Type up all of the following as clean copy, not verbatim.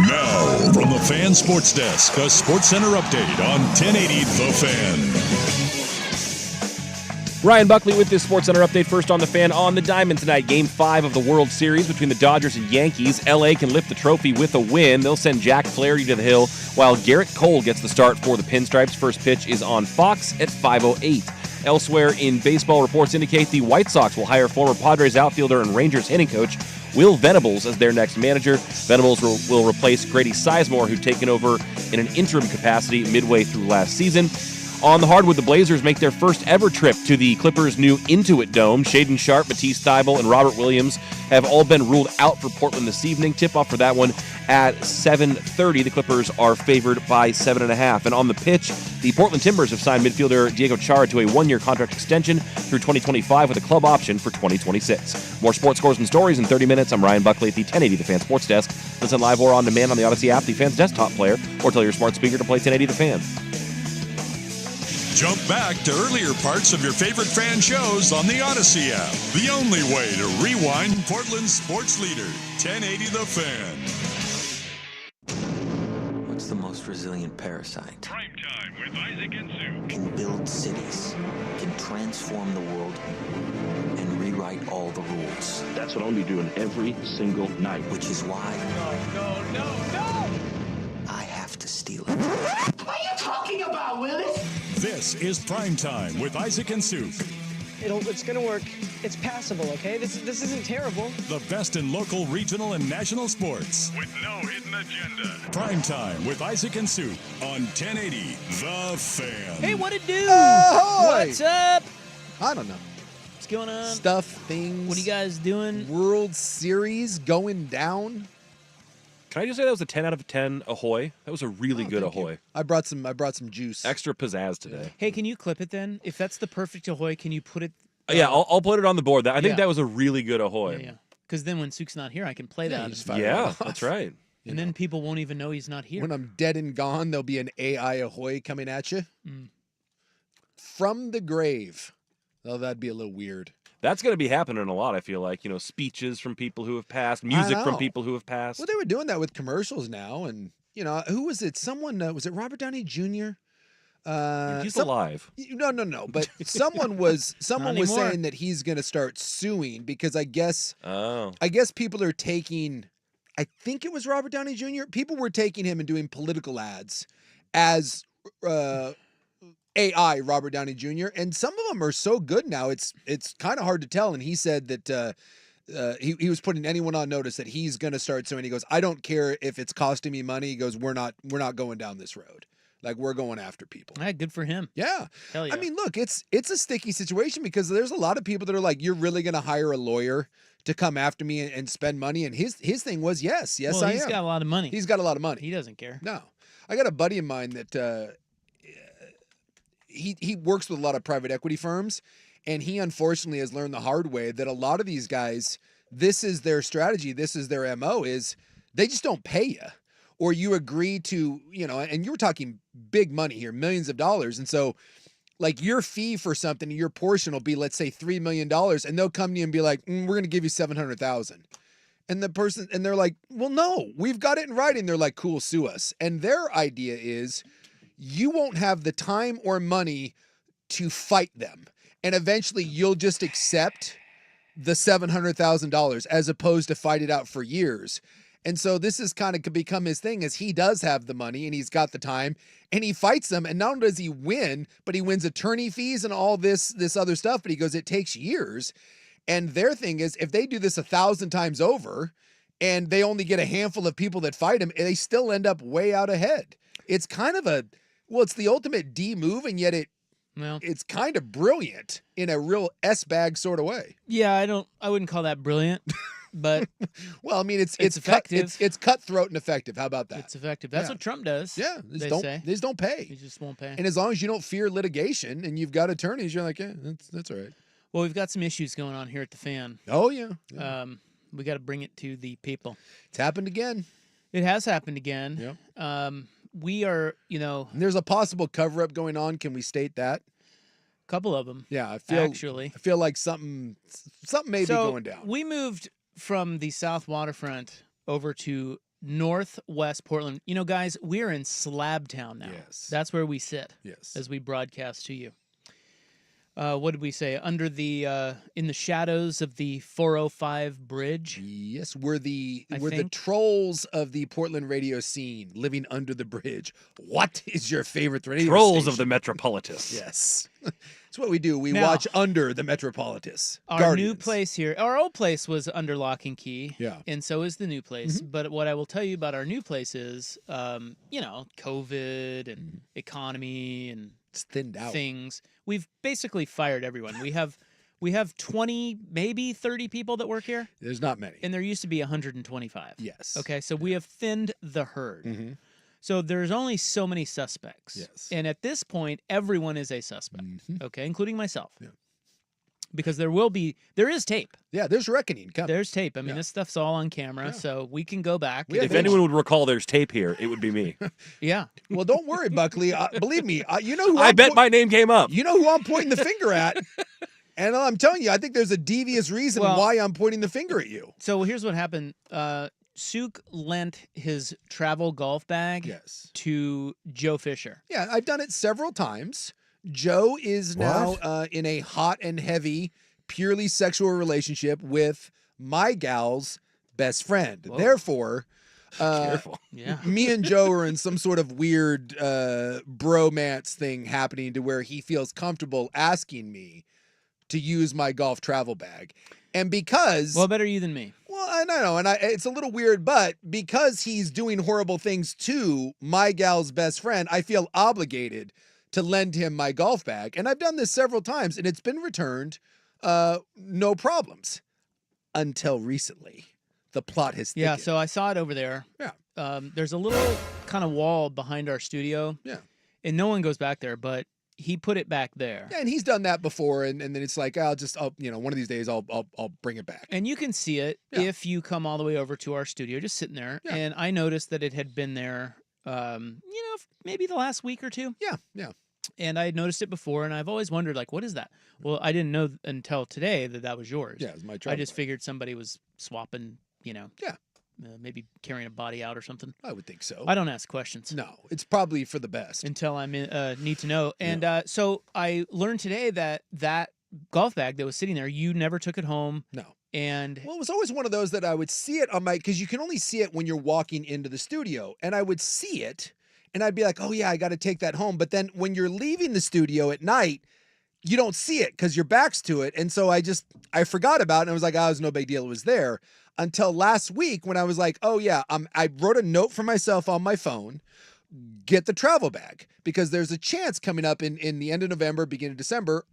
Now, from the Fan Sports Desk, a Sports Center update on 1080 The Fan. Ryan Buckley with this Sports Center update. First on the Fan on the diamond tonight. Game 5 of the World Series between the Dodgers and Yankees. LA can lift the trophy with a win. They'll send Jack Flaherty to the hill while Garrett Cole gets the start for the Pinstripes. First pitch is on Fox at 5:08. Elsewhere in baseball, reports indicate the White Sox will hire former Padres outfielder and Rangers hitting coach Will Venables as their next manager. Venables will replace Grady Sizemore, who'd taken over in an interim capacity midway through last season. On the hardwood, the Blazers make their first ever trip to the Clippers' new Intuit Dome. Shaden Sharp, Matisse Thybulle, and Robert Williams have all been ruled out for Portland this evening. Tip-off for that one at 7:30. The Clippers are favored by 7.5. And on the pitch, the Portland Timbers have signed midfielder Diego Chara to a one-year contract extension through 2025 with a club option for 2026. More sports scores and stories in 30 minutes. I'm Ryan Buckley at the 1080 The Fan Sports Desk. Listen live or on demand on the Odyssey app, the Fan's desktop player, or tell your smart speaker to play 1080 The Fan. Jump back to earlier parts of your favorite fan shows on the Odyssey app. The only way to rewind Portland's sports leader, 1080 The Fan. What's the most resilient parasite? Primetime with Isaac and Sue. Can build cities, can transform the world, and rewrite all the rules. That's what I'll be doing every single night. Which is why No. I have to steal it. What are you talking about, Willis? This is Primetime with Isaac and Sue. It's gonna work. It's passable, okay? This isn't terrible. The best in local, regional, and national sports. With no hidden agenda. Primetime with Isaac and Sue on 1080 The Fan. Hey, what it do? Ahoy! What's up? I don't know. What's going on? Stuff, things. What are you guys doing? World Series going down. Can I just say that was a 10 out of 10 ahoy? That was a really good Thank you. ahoy. I brought some juice. Extra pizzazz today. Hey, can you clip it then? If that's the perfect ahoy, can you put it? Yeah, I'll put it on the board. I think Yeah. that was a really good ahoy. Yeah. Because then when Sook's not here, I can play Yeah, that. you just fire it Yeah, off. that's right. And then people won't even know he's not here. When I'm dead and gone, there'll be an AI ahoy coming at you. From the grave. Oh, that'd be a little weird. That's going to be happening a lot, I feel like. You know, speeches from people who have passed, music from know. people who have passed. Well, they were doing that with commercials now, and who was it? Someone was it Robert Downey Jr.? He's alive. No. But someone was anymore. saying that he's going to start suing because I guess Oh. people are taking. I think it was Robert Downey Jr. People were taking him and doing political ads as AI Robert Downey Jr. And some of them are so good now it's kind of hard to tell. And he said that he was putting anyone on notice that he's going to start suing. He goes, I don't care if it's costing me money. He goes, we're not going down this road. Like, we're going after people. Ah, good for him. Yeah. Hell yeah. I mean, look, it's a sticky situation because there's a lot of people that are like, you're really going to hire a lawyer to come after me and spend money. And his thing was, yes, well, I he's am. got a lot of money. He's got a lot of money. He doesn't care. No. I got a buddy of mine that he works with a lot of private equity firms, and he unfortunately has learned the hard way that a lot of these guys, this is their strategy, this is their MO, is they just don't pay you. Or you agree to, and you were talking big money here, millions of dollars. And so, like, your fee for something, your portion will be, let's say, $3 million, and they'll come to you and be like, we're going to give you $700,000. And they're like, well, no, we've got it in writing. They're like, cool, sue us. And their idea is you won't have the time or money to fight them. And eventually you'll just accept the $700,000 as opposed to fight it out for years. And so this is kind of become his thing, is he does have the money and he's got the time and he fights them. And not only does he win, but he wins attorney fees and all this other stuff. But he goes, it takes years. And their thing is, if they do this 1,000 times over and they only get a handful of people that fight him, they still end up way out ahead. It's kind of it's the ultimate D move, and yet it's kind of brilliant in a real S-bag sort of way. Yeah, I wouldn't call that brilliant, but well, I mean, it's effective. It's cutthroat and effective. How about that? It's effective. That's what Trump does. Yeah, they they just don't pay. He just won't pay. And as long as you don't fear litigation and you've got attorneys, you're like, yeah, that's all right. Well, we've got some issues going on here at the Fan. Oh yeah. We got to bring it to the people. It's happened again. It has happened again. Yep. We are, And there's a possible cover-up going on. Can we state that? a couple of them. Yeah, I feel like something may be going down. We moved from the South Waterfront over to northwest Portland. You know, guys, we're in Slabtown now. Yes. That's where we sit Yes. as we broadcast to you. What did we say? Under the in the shadows of the 405 bridge. Yes, we're the I the think. trolls of the Portland radio scene, living under the bridge. What is your favorite radio Trolls station? of the Metropolitus. Yes. That's what we do. We Now- watch under the Metropolitus. Our new Guardians. place here, our old place was under lock and key. Yeah. And so is the new place. But what I will tell you about our new place is, you know, COVID and economy and It's thinned out. things. We've basically fired everyone. We have 20, maybe 30 people that work here, There's not many. and there used to be 125. Yes. Okay, so we have thinned the herd. Mhm. So there's only so many suspects. Yes. And at this point, everyone is a suspect. Okay, including myself. Yeah. Because there is tape. Yeah, there's reckoning coming. There's tape. I mean, Yeah. this stuff's all on camera, so we can go back. We have If anyone would recall there's tape here, it would be me. Yeah. Well, don't worry, Buckley. Believe me, you know who I I'm bet my name came up. You know who I'm pointing the finger at. And I'm telling you, I think there's a devious reason Well- why I'm pointing the finger at you. So here's what happened. Souk lent his travel golf bag Yes. to Joe Fisher. Yeah, I've done it several times. Joe is now in a hot and heavy, purely sexual relationship with my gal's best friend. Whoa. Therefore, Careful. Yeah. me and Joe are in some sort of weird bromance thing happening to where he feels comfortable asking me to use my golf travel bag. And because Well, better you than me. well, I know, and it's a little weird, but because he's doing horrible things to my gal's best friend, I feel obligated to lend him my golf bag. And I've done this several times, and it's been returned, no problems, until recently. The plot has Yeah, thickened. so I saw it over there. Yeah. There's a little kind of wall behind our studio. Yeah. And no one goes back there, but he put it back there. Yeah, and he's done that before, and then it's like I'll one of these days I'll bring it back. And you can see it Yeah. if you come all the way over to our studio, just sitting there. Yeah. And I noticed that it had been there, maybe the last week or two. Yeah. And I had noticed it before, and I've always wondered, like, what is that? Well, I didn't know until today that was yours. Yeah, it's my I travel just bag. figured somebody was swapping, Yeah. maybe carrying a body out or something. I would think so. I don't ask questions. No, it's probably for the best. Until I need to know. And so I learned today that golf bag that was sitting there, you never took it home. No. And Well, it was always one of those that I would see it on my, because you can only see it when you're walking into the studio. And I would see it and I'd be like, oh yeah, I got to take that home. But then when you're leaving the studio at night, you don't see it because your back's to it. And so I forgot about it. And I was like, oh, it was no big deal. It was there until last week when I was like, oh yeah, I wrote a note for myself on my phone, get the travel bag, because there's a chance coming up in the end of November, beginning of December,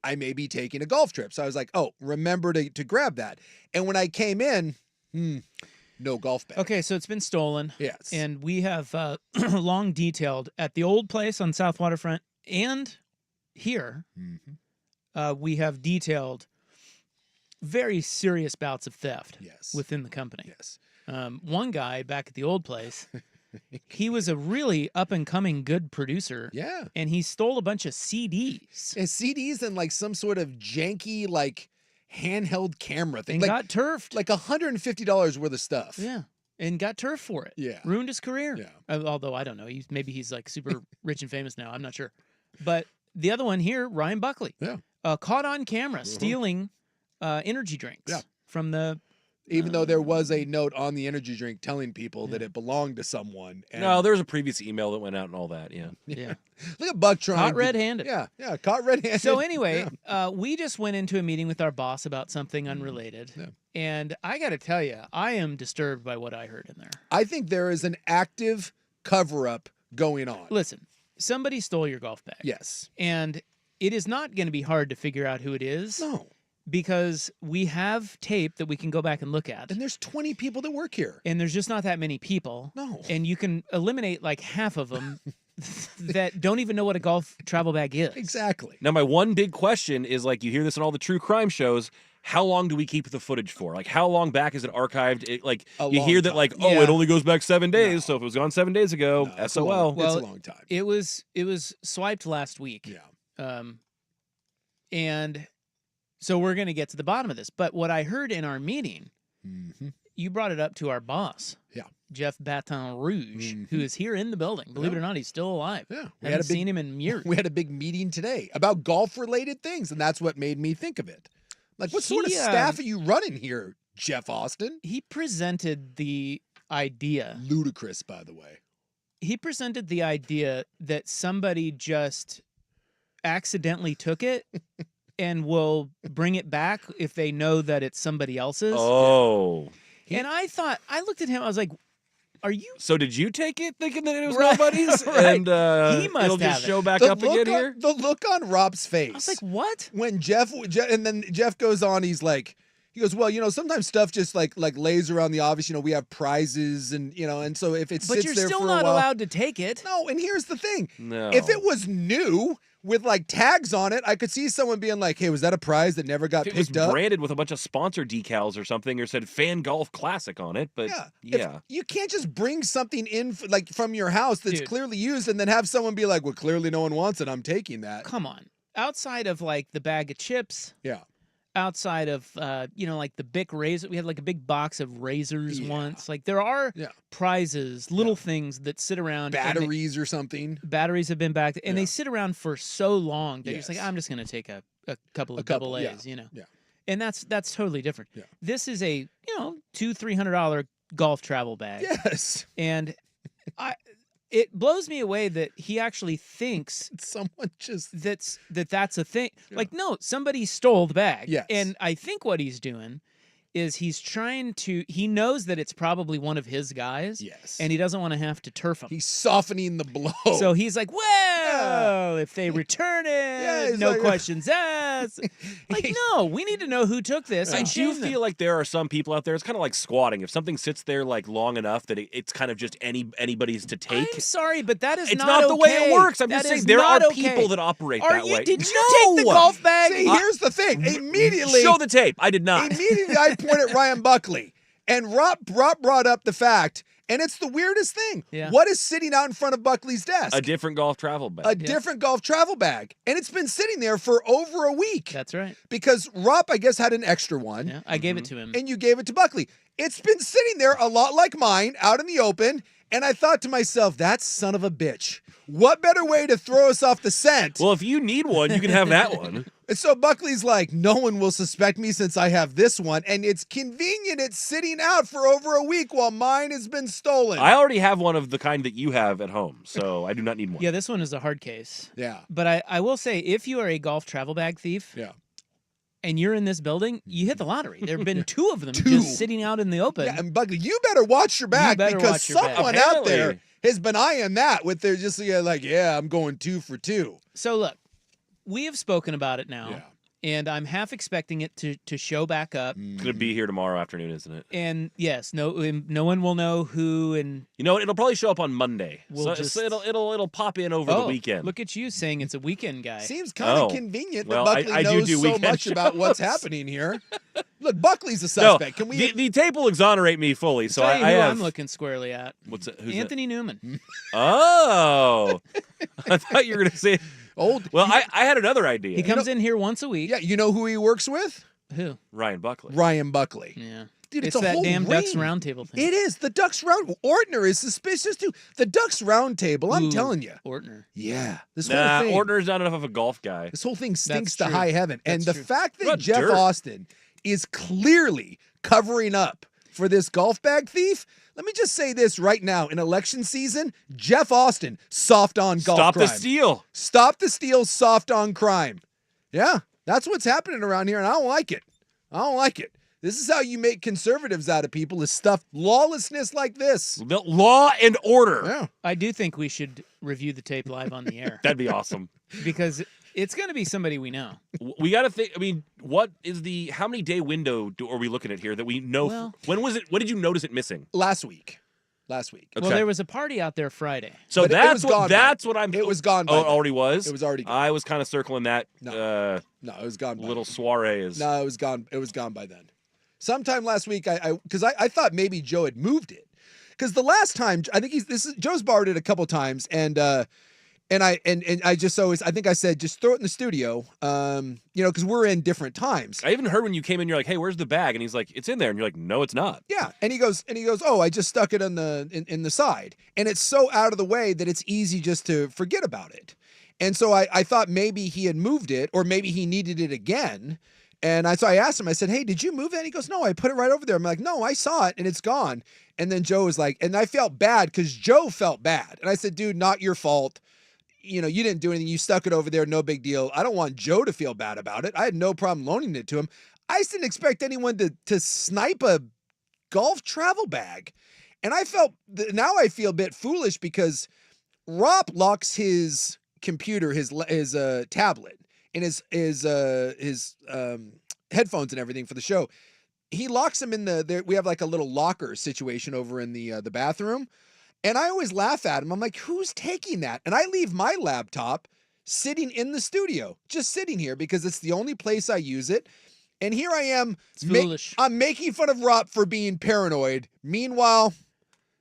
I may be taking a golf trip. So I was like, oh, remember to grab that. And when I came in, no golf bag. okay, so it's been stolen. Yes. And we have long detailed at the old place on South Waterfront and here, we have detailed very serious bouts of theft Yes. within the company. Yes. One guy back at the old place, he was a really up and coming good producer. Yeah. And he stole a bunch of CDs And CDs and like some sort of janky, like handheld camera thing. and Like, got turfed. like $150 worth of stuff. Yeah. And got turf for it. Yeah. Ruined his career. Yeah. Although I don't know. Maybe he's like super rich and famous now. I'm not sure. But the other one here, Ryan Buckley. Yeah. Caught on camera stealing energy drinks Yeah. from the. Even though there was a note on the energy drink telling people that it belonged to someone. And No, there was a previous email that went out and all that. Yeah. Yeah. look at Buck trying. Caught to- red-handed. Yeah. Yeah. Caught red-handed. So anyway, we just went into a meeting with our boss about something unrelated. Yeah. And I got to tell you, I am disturbed by what I heard in there. I think there is an active cover-up going on. Listen, somebody stole your golf bag. Yes. And it is not going to be hard to figure out who it is. No. Because we have tape that we can go back and look at. And there's 20 people that work here. And there's just not that many people. No. And you can eliminate like half of them that don't even know what a golf travel bag is. Exactly. Now, my one big question is like, you hear this in all the true crime shows. How long do we keep the footage for? Like, how long back is it archived? A You hear long that, time. like, oh, Yeah. it only goes back 7 days. No. So if it was gone 7 days ago, No, it's a SOL. long- Well, it's a long time. It was swiped last week. Yeah. And so we're going to get to the bottom of this. But what I heard in our meeting you brought it up to our boss. Yeah. Jeff Baton Rouge, who is here in the building. Believe it or not, he's still alive. Yeah. We haven't seen him in years. We had a big meeting today about golf-related things, and that's what made me think of it. Like, what sort of staff are you running here, Jeff Austin? He presented the idea. Ludicrous, by the way. He presented the idea that somebody just accidentally took it and will bring it back if they know that it's somebody else's. Oh. And I looked at him, I was like, are you? So did you take it thinking that it was Right, nobody's? right. And He must it'll have just it. show back up again here? The look on Rob's face. I was like, what? When and then Jeff goes on, he goes, well, sometimes stuff just like lays around the office. We have prizes and, and so if it But sits you're there still for a not while, allowed to take it. No, and here's the thing. No. If it was new with like tags on it, I could see someone being like, hey, was that a prize that never got If it was picked up? branded with a bunch of sponsor decals or something, or said Fan Golf Classic on it, but If you can't just bring something in from your house that's Dude. clearly used and then have someone be like, well, clearly no one wants it. I'm taking that. Come on. Outside of like the bag of chips, Yeah. outside of like the Bic razor, we had like a big box of razors Yeah. once. Like there are Yeah. prizes, little things that sit around. and Batteries or something. batteries have been back, and Yeah. they sit around for so long that you're just like, Yes. I'm just gonna take a couple of couple, double yeah. A's, Yeah. And that's totally different. Yeah. This is a $200-300 golf travel bag, Yes. and it blows me away that he actually thinks Someone just. that's a thing. Yeah. Like, no, somebody stole the bag. Yes. And I think what he's doing is he knows that it's probably one of his guys. Yes. And he doesn't want to have to turf him. He's softening the blow. So he's like, well, if they return it, he's no like- questions asked. Like, no, we need to know who took this. I and do shame them. feel like there are some people out there. It's kind of like squatting. If something sits there like long enough that it's kind of just anybody's to take. I'm sorry, but that is It's not not the way it okay. works. I'm That just saying is there are not okay. people that operate Are that you? way. Did you No! take the golf bag? See, here's the thing. Immediately. Show the tape. I did not. Immediately, I point at Ryan Buckley, and Rob brought up the fact, and it's the weirdest thing. Yeah. What is sitting out in front of Buckley's desk? A different golf travel bag. A different golf travel bag, and it's been sitting there for over a week. That's right. Because Rob, I guess, had an extra one, Yeah, I gave it to him. and you gave it to Buckley. It's been sitting there a lot like mine, out in the open, and I thought to myself, that son of a bitch. What better way to throw us off the scent? Well, if you need one, you can have that one. And so Buckley's like, no one will suspect me since I have this one. And it's convenient it's sitting out for over a week while mine has been stolen. I already have one of the kind that you have at home, so I do not need one. Yeah, this one is a hard case. Yeah. But I will say, if you are a golf travel bag thief Yeah. and you're in this building, you hit the lottery. There have been two of them Two. just sitting out in the open. Yeah, and Buckley, you better watch your back better because watch your back. someone out there Apparently. has been eyeing that with their just like, yeah, I'm going 2 for 2. So look, we have spoken about it now, Yeah. and I'm half expecting it to show back up. It's going to be here tomorrow afternoon, isn't it? And yes, no one will know who, and You know what? It'll probably show up on Monday. We'll so just- it'll pop in over the weekend. Look at you saying it's a weekend guy. Seems kind of Oh. convenient Well, that Buckley I do knows do so weekend much about what's shows. happening here. Look, Buckley's a no, suspect. Can we? the tape will exonerate me fully. So Tell you I who have. I'm looking squarely at. What's it? Who's Anthony Newman. That? Oh, I thought you were going to say. Old. Well, I had another idea. He comes in here once a week. Yeah, you know who he works with? Who? Ryan Buckley. Ryan Buckley. Yeah. Dude, it's a that whole damn Ducks ring. Roundtable thing. It is. The Ducks Round. Ortner is suspicious too. The Ducks Roundtable, I'm Ooh, telling you. Ortner. Yeah. This Nah, whole thing. Ortner's not enough of a golf guy. This whole thing stinks That's to true. high heaven. And That's the true. fact that What Jeff dirt. Austin is clearly covering up for this golf bag thief. Let me just say this right now. In election season, Jeff Austin, soft on golf Stop crime. the steal. Stop the steal, soft on crime. Yeah, that's what's happening around here, and I don't like it. I don't like it. This is how you make conservatives out of people, is stuff lawlessness like this. The law and order. Yeah. I do think we should review the tape live on the air That'd be awesome. because it's going to be somebody we know. We got to think. I mean, what is how many day window are we looking at here that we know? Well- When was it? When did you notice it missing? Last week. Okay. Well, there was a party out there Friday. So But it that's was what gone by- that's what I'm. it was gone by Oh, it then. already was. It was already gone. I was kind of circling that. No. No, it was gone by Little then. soiree is. No, it was gone. It was gone by then. Sometime last week, because I thought maybe Joe had moved it. Because the last time, I think Joe's borrowed it a couple times, and And I just always, I think I said, just throw it in the studio, because we're in different times. I even heard when you came in, you're like, hey, where's the bag? And he's like, it's in there. And you're like, no, it's not. Yeah. And he goes, oh, I just stuck it in the side. And it's so out of the way that it's easy just to forget about it. And so I thought maybe he had moved it, or maybe he needed it again. And so I asked him, I said, hey, did you move that? And he goes, no, I put it right over there. I'm like, no, I saw it and it's gone. And then Joe was like, and I felt bad because Joe felt bad. And I said, dude, not your fault. You didn't do anything. You stuck it over there. No big deal. I don't want Joe to feel bad about it. I had no problem loaning it to him. I just didn't expect anyone to snipe a golf travel bag. And now I feel a bit foolish because Rob locks his computer, his tablet, and his headphones and everything for the show. He locks them in we have like a little locker situation over in the bathroom. And I always laugh at him. I'm like, who's taking that? And I leave my laptop sitting in the studio, just sitting here because it's the only place I use it. And here I am. It's foolish. I'm making fun of Rob for being paranoid. Meanwhile,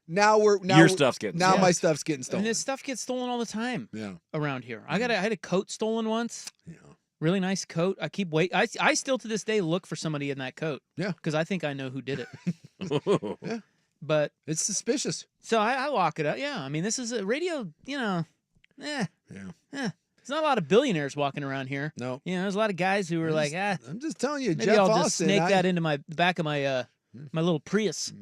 your stuff's getting stolen. My stuff's getting stolen. And this stuff gets stolen all the time. Yeah. Around here. I had a coat stolen once. Yeah. Really nice coat. I keep wait. I still to this day look for somebody in that coat. Yeah. Because I think I know who did it. Yeah. But it's suspicious. So I lock it up. Yeah. I mean, this is a radio, Yeah. There's not a lot of billionaires walking around here. No. There's a lot of guys who are I'm just telling you, maybe Jeff I'll Austin. just snake that into my back of my my little Prius.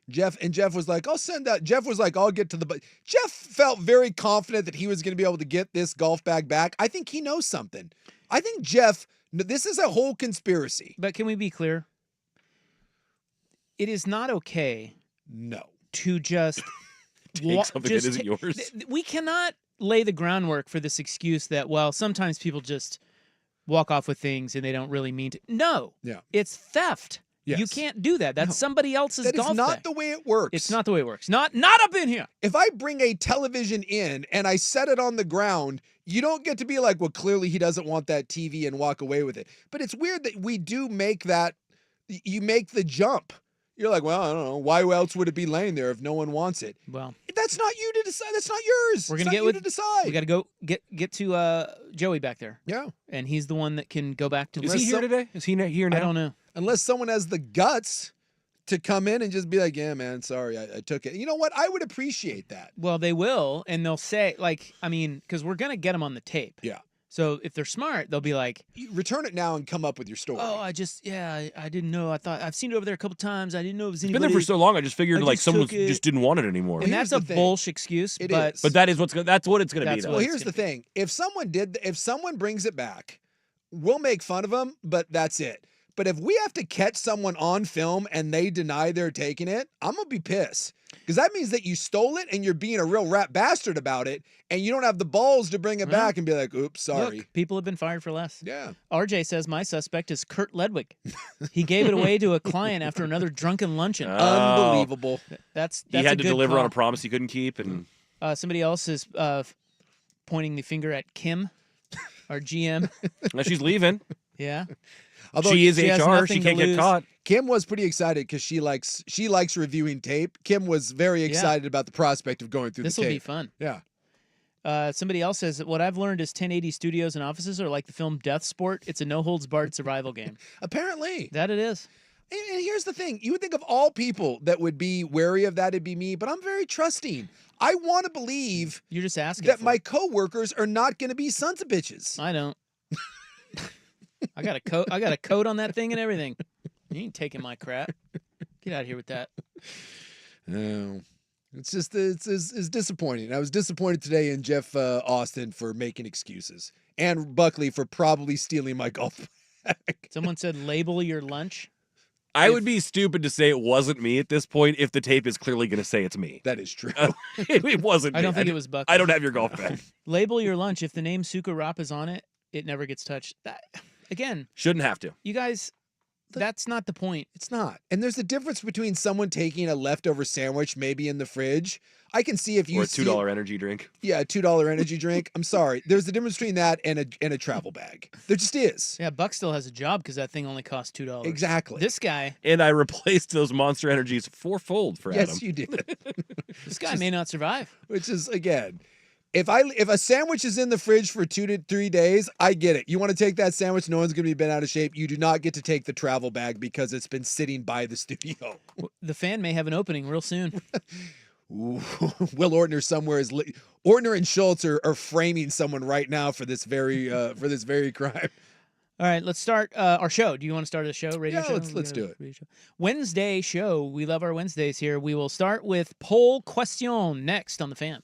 Jeff was like, I'll send that. Jeff was like, I'll get to Jeff felt very confident that he was going to be able to get this golf bag back. I think he knows something. I think this is a whole conspiracy. But can we be clear? It is not okay. No. To just take something that isn't yours. We cannot lay the groundwork for this excuse that, well, sometimes people just walk off with things and they don't really mean to. No. Yeah. It's theft. Yes. You can't do that. That's somebody else's golf bag. That is not the way it works. It's not the way it works. Not up in here. If I bring a television in and I set it on the ground, you don't get to be like, well, clearly he doesn't want that TV and walk away with it. But it's weird that we do make that. You make the jump. You're like, well, I don't know. Why else would it be laying there if no one wants it? Well, that's not you to decide. That's not yours. We're gonna to decide. We got to go get to Joey back there. Yeah, and he's the one that can go back to. Is he here today? Is he here now? I don't know. Unless someone has the guts to come in and just be like, yeah, man, sorry, I took it. You know what? I would appreciate that. Well, they will, and they'll say, because we're gonna get them on the tape. Yeah. So if they're smart, they'll be like, you return it now and come up with your story. Oh, I didn't know. I thought I've seen it over there a couple times. I didn't know it was anybody. It's been there for so long. I just figured someone took it. just didn't want it anymore. And that's a bullshit excuse. But that is that's what it's going to be. Well, here's the thing: if someone brings it back, we'll make fun of them, but that's it. But if we have to catch someone on film and they deny they're taking it, I'm gonna be pissed. Because that means that you stole it and you're being a real rat bastard about it, and you don't have the balls to bring it back and be like, oops, sorry. Look, people have been fired for less. Yeah. RJ says my suspect is Kurt Ledwig. He gave it away to a client after another drunken luncheon. Unbelievable. That's he had to deliver call. on a promise he couldn't keep. And somebody else is pointing the finger at Kim, our GM. Now she's leaving. Yeah. Although she is HR, she can't get caught. Kim was pretty excited because she likes reviewing tape. Kim was very excited about the prospect of going through the tape. This will be fun. Yeah. Somebody else says, what I've learned is 1080 studios and offices are like the film Death Sport. It's a no-holds-barred survival game. Apparently. That it is. And here's the thing. You would think of all people that would be wary of that, it'd be me, but I'm very trusting. I want to believe you're just asking that my coworkers are not going to be sons of bitches. I don't. I got a coat on that thing and everything. You ain't taking my crap. Get out of here with that. No. It's just it's disappointing. I was disappointed today in Jeff Austin for making excuses, and Buckley for probably stealing my golf bag. Someone said label your lunch. I would be stupid to say it wasn't me at this point if the tape is clearly going to say it's me. That is true. It wasn't me. I don't think it was Buckley. I don't have your golf bag. Label your lunch. If the name Suka Rap is on it, it never gets touched. That, again. Shouldn't have to. You guys, that's not the point. It's not. And there's a difference between someone taking a leftover sandwich maybe in the fridge. I can see if you or a $2 energy drink. Yeah, a $2 energy drink. I'm sorry. There's a difference between that and a travel bag. There just is. Yeah, Buck still has a job because that thing only costs $2. Exactly. This guy. And I replaced those Monster Energies fourfold for Adam. Yes, you did. This guy may not survive. Which is, again, If a sandwich is in the fridge for 2 to 3 days, I get it. You want to take that sandwich, no one's going to be bent out of shape. You do not get to take the travel bag because it's been sitting by the studio. The Fan may have an opening real soon. Ooh, Will Ortner somewhere is Ortner and Schultz are framing someone right now for this very crime. All right, let's start our show. Do you want to start a show, radio Yeah, show? let's do it. Radio show. Wednesday show. We love our Wednesdays here. We will start with poll question next on the Fan.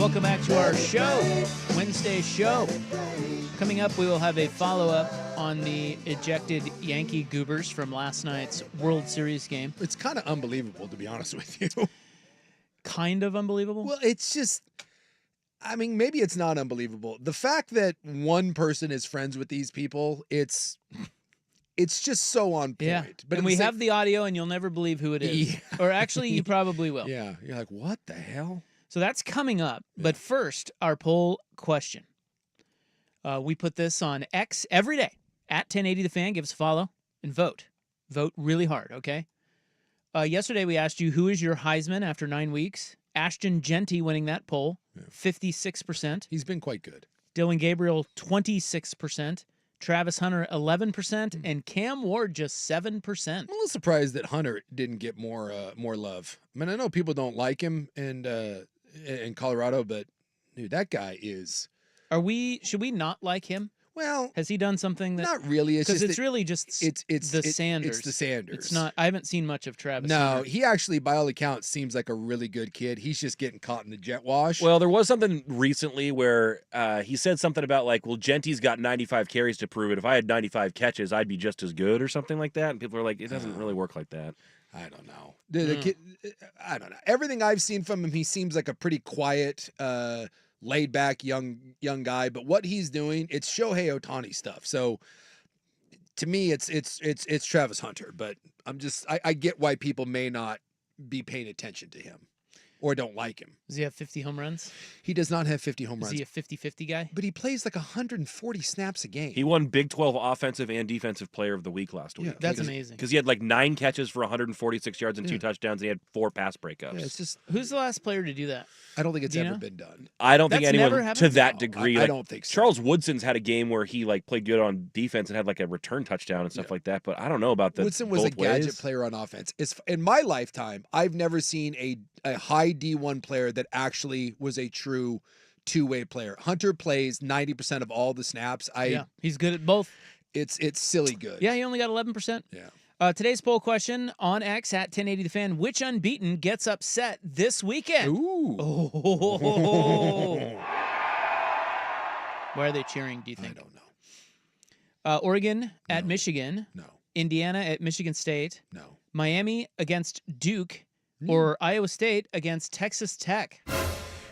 Welcome back to our show, Wednesday show. Coming up, we will have a follow-up on the ejected Yankee goobers from last night's World Series game. It's kind of unbelievable, to be honest with you. Kind of unbelievable? Well, it's just, I mean, maybe it's not unbelievable. The fact that one person is friends with these people, it's just so on point. Yeah, But and we have the audio, and you'll never believe who it is. Yeah. Or actually, you probably will. Yeah, you're like, what the hell? So that's coming up. But first, our poll question. We put this on X every day at 1080 The Fan. Give us a follow and vote. Vote really hard, okay? Yesterday, we asked you, who is your Heisman after 9 weeks? Ashton Genty winning that poll, 56%. He's been quite good. Dylan Gabriel, 26%. Travis Hunter, 11%. And Cam Ward, just 7%. I'm a little surprised that Hunter didn't get more love. I mean, I know people don't like him in Colorado, but dude, that guy is. Should we not like him? Well, has he done something that? Not really. Because it's really just the Sanders. It's the Sanders. It's not. I haven't seen much of Travis. No, Hunter. he actually, by all accounts, seems like a really good kid. He's just getting caught in the jet wash. Well, there was something recently where he said something about like, well, Genty's got 95 carries to prove it. If I had 95 catches, I'd be just as good or something like that. And people are like, it doesn't really work like that. I don't know. The kid, I don't know. Everything I've seen from him, he seems like a pretty quiet, laid back young guy. But what he's doing, it's Shohei Ohtani stuff. So to me, it's Travis Hunter. But I get why people may not be paying attention to him or don't like him. Does he have 50 home runs? He does not have 50 home runs. Is he a 50-50 guy? But he plays like 140 snaps a game. He won Big 12 Offensive and Defensive Player of the Week last week. Yeah, that's amazing. Because he had like 9 catches for 146 yards and 2 touchdowns. And he had 4 pass breakups. Yeah, it's just who's the last player to do that? I don't think it's Do you ever know? been done. I don't think That's never anyone to happened? that No, degree. I Like, don't think so. Charles Woodson's had a game where he like played good on defense and had like a return touchdown and stuff like that. But I don't know about that. Woodson was a gadget player on offense. In my lifetime, I've never seen a high D1 player that actually was a true two-way player. Hunter plays 90% of all the snaps. He's good at both. It's silly good. Yeah, he only got 11%. Yeah. Today's poll question on X at 1080 The Fan: which unbeaten gets upset this weekend? Ooh. Oh. Why are they cheering, do you think? I don't know. Oregon at Michigan. No. Indiana at Michigan State. No. Miami against Duke. Or Iowa State against Texas Tech.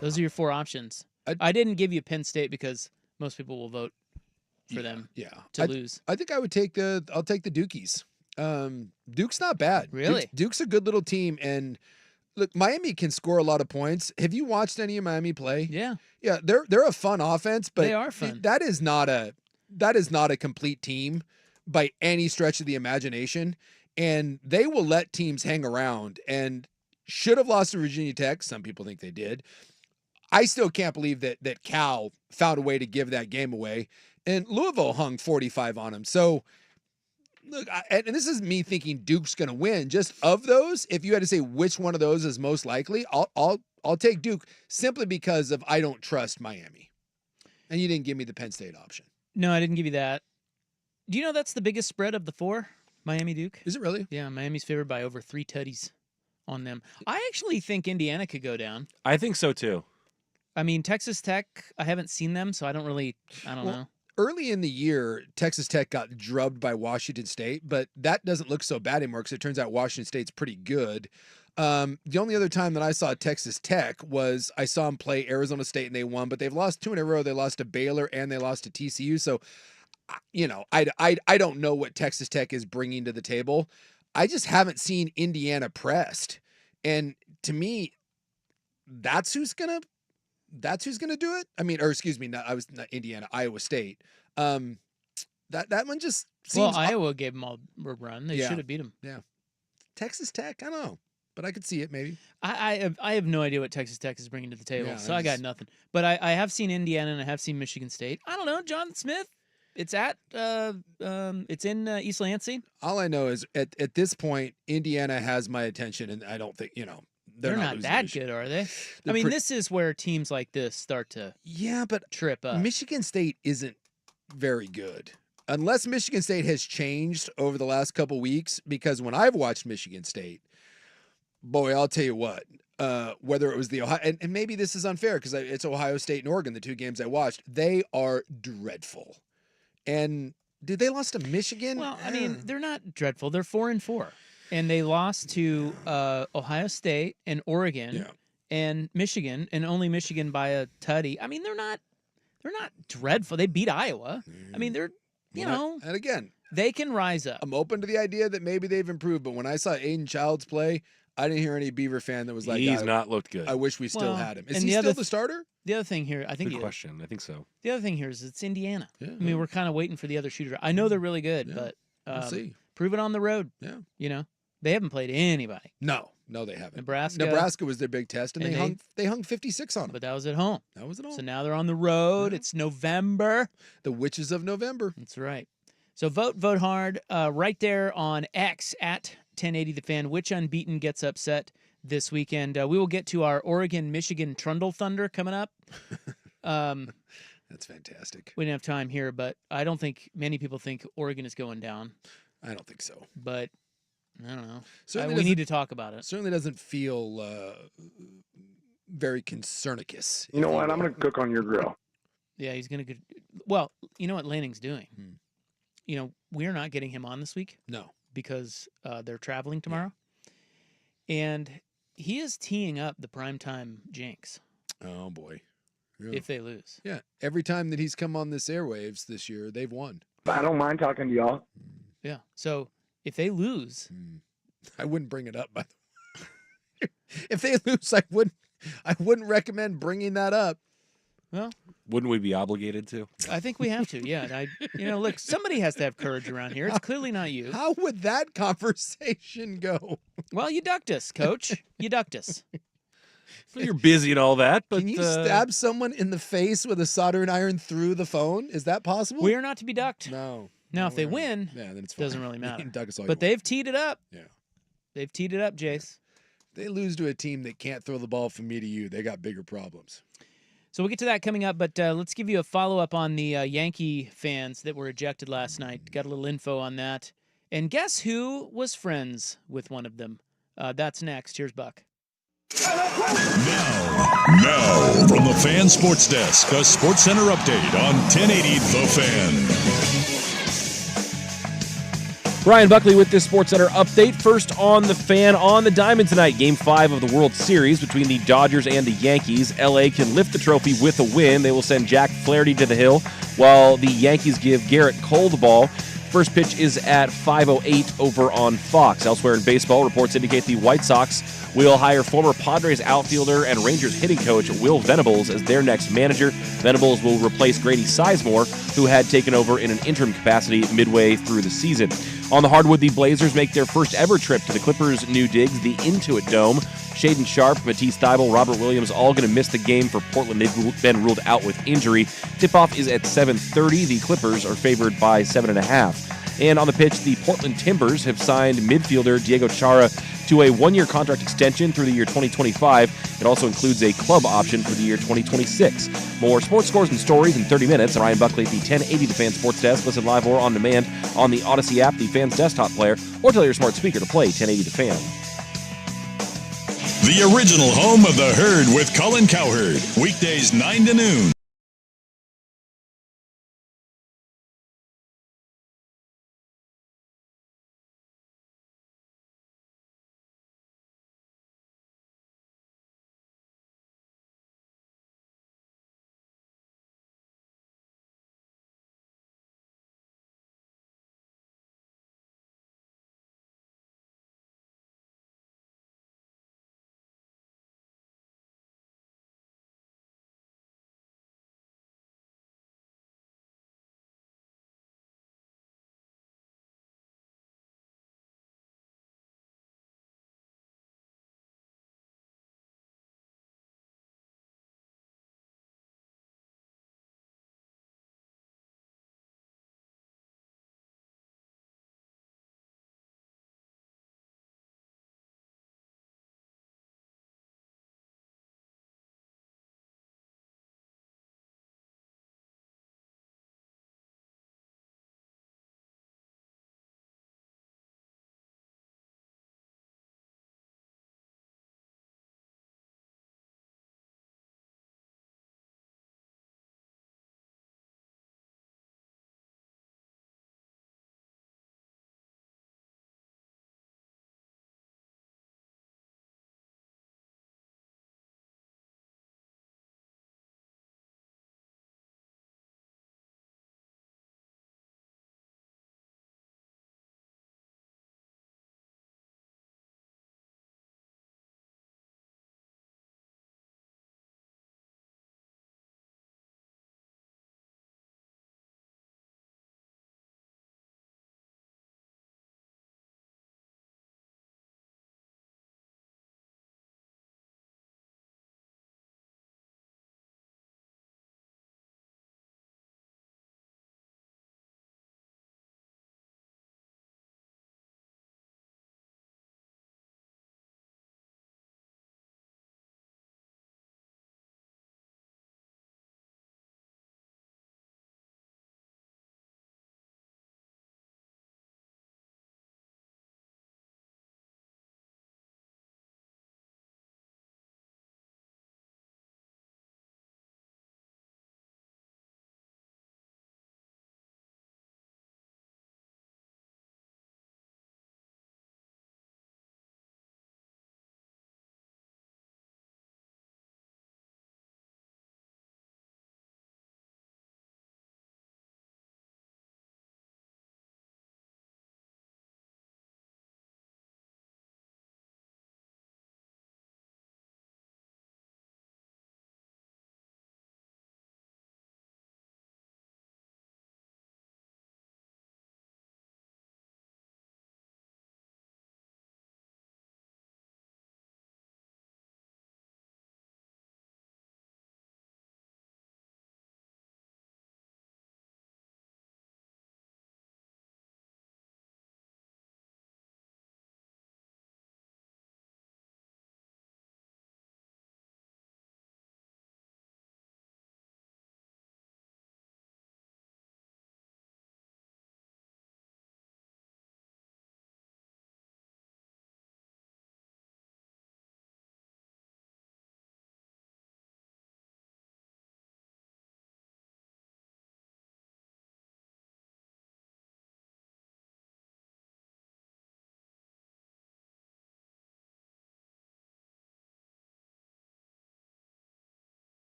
Those are your 4 options. I didn't give you Penn State because most people will vote for them to lose. I think I'll take the Dukies. Duke's not bad. Really? Duke's a good little team, and look, Miami can score a lot of points. Have you watched any of Miami play? Yeah. Yeah, they're a fun offense, but they are fun. That is not a complete team by any stretch of the imagination, and they will let teams hang around and should have lost to Virginia Tech. Some people think they did. I still can't believe that Cal found a way to give that game away, and Louisville hung 45 on them. So look, and this is me thinking Duke's going to win. Just of those, if you had to say which one of those is most likely, I'll take Duke simply because of I don't trust Miami. And you didn't give me the Penn State option. No, I didn't give you that. Do you know that's the biggest spread of the 4? Miami Duke? Is it really? Yeah, Miami's favored by over 3 tutties on them. I actually think Indiana could go down. I think so too. I mean, Texas Tech, I haven't seen them, so I don't know. Early in the year, Texas Tech got drubbed by Washington State, but that doesn't look so bad anymore because it turns out Washington State's pretty good. The only other time that I saw Texas Tech was I saw them play Arizona State and they won, but they've lost 2 in a row. They lost to Baylor and they lost to TCU. So, I don't know what Texas Tech is bringing to the table. I just haven't seen Indiana pressed. And to me, that's who's gonna do it. I mean, or excuse me, not Indiana, Iowa State. That one just seems. Well, Iowa gave them all a run. They should have beat them. Yeah. Texas Tech, I don't know, but I could see it maybe. I have no idea what Texas Tech is bringing to the table, so I got nothing. But I have seen Indiana and I have seen Michigan State. I don't know, Jonathan Smith. It's in East Lansing. All I know is at this point, Indiana has my attention, and I don't think they're not that good, are they? I mean, this is where teams like this start to trip up. Michigan State isn't very good unless Michigan State has changed over the last couple weeks. Because when I've watched Michigan State, boy, I'll tell you what, whether it was the Ohio, and maybe this is unfair because it's Ohio State and Oregon, the two games I watched. They are dreadful. And did they lost to Michigan? Well, I mean, they're not dreadful. They're 4-4, and they lost to Ohio State and Oregon and Michigan, and only Michigan by a tutty. I mean, they're not dreadful. They beat Iowa. I mean, they're and again, they can rise up. I'm open to the idea that maybe they've improved, but when I saw Aiden Childs play, I didn't hear any Beaver fan that was like, he's not looked good. I wish we still had him. Is and he the still other the starter? The other thing here, I think Good he is. question. I think so. The other thing here is it's Indiana. Yeah. I mean, we're kind of waiting for the other shooter. I know they're really good, but We'll see. prove it on the road. Yeah. You know, they haven't played anybody. No, they haven't. Nebraska was their big test, and, and they hung 56 on them. But that was at home. That was at home. So now they're on the road. Yeah. It's November. The Witches of November. That's right. So vote hard right there on X at 1080 The Fan. Which unbeaten gets upset this weekend? We will get to our Oregon-Michigan Trundle Thunder coming up. That's fantastic. We didn't have time here, but I don't think many people think Oregon is going down. I don't think so. But I don't know. Certainly We need to talk about it. Certainly doesn't feel very concernicus. You know what? I'm going to cook on your grill. Yeah, he's going to get. Well, you know what Lanning's doing? You know, we're not getting him on this week. No. Because they're traveling tomorrow. And he is teeing up the primetime jinx. Oh, boy. Yeah. If they lose. Yeah. Every time that he's come on this airwaves this year, they've won. I don't mind talking to y'all. Yeah. So if they lose. I wouldn't bring it up, by the way. If they lose, I wouldn't recommend bringing that up. Well, wouldn't we be obligated to? I think we have to. Yeah. Look, somebody has to have courage around here. It's clearly not you. How would that conversation go? Well, you ducked us, Coach. You ducked us. Well, you're busy and all that, but can you stab someone in the face with a soldering iron through the phone? Is that possible? We are not to be ducked. No. Now, if they win, then it's fine. doesn't really matter. Duck us all but they've teed it up. Yeah. They've teed it up, Jace. They lose to a team that can't throw the ball from me to you. They got bigger problems. So we'll get to that coming up, but let's give you a follow-up on the Yankee fans that were ejected last night. Got a little info on that. And guess who was friends with one of them? That's next. Here's Buck. Now, from the Fan Sports Desk, a Sports Center update on 1080 The Fan. Brian Buckley with this Sports Center update. First on the Fan on the diamond tonight. Game 5 of the World Series between the Dodgers and the Yankees. LA can lift the trophy with a win. They will send Jack Flaherty to the hill, while the Yankees give Garrett Cole the ball. First pitch is at 5:08 over on Fox. Elsewhere in baseball, reports indicate the White Sox will hire former Padres outfielder and Rangers hitting coach Will Venables as their next manager. Venables will replace Grady Sizemore, who had taken over in an interim capacity midway through the season. On the hardwood, the Blazers make their first ever trip to the Clippers' new digs, the Intuit Dome. Shaden Sharp, Matisse Thybulle, Robert Williams all going to miss the game for Portland. They've been ruled out with injury. Tip-off is at 7:30. The Clippers are favored by 7.5. And on the pitch, the Portland Timbers have signed midfielder Diego Chara to a one-year contract extension through the year 2025. It also includes a club option for the year 2026. More sports scores and stories in 30 minutes. Ryan Buckley at the 1080 The Fan Sports Desk. Listen live or on demand on the Odyssey app, the Fan's desktop player, or tell your smart speaker to play 1080 The Fan. The original home of the Herd with Colin Cowherd. Weekdays 9 to noon.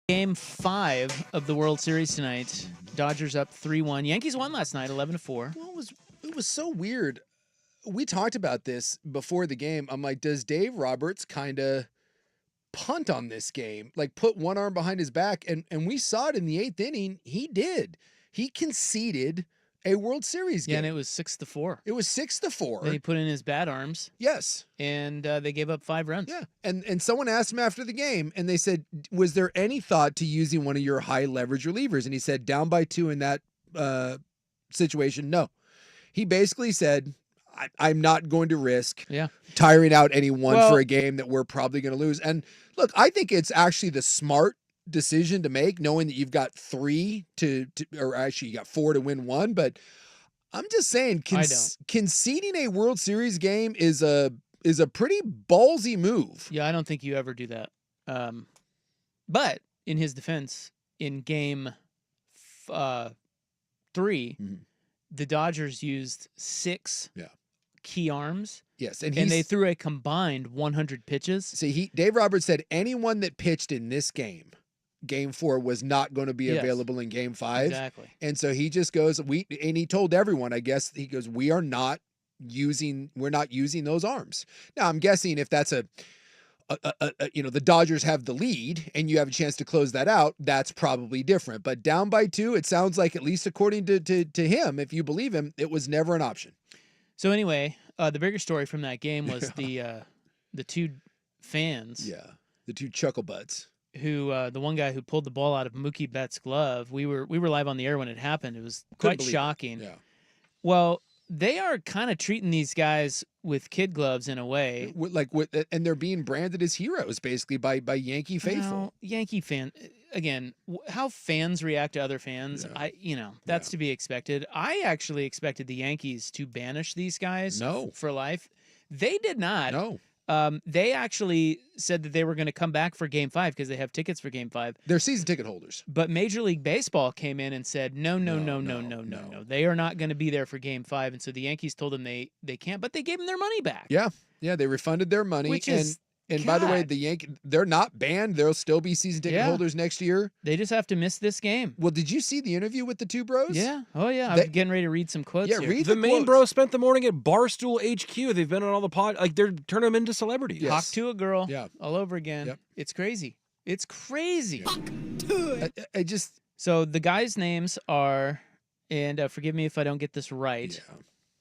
Game 5 of the World Series tonight. Dodgers up 3-1. Yankees won last night, 11-4. Well, it was so weird. We talked about this before the game. I'm like, does Dave Roberts kind of punt on this game? Like put one arm behind his back? And we saw it in the 8th inning. He did. He conceded a World Series game. Yeah, and it was 6-4. It was 6-4. Then he put in his bad arms. Yes. And they gave up 5 runs. Yeah. And someone asked him after the game, and they said, was there any thought to using one of your high leverage relievers? And he said, down by 2 in that situation, no. He basically said, I'm not going to risk tiring out anyone for a game that we're probably going to lose. And look, I think it's actually the smart decision to make, knowing that you've got 3 or actually you got 4 to win 1. But I'm just saying, conceding a World Series game is a pretty ballsy move. Yeah, I don't think you ever do that. But in his defense, in game 3, the Dodgers used 6 key arms. Yes, and they threw a combined 100 pitches. See, Dave Roberts said anyone that pitched in this game, Game 4, was not going to be available in Game 5. Exactly. And so he just goes, and he told everyone, I guess, he goes, we're not using those arms. Now, I'm guessing if that's the Dodgers have the lead and you have a chance to close that out, that's probably different. But down by 2, it sounds like, at least according to him, if you believe him, it was never an option. So anyway, the bigger story from that game was the 2 fans. Yeah, the 2 chuckle butts. Who the one guy who pulled the ball out of Mookie Betts' glove. We were live on the air when it happened. It was quite shocking. Yeah. Well, they are kind of treating these guys with kid gloves in a way. And they're being branded as heroes, basically, by Yankee faithful. Yankee fan, again, how fans react to other fans, that's to be expected. I actually expected the Yankees to banish these guys for life. They did not. No. They actually said that they were going to come back for Game 5 because they have tickets for Game 5. They're season ticket holders. But Major League Baseball came in and said, no. They are not going to be there for Game 5. And so the Yankees told them they can't, but they gave them their money back. Yeah. Yeah, they refunded their money. Which is, and by the way, the Yankees, they're not banned. They'll still be season ticket holders next year. They just have to miss this game. Well, did you see the interview with the 2 bros? Yeah. Oh, yeah. I'm getting ready to read some quotes here. Read the main bro spent the morning at Barstool HQ. They've been on all the pod. Like, they're turning them into celebrities. Yes. Talk to a girl. Yeah. All over again. Yep. It's crazy. It's crazy. I just... So the guys' names are, and forgive me if I don't get this right.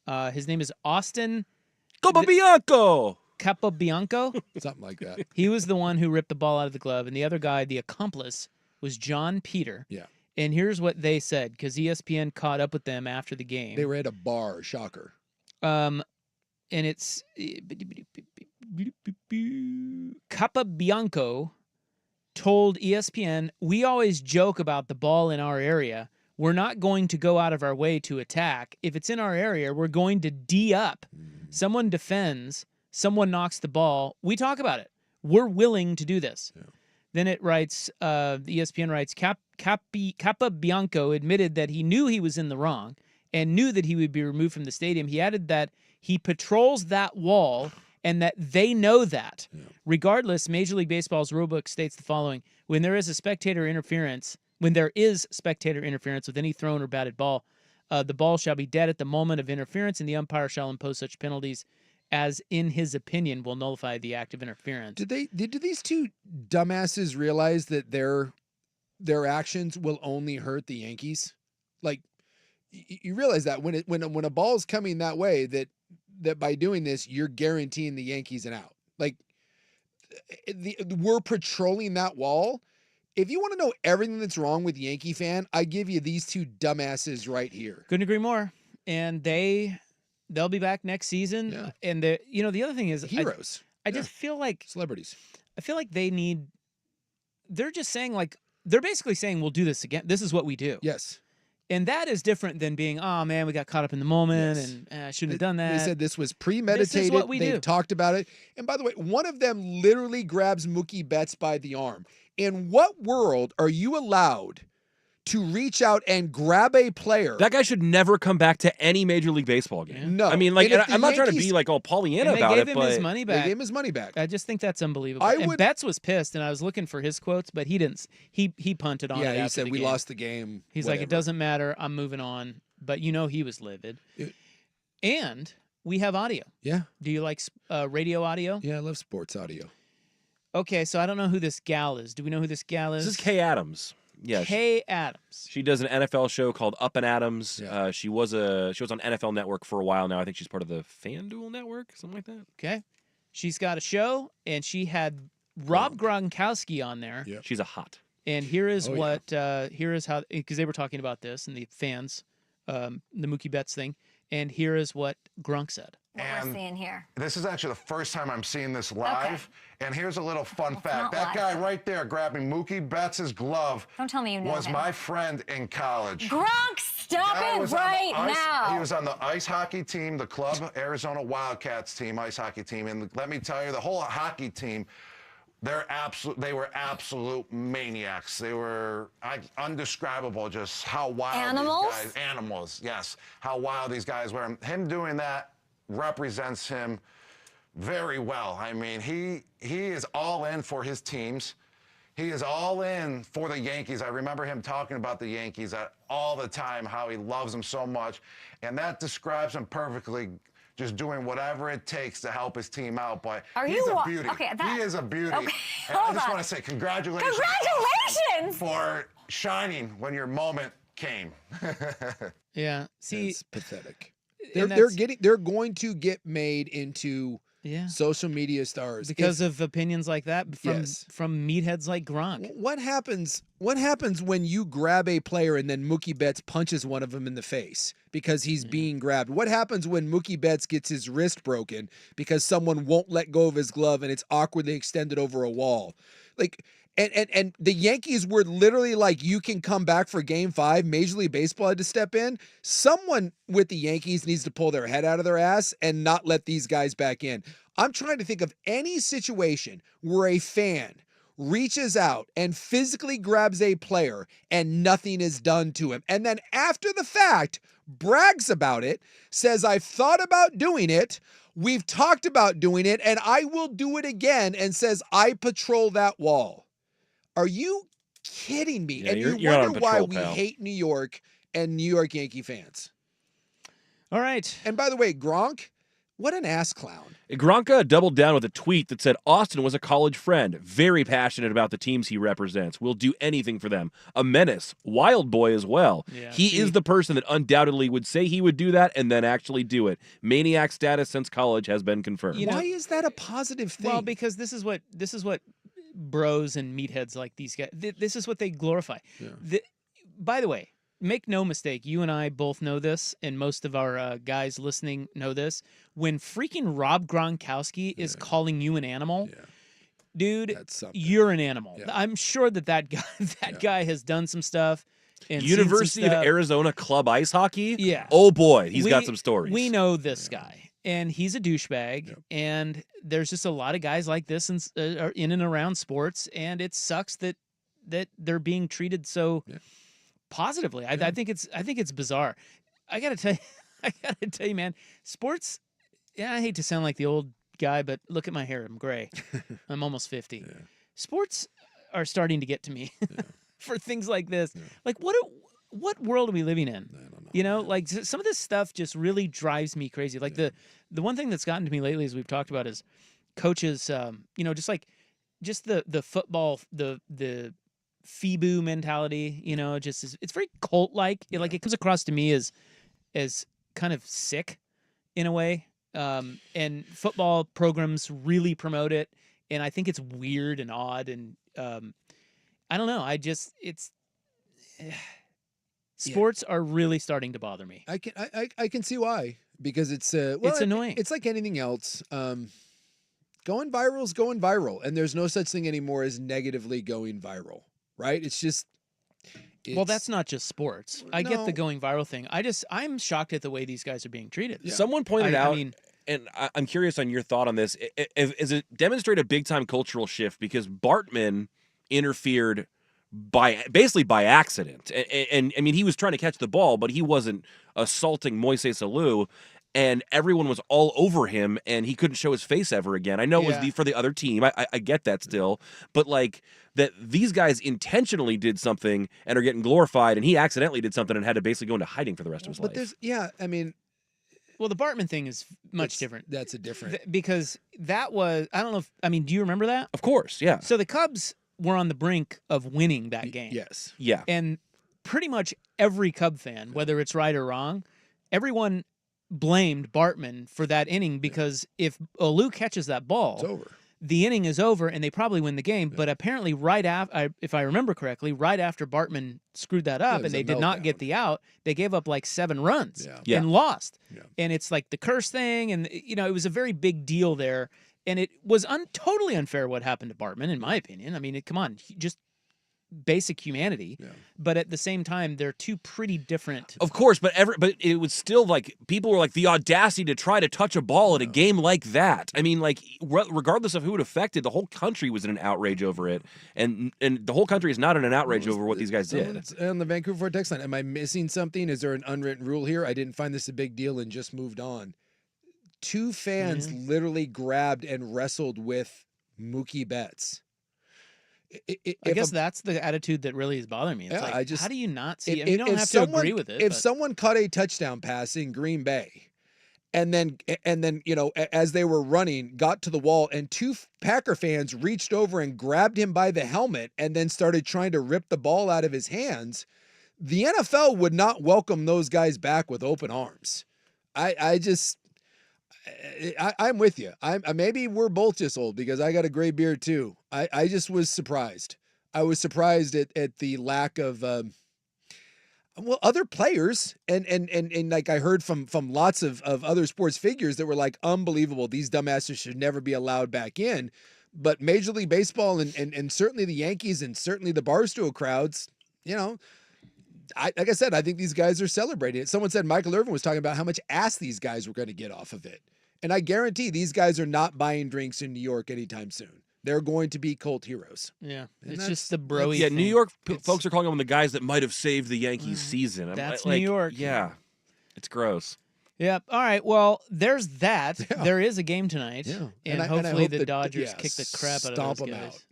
Yeah. His name is Austin Capobianco. Capobianco? Something like that. He was the one who ripped the ball out of the glove, and the other guy, the accomplice, was John Peter. Yeah. And here's what they said, because ESPN caught up with them after the game. They were at a bar. Shocker. And it's Capobianco told ESPN, we always joke about the ball in our area. We're not going to go out of our way to attack. If it's in our area, we're going to D up. Someone defends. Someone knocks the ball. We talk about it. We're willing to do this. Yeah. Then it writes, ESPN writes, Capobianco admitted that he knew he was in the wrong and knew that he would be removed from the stadium. He added that he patrols that wall and that they know that. Yeah. Regardless, Major League Baseball's rulebook states the following: when there is spectator interference with any thrown or batted ball, the ball shall be dead at the moment of interference, and the umpire shall impose such penalties as, in his opinion, will nullify the act of interference. Did these 2 dumbasses realize that their actions will only hurt the Yankees? Like, you realize that when a ball's coming that way, that by doing this, you're guaranteeing the Yankees an out. Like, we're patrolling that wall. If you want to know everything that's wrong with Yankee fan, I give you these 2 dumbasses right here. Couldn't agree more. And they'll be back next season. Yeah. And the other thing is heroes. I just feel like celebrities. I feel like they're just saying, like, they're basically saying we'll do this again. This is what we do. Yes. And that is different than being, oh man, we got caught up in the moment and I shouldn't have done that. They said this was premeditated. This is what we They've do. talked about it. And by the way, one of them literally grabs Mookie Betts by the arm. In what world are you allowed to reach out and grab a player. That guy should never come back to any Major League Baseball game. No. I mean, like, And if I'm the not trying to Yankees- be like all Pollyanna And they about gave it, him but his money They back. gave him his money back. I just think that's unbelievable. I And would- Betts was pissed, and I was looking for his quotes, but he didn't. He punted on it. Yeah, he after said the we game. lost the game. He's like, it whatever. doesn't matter. I'm moving on. But he was livid. And we have audio. Yeah. Do you like radio audio? Yeah, I love sports audio. Okay, so I don't know who this gal is. Do we know who this gal is? this is Kay Adams. Yeah, Kay Adams. she does an NFL show called Up and Adams. Yeah. She was on NFL Network for a while now. I think she's part of the FanDuel Network, something like that. Okay. She's got a show, and she had Rob Gronkowski on there. Yeah. She's a hot. And here is Oh, what here is how, because they were talking about this and the fans, the Mookie Betts thing, and here is what Gronk said. What we're seeing here. This is actually the first time I'm seeing this live. And here's a little fun fact. not That live. guy right there grabbing Mookie Betts' glove Don't tell me you know was him. my friend in college. Gronk, stop Guy it was on the right ice- now. He was on the ice hockey team, the club Arizona Wildcats team, ice hockey team. And let me tell you, the whole hockey team, they were absolute maniacs. They were undescribable, just how wild Animals? these guys, animals, yes, how wild these guys were. Him doing that represents him very well. I mean, he is all in for his teams. He is all in for the Yankees. I remember him talking about the Yankees all the time, how he loves them so much. And that describes him perfectly, just doing whatever it takes to help his team out. But Are he's you a wa- beauty. okay, that- He is a beauty. Okay, And I hold just on. want to say congratulations. Congratulations! For shining when your moment came. Yeah. See, It's pathetic. and They're going to get made into yeah, social media stars because of opinions like that Yes. from meatheads like Gronk. What happens when you grab a player and then Mookie Betts punches one of them in the face because he's being grabbed? What happens when Mookie Betts gets his wrist broken because someone won't let go of his glove and it's awkwardly extended over a wall? Like, and the Yankees were literally like, you can come back for game 5. Major League Baseball had to step in. Someone with the Yankees needs to pull their head out of their ass and not let these guys back in. I'm trying to think of any situation where a fan reaches out and physically grabs a player and nothing is done to him. And then after the fact, brags about it, says, I've thought about doing it. We've talked about doing it and I will do it again, and says, I patrol that wall. Are you kidding me? Yeah, and you're you on wonder why patrol, we pal. hate New York and New York Yankee fans. All right. And by the way, Gronk, what an ass clown. Gronka doubled down with a tweet that said Austin was a college friend, very passionate about the teams he represents, will do anything for them. A menace, wild boy as well. Yeah, He is the person that undoubtedly would say he would do that and then actually do it. Maniac status since college has been confirmed. You know- Why is that a positive thing? Well, because this is what bros and meatheads like these guys. This is what they glorify. By the way, make no mistake, you and I both know this, and most of our guys listening know this. When freaking Rob Gronkowski is calling you an animal, dude, That's something. you're an animal. Yeah. I'm sure that guy has done some stuff. And seen some University of stuff. Arizona Club Ice Hockey? Yeah. Oh boy, he's got some stories. We know this guy, and he's a douchebag. And there's just a lot of guys like this in and around sports, and it sucks that they're being treated so positively. I think it's bizarre. I gotta tell you, man, sports. Yeah, I hate to sound like the old guy, but look at my hair. I'm gray. I'm almost 50. Sports are starting to get to me for things like this. Like, what world are we living in? I don't know. You know, like some of this stuff just really drives me crazy. Like the one thing that's gotten to me lately, as we've talked about, is coaches. Just the football, the FIBU mentality. You know, it's very cult like. Like it comes across to me as kind of sick in a way. And football programs really promote it, and I think it's weird and odd, and I don't know. Sports are really starting to bother me. I can see why, because it's annoying. It's like anything else. Going viral is going viral, and there's no such thing anymore as negatively going viral, right? It's just. Well, that's not just sports. I get No. the going viral thing. I'm shocked at the way these guys are being treated. Someone pointed I out, mean- and I'm curious on your thought on this. Is it demonstrate a big time cultural shift because Bartman interfered basically by accident. And I mean, he was trying to catch the ball, but he wasn't assaulting Moises Alou. And everyone was all over him, and he couldn't show his face ever again. I know it was for the other team. I get that still, but like that these guys intentionally did something and are getting glorified, and he accidentally did something and had to basically go into hiding for the rest of his life. But I mean, well, the Bartman thing is much different. That's a different because that was I don't know. Do you remember that? Of course, yeah. So the Cubs were on the brink of winning that game. Yes, yeah, and pretty much every Cub fan, whether it's right or wrong, everyone blamed Bartman for that inning because if Alou catches that ball, it's over. The inning is over, and they probably win the game. Yeah. But apparently, right after, if I remember correctly, right after Bartman screwed that up, and they did not get the out, they gave up like 7 runs and lost. Yeah. And it's like the curse thing, and it was a very big deal there, and it was totally unfair what happened to Bartman, in my opinion. I mean, come on, just basic humanity, but at the same time they're two pretty different. Of course, but it was still like people were like the audacity to try to touch a ball at a game like that. I mean, like regardless of who it affected, the whole country was in an outrage over it, and the whole country is not in an outrage over what these guys did. On the Vancouver text line, am I missing something? Is there an unwritten rule here? I didn't find this a big deal and just moved on. 2 fans literally grabbed and wrestled with Mookie Betts. I guess that's the attitude that really is bothering me. It's like, how do you not see it? You don't have to agree with it. If someone caught a touchdown pass in Green Bay, and then as they were running, got to the wall, and 2 Packer fans reached over and grabbed him by the helmet, and then started trying to rip the ball out of his hands, the NFL would not welcome those guys back with open arms. I'm with you. Maybe we're both just old because I got a gray beard too. I just was surprised. I was surprised at the lack of other players and like I heard from lots of other sports figures that were like, unbelievable. These dumbasses should never be allowed back in. But Major League Baseball and certainly the Yankees and certainly the Barstool crowds, like I said, I think these guys are celebrating it. Someone said Michael Irvin was talking about how much ass these guys were going to get off of it. And I guarantee these guys are not buying drinks in New York anytime soon. They're going to be cult heroes. Yeah, it's just the broy. Yeah, New York folks are calling them the guys that might have saved the Yankees season. That's New York. Yeah, it's gross. Yep. All right. Well, there's that. Yeah. There is a game tonight, and hopefully the Dodgers kick the crap out of those guys.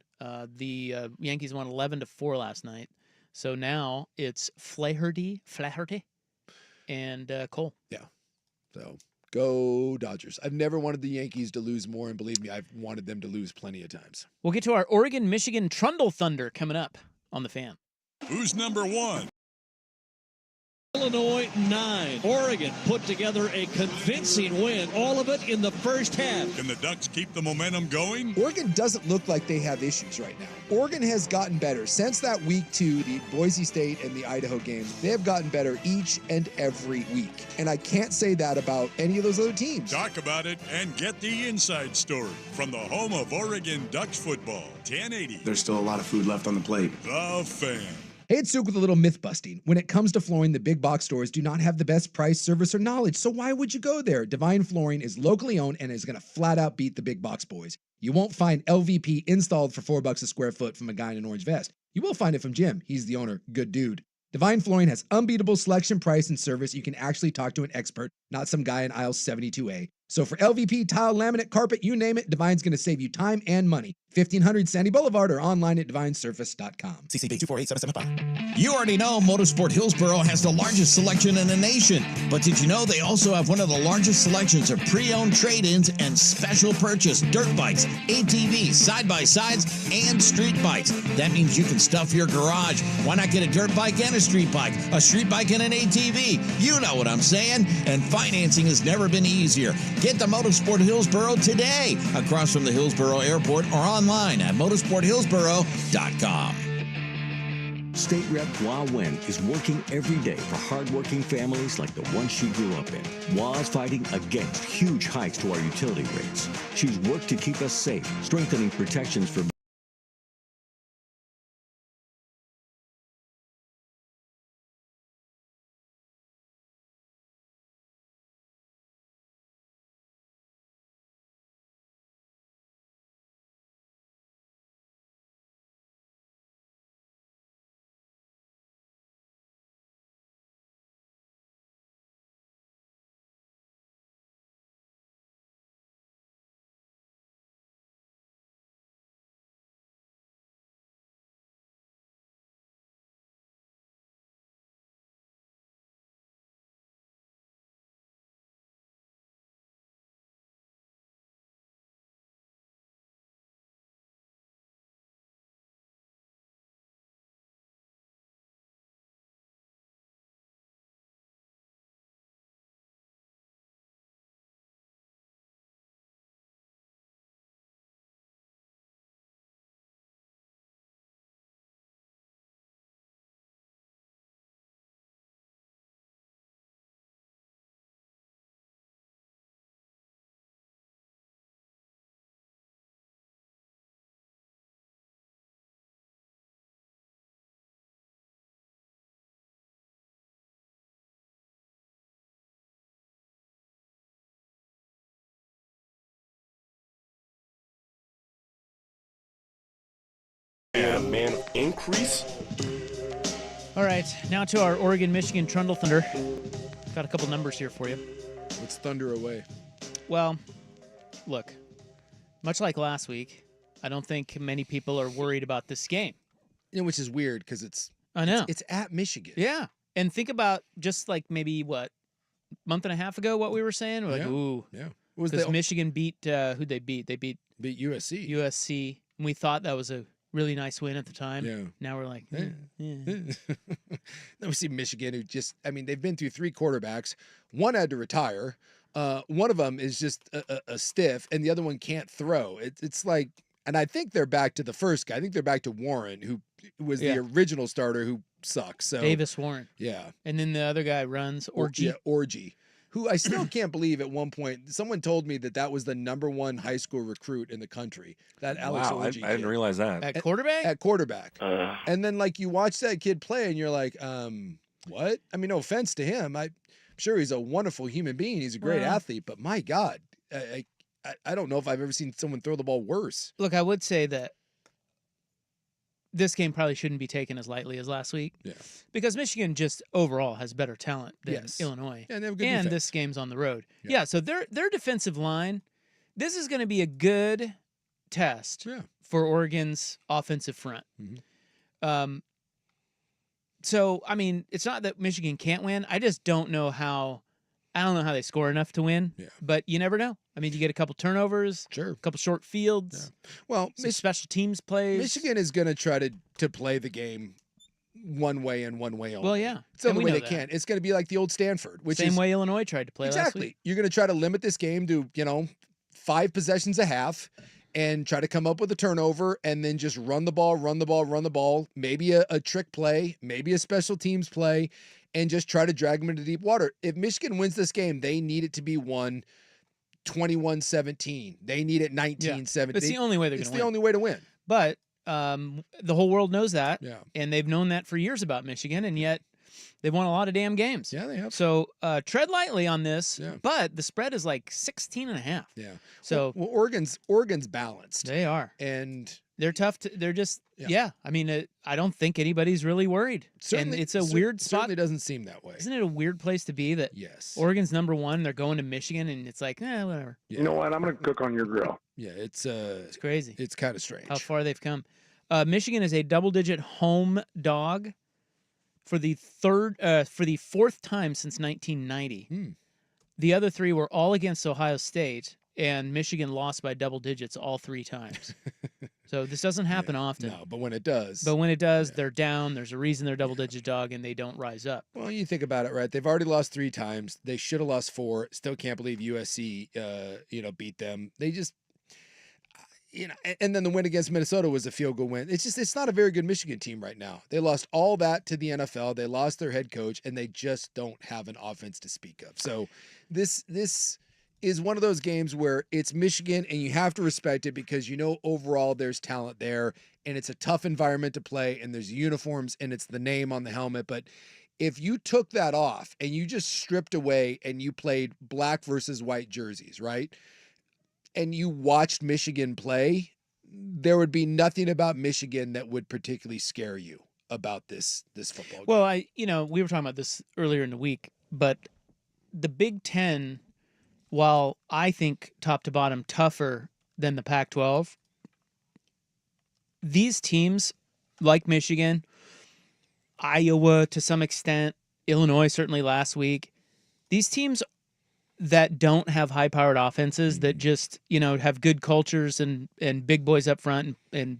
The Yankees won 11-4 last night, so now it's Flaherty, and Cole. Yeah. So. Go Dodgers. I've never wanted the Yankees to lose more, and believe me, I've wanted them to lose plenty of times. We'll get to our Oregon-Michigan Trundle Thunder coming up on The Fan. Who's number 1? Illinois 9. Oregon put together a convincing win, all of it in the first half. Can the Ducks keep the momentum going? Oregon doesn't look like they have issues right now. Oregon has gotten better. Since that week 2, the Boise State and the Idaho games, they have gotten better each and every week. And I can't say that about any of those other teams. Talk about it and get the inside story from the home of Oregon Ducks football, 1080. There's still a lot of food left on the plate. The Fan. Hey, it's Suk with a little myth busting. When it comes to flooring, the big box stores do not have the best price, service, or knowledge, so why would you go there? Divine Flooring is locally owned and is going to flat out beat the big box boys. You won't find LVP installed for $4 a square foot from a guy in an orange vest. You will find it from Jim. He's the owner. Good dude. Divine Flooring has unbeatable selection, price, and service. You can actually talk to an expert, not some guy in aisle 72A. So for LVP, tile, laminate, carpet, you name it, Divine's going to save you time and money. 1500 Sandy Boulevard or online at divinesurface.com. CCB 248775. You already know Motorsport Hillsboro has the largest selection in the nation. But did you know they also have one of the largest selections of pre-owned trade-ins and special purchase dirt bikes, ATVs, side-by-sides, and street bikes? That means you can stuff your garage. Why not get a dirt bike and a street bike and an ATV? You know what I'm saying. And financing has never been easier. Get to Motorsport Hillsboro today, across from the Hillsboro Airport or online at motorsporthillsboro.com. State Rep Hua Wen is working every day for hardworking families like the one she grew up in. Hua's fighting against huge hikes to our utility rates. She's worked to keep us safe, strengthening protections for Man, increase. All right, now to our Oregon-Michigan Trundle Thunder. Got a couple numbers here for you. Let's thunder away. Well, look, much like last week, I don't think many people are worried about this game. Which is weird because it's I know it's at Michigan. Yeah, and think about just like maybe month and a half ago, what we were saying. We're like, ooh, yeah. Because Michigan beat who'd they beat? They beat USC. USC, and we thought that was a really nice win at the time. Yeah. Now we're like, Then we see Michigan, who they've been through 3 quarterbacks. One had to retire. One of them is just a stiff, and the other one can't throw. It's like, and I think they're back to the first guy. I think they're back to Warren, who was the original starter who sucks. So Davis Warren. Yeah. And then the other guy runs, Orgy. Orgy. Who I still can't believe at one point, someone told me that was the #1 high school recruit in the country. That Alex Orgy. I didn't realize that. At quarterback? At quarterback. And then, you watch that kid play, and you're like, what? I mean, no offense to him. I'm sure he's a wonderful human being. He's a great athlete. But my God, I don't know if I've ever seen someone throw the ball worse. Look, I would say that this game probably shouldn't be taken as lightly as last week. Yeah. Because Michigan just overall has better talent than Illinois. Yeah, and they have a good and defense. this game's on the road. Yeah, so their defensive line, this is going to be a good test for Oregon's offensive front. So, I mean, it's not that Michigan can't win. I just don't know how they score enough to win. Yeah. But you never know. I mean, you get a couple turnovers, a couple short fields. Yeah. Well, special teams plays. Michigan is going to try to play the game one way and one way only. Well, yeah. It's the And only we way know they that. can. It's going to be like the old Stanford, which Same is way Illinois tried to play last exactly. week. You're going to try to limit this game to 5 possessions a half, and try to come up with a turnover, and then just run the ball. Maybe a trick play, maybe a special teams play, and just try to drag them into deep water. If Michigan wins this game, they need it to be won 21-17. They need it 19-17. It's the only way they're going to win. It's the only way to win. But the whole world knows that, Yeah. and they've known that for years about Michigan, and yet they've won a lot of damn games. Yeah, they have. So tread lightly on this, Yeah. but the spread is like 16.5. Yeah. So well, Oregon's balanced. They are. And they're tough. They're just, I mean, I don't think anybody's really worried. Certainly, and it's a weird spot. Certainly doesn't seem that way. Isn't it a weird place to be that Yes. Oregon's #1, they're going to Michigan, and it's like, whatever. Yeah. You know what? I'm going to cook on your grill. Yeah, it's crazy. It's kind of strange. How far they've come. Michigan is a double-digit home dog for the 4th time since 1990. The other 3 were all against Ohio State, and Michigan lost by double digits all 3 times. So this doesn't happen often. No, but when it does. They're down. There's a reason they're double-digit dog, and they don't rise up. Well, you think about it, right? They've already lost 3 times. They should have lost 4. Still can't believe USC, beat them. They just, and then the win against Minnesota was a field goal win. It's not a very good Michigan team right now. They lost all that to the NFL. They lost their head coach, and they just don't have an offense to speak of. So this is one of those games where it's Michigan, and you have to respect it because overall there's talent there, and it's a tough environment to play, and there's uniforms, and it's the name on the helmet. But if you took that off and you just stripped away and you played black versus white jerseys, right? And you watched Michigan play, there would be nothing about Michigan that would particularly scare you about this football game. Well, we were talking about this earlier in the week, but the Big Ten, while I think top to bottom tougher than the Pac-12, these teams like Michigan, Iowa to some extent, Illinois certainly last week, these teams that don't have high-powered offenses, that just, have good cultures and big boys up front and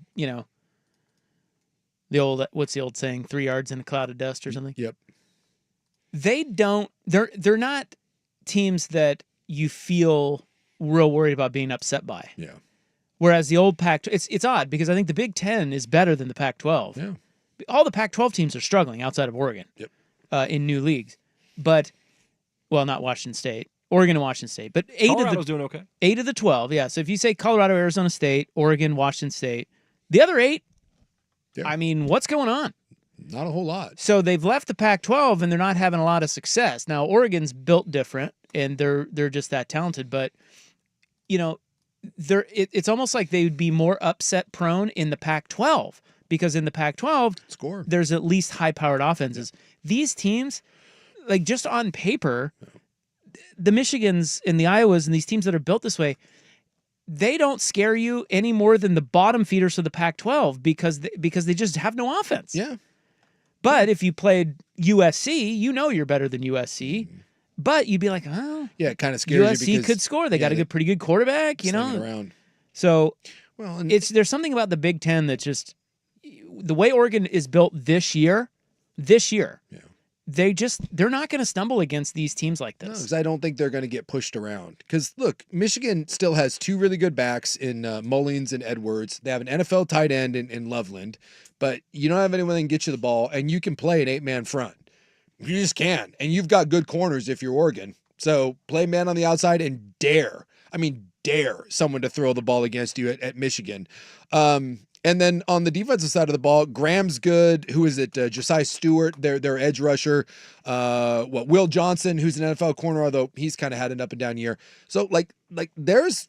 what's the old saying, 3 yards in a cloud of dust or something? Yep. They're not teams that you feel real worried about being upset by. Yeah. Whereas the old Pac-12, it's odd because I think the Big Ten is better than the Pac-12. Yeah. All the Pac-12 teams are struggling outside of Oregon. Yep. In new leagues. But, not Washington State. Oregon and Washington State. But Colorado's doing okay. 8 of the 12, yeah. So if you say Colorado, Arizona State, Oregon, Washington State, the other 8, I mean, what's going on? Not a whole lot. So they've left the Pac-12 and they're not having a lot of success. Now Oregon's built different and they're just that talented, but it's almost like they would be more upset prone in the Pac-12 because in the Pac-12, score. There's at least high-powered offenses. These teams, like just on paper, the Michigans and the Iowas and these teams that are built this way, they don't scare you any more than the bottom feeders of the Pac-12 because they just have no offense. Yeah. But if you played USC, you know you're better than USC. But you'd be like, oh, yeah, it kind of scares USC you because could score. They got a pretty good quarterback, you know. Around. So, well, there's something about the Big Ten that just the way Oregon is built this year, they're not going to stumble against these teams like this. No, because I don't think they're going to get pushed around. Because look, Michigan still has two really good backs in Mullins and Edwards. They have an NFL tight end in Loveland, but you don't have anyone that can get you the ball, and you can play an 8-man front. You just can, and you've got good corners if you're Oregon. So play man on the outside and dare someone to throw the ball against you at Michigan. And then on the defensive side of the ball, Graham's good. Who is it? Josiah Stewart, their edge rusher. Will Johnson, who's an NFL corner, although he's kind of had an up and down year. So like there's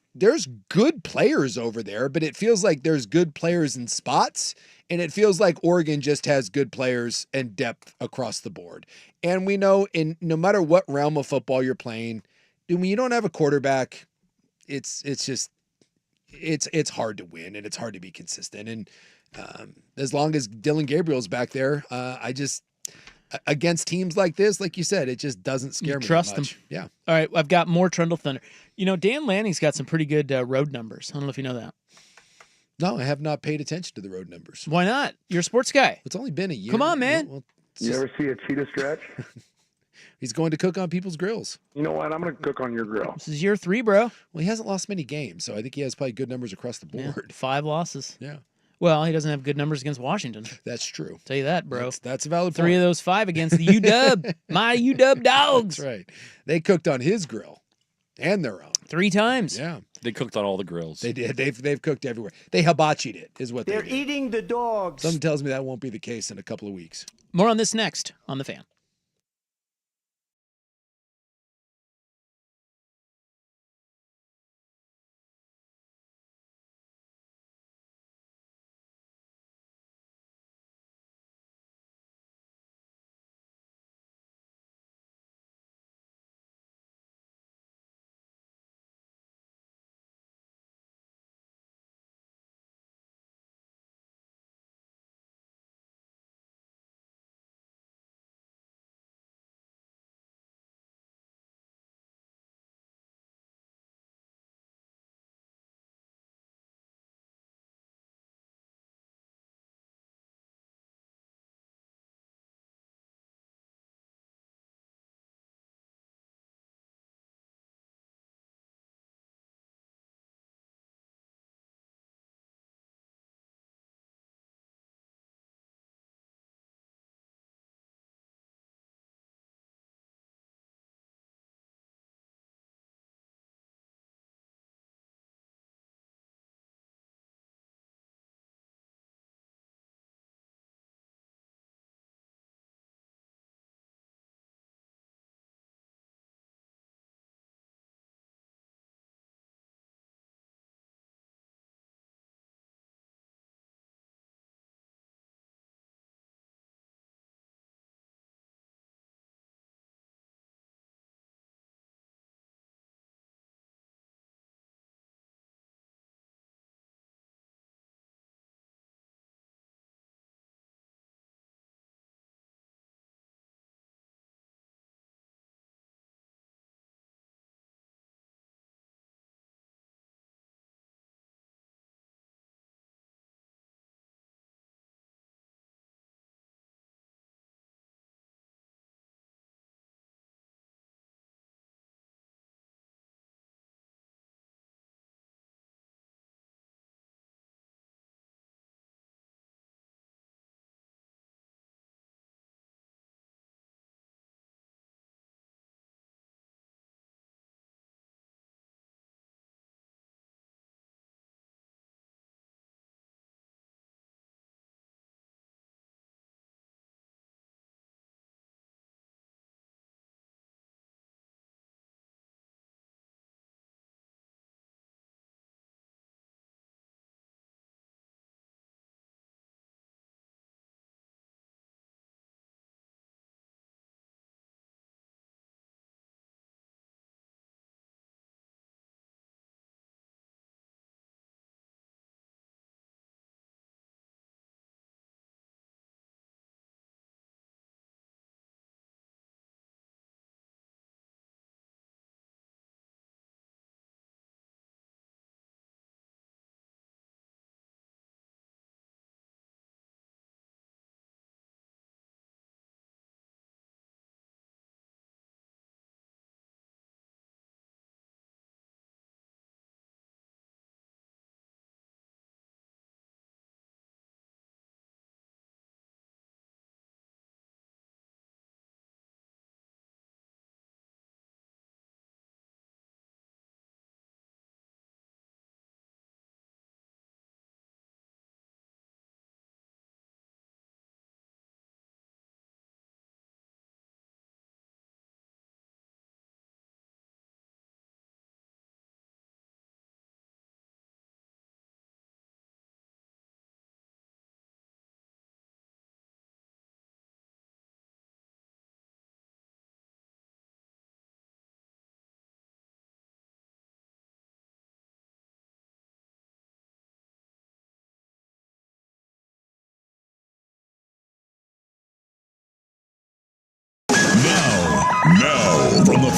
good players over there, but it feels like there's good players in spots, and it feels like Oregon just has good players and depth across the board. And we know no matter what realm of football you're playing, when you don't have a quarterback, it's hard to win and it's hard to be consistent. And as long as Dylan Gabriel's back there, against teams like this, like you said, it just doesn't scare me. Trust that much. them. Yeah. All right, I've got more Trundle Thunder. You know, Dan Lanning's got some pretty good road numbers. I don't know if you know that. No, I have not paid attention to the road numbers. Why not? You're a sports guy. It's only been a year. Come on, man. Well, You ever see a cheetah stretch? He's going to cook on people's grills. You know what? I'm going to cook on your grill. This is year 3, bro. Well, he hasn't lost many games, so I think he has probably good numbers across the Yeah, board. 5 losses. Yeah. Well, he doesn't have good numbers against Washington. That's true. Tell you that, bro. That's a valid 3 point. of those 5 against the UW. My UW dogs. That's right. They cooked on his grill and their own. 3 times. Yeah. They cooked on all the grills. They did. They've cooked everywhere. They hibachied it, is what They're they did. eating the dogs. Something tells me that won't be the case in a couple of weeks. More on this next on The Fan.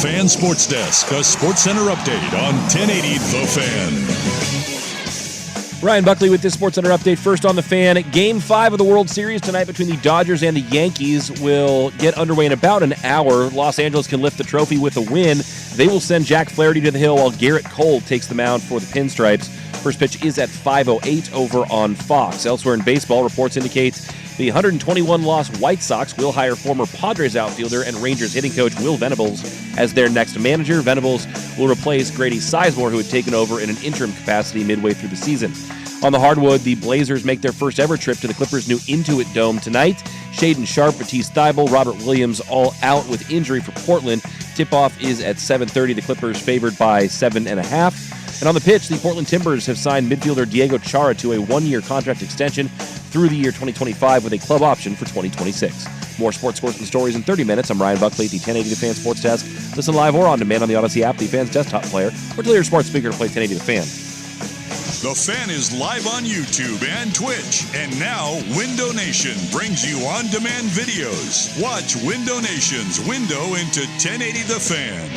Fan Sports Desk, a Sports Center update on 1080 The Fan. Ryan Buckley with this Sports Center update. First on The Fan, Game 5 of the World Series tonight between the Dodgers and the Yankees will get underway in about an hour. Los Angeles can lift the trophy with a win. They will send Jack Flaherty to the hill while Garrett Cole takes the mound for the Pinstripes. First pitch is at 5:08 over on Fox. Elsewhere in baseball, reports indicate the 121-loss White Sox will hire former Padres outfielder and Rangers hitting coach Will Venables as their next manager. Venables will replace Grady Sizemore, who had taken over in an interim capacity midway through the season. On the hardwood, the Blazers make their first ever trip to the Clippers' new Intuit Dome tonight. Shaden Sharp, Matisse Thybulle, Robert Williams all out with injury for Portland. Tip-off is at 7:30. The Clippers favored by 7.5. And on the pitch, the Portland Timbers have signed midfielder Diego Chara to a one-year contract extension through the year 2025 with a club option for 2026. More sports scores and stories in 30 minutes. I'm Ryan Buckley at the 1080 The Fan Sports Desk. Listen live or on demand on the Odyssey app, the Fan's desktop player, or tell your smart speaker to play 1080 The Fan. The Fan is live on YouTube and Twitch. And now, Window Nation brings you on-demand videos. Watch Window Nation's window into 1080 The Fan.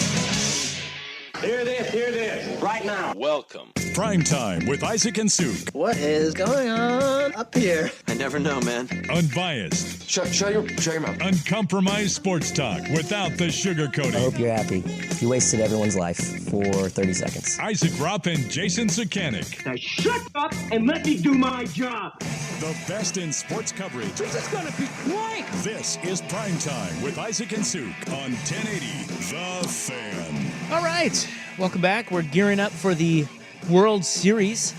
Hear this, right now. Welcome. Primetime with Isaac and Suk. What is going on up here? I never know, man. Unbiased. Shut your mouth. Uncompromised sports talk without the sugarcoating. I hope you're happy. You wasted everyone's life for 30 seconds. Isaac Rupp and Jason Sukanik. Now shut up and let me do my job. The best in sports coverage. This is gonna be great. This is Primetime with Isaac and Suk on 1080 The Fan. All right. Welcome back. We're gearing up for the World Series.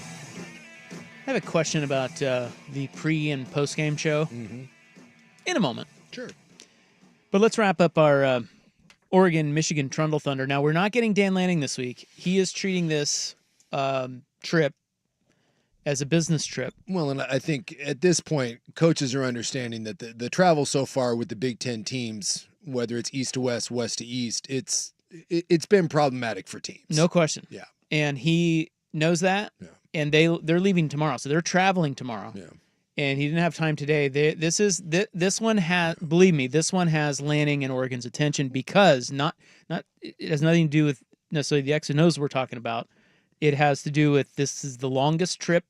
I have a question about the pre- and post-game show in a moment. Sure. But let's wrap up our Oregon-Michigan Trundle Thunder. Now, we're not getting Dan Lanning this week. He is treating this trip as a business trip. Well, and I think at this point, coaches are understanding that the travel so far with the Big Ten teams, whether it's east to west, west to east, it's been problematic for teams. No question. Yeah. And he knows that. Yeah. And they're leaving tomorrow, so they're traveling tomorrow. Yeah. And he didn't have time today. This one has, believe me, this one has Lanning and Oregon's attention because it has nothing to do with necessarily the X and O's we're talking about. It has to do with this is the longest trip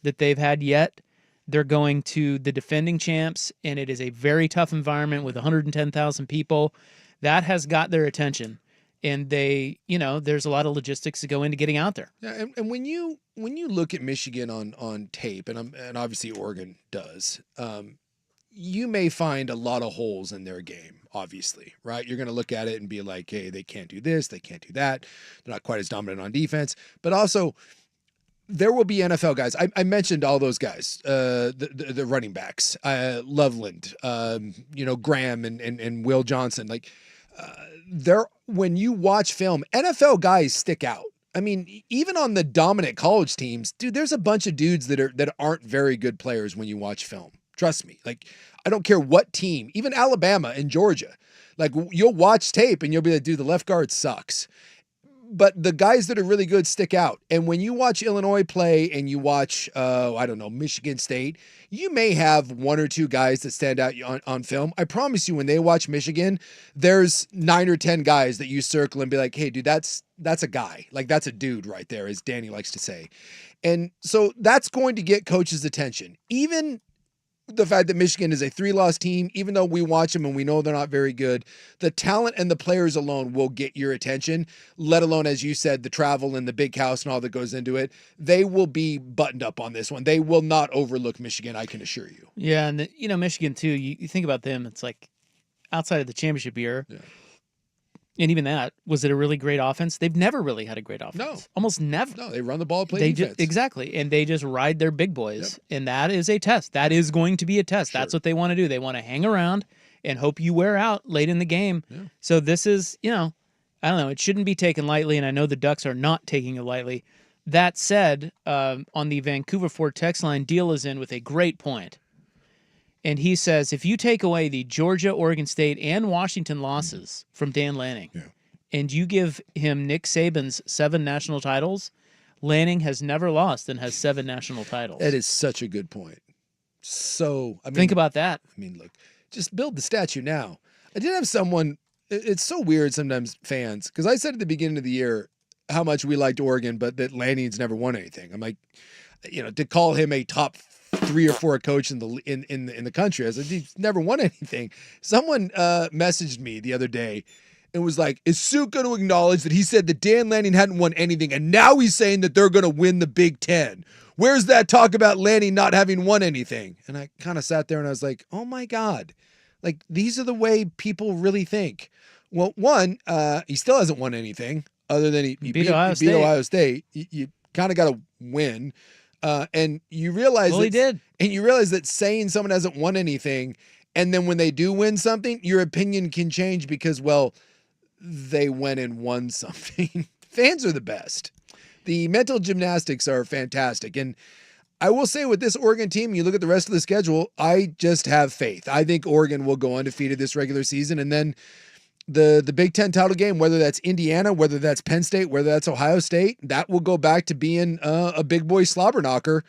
that they've had yet. They're going to the defending champs, and it is a very tough environment with 110,000 people. That has got their attention. And they, there's a lot of logistics that go into getting out there. Yeah, and when you look at Michigan on tape, and obviously Oregon does, you may find a lot of holes in their game. Obviously, right? You're going to look at it and be like, hey, they can't do this, they can't do that. They're not quite as dominant on defense, but also there will be NFL guys. I mentioned all those guys, the running backs, Loveland, Graham and Will Johnson, when you watch film, NFL guys stick out. I mean, even on the dominant college teams, dude, there's a bunch of dudes that aren't very good players when you watch film. Trust me. I don't care what team, even Alabama and Georgia. You'll watch tape and you'll be like, dude, the left guard sucks. But the guys that are really good stick out. And when you watch Illinois play and you watch, Michigan State, you may have one or two guys that stand out on film. I promise you, when they watch Michigan, there's 9 or 10 guys that you circle and be like, hey, dude, that's a guy. That's a dude right there, as Danny likes to say. And so that's going to get coaches' attention. Even the fact that Michigan is a 3-loss team, even though we watch them and we know they're not very good, the talent and the players alone will get your attention, let alone, as you said, the travel and the big house and all that goes into it. They will be buttoned up on this one. They will not overlook Michigan, I can assure you. Yeah, and Michigan, too, you think about them, it's like outside of the championship year, and even that, was it a really great offense? They've never really had a great offense. No. Almost never. No, they run the ball, play defense. Exactly, and they just ride their big boys, and that is a test. That is going to be a test. Sure. That's what they want to do. They want to hang around and hope you wear out late in the game. Yeah. So this is, I don't know, it shouldn't be taken lightly, and I know the Ducks are not taking it lightly. That said, on the Vancouver Ford text line, Deal is in with a great point. And he says, if you take away the Georgia, Oregon State, and Washington losses from Dan Lanning, and you give him Nick Saban's 7 national titles, Lanning has never lost and has 7 national titles. That is such a good point. So, think about that. Look, just build the statue now. I did have someone it's so weird sometimes, fans, because I said at the beginning of the year how much we liked Oregon, but that Lanning's never won anything. I'm like, to call him a top 3 or 4 coach in the country, I said he's never won anything. Someone messaged me the other day and was like, is Sue going to acknowledge that he said that Dan Lanning hadn't won anything, and now he's saying that they're going to win the Big Ten? Where's that talk about Lanning not having won anything? And I kind of sat there and I was like, oh my God, like these are the way people really think. Well, one, he still hasn't won anything other than he beat Ohio State. You kind of got to win. And you realize he did. And you realize that saying someone hasn't won anything, and then when they do win something, your opinion can change because, well, they went and won something. Fans are the best. The mental gymnastics are fantastic. And I will say with this Oregon team, you look at the rest of the schedule, I just have faith. I think Oregon will go undefeated this regular season. And then the Big Ten title game, whether that's Indiana, whether that's Penn State, whether that's Ohio State, that will go back to being a big boy slobber knocker.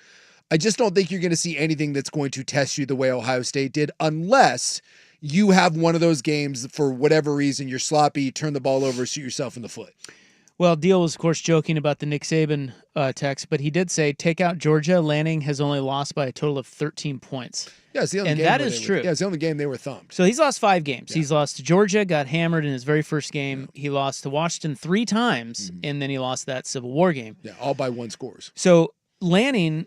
I just don't think you're going to see anything that's going to test you the way Ohio State did, unless you have one of those games for whatever reason, you're sloppy, turn the ball over, shoot yourself in the foot. Well, Deal was, of course, joking about the Nick Saban text, but he did say, take out Georgia, Lanning has only lost by a total of 13 points. Yeah, it's the only game that is true. Yeah, it's the only game they were thumped. So he's lost 5 games. Yeah. He's lost to Georgia, got hammered in his very first game. Yeah. He lost to Washington 3 times, and then he lost that Civil War game. Yeah, all by 1 scores. So Lanning,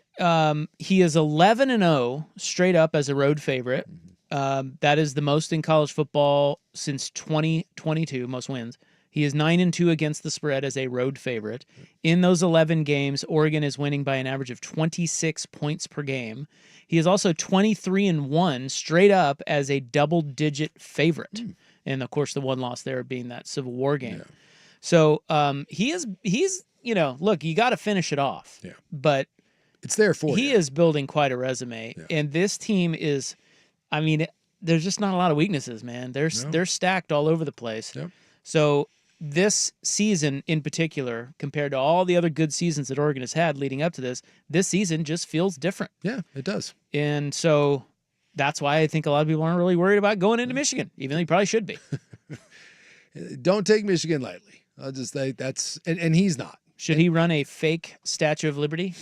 he is 11-0 straight up as a road favorite. That is the most in college football since 2022, most wins. He is 9-2 against the spread as a road favorite. In those 11 games, Oregon is winning by an average of 26 points per game. He is also 23-1 straight up as a double-digit favorite. And, of course, the one loss there being that Civil War game. Yeah. So he's look, you got to finish it off. Yeah. But it's there for he is building quite a resume. Yeah. And this team is, there's just not a lot of weaknesses, man. They're stacked all over the place. Yep. So this season in particular, compared to all the other good seasons that Oregon has had leading up to this season just feels different. Yeah, it does. And so that's why I think a lot of people aren't really worried about going into Michigan, even though you probably should be. Don't take Michigan lightly. I'll just say and he's not. Should he run a fake Statue of Liberty?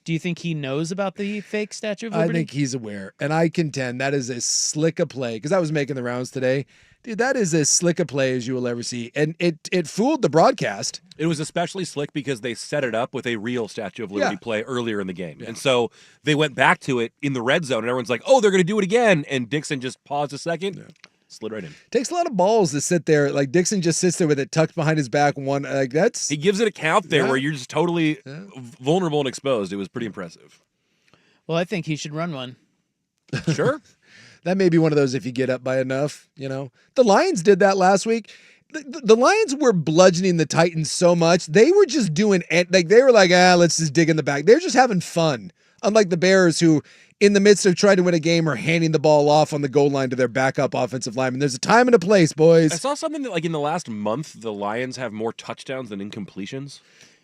Do you think he knows about the fake Statue of Liberty? I think he's aware. And I contend that is as slick a play, because I was making the rounds today. Dude, that is as slick a play as you will ever see. And it fooled the broadcast. It was especially slick because they set it up with a real Statue of Liberty play earlier in the game. Yeah. And so they went back to it in the red zone, and everyone's like, oh, they're going to do it again. And Dixon just paused a second, slid right in. Takes a lot of balls to sit there. Like, Dixon just sits there with it tucked behind his back. He gives it a count there where you're just totally vulnerable and exposed. It was pretty impressive. Well, I think he should run one. Sure. That may be one of those if you get up by enough, The Lions did that last week. The Lions were bludgeoning the Titans so much. They were just doing it. Like, they were like, let's just dig in the back. They're just having fun. Unlike the Bears, who, in the midst of trying to win a game, are handing the ball off on the goal line to their backup offensive lineman. There's a time and a place, boys. I saw something that, like, in the last month, the Lions have more touchdowns than incompletions.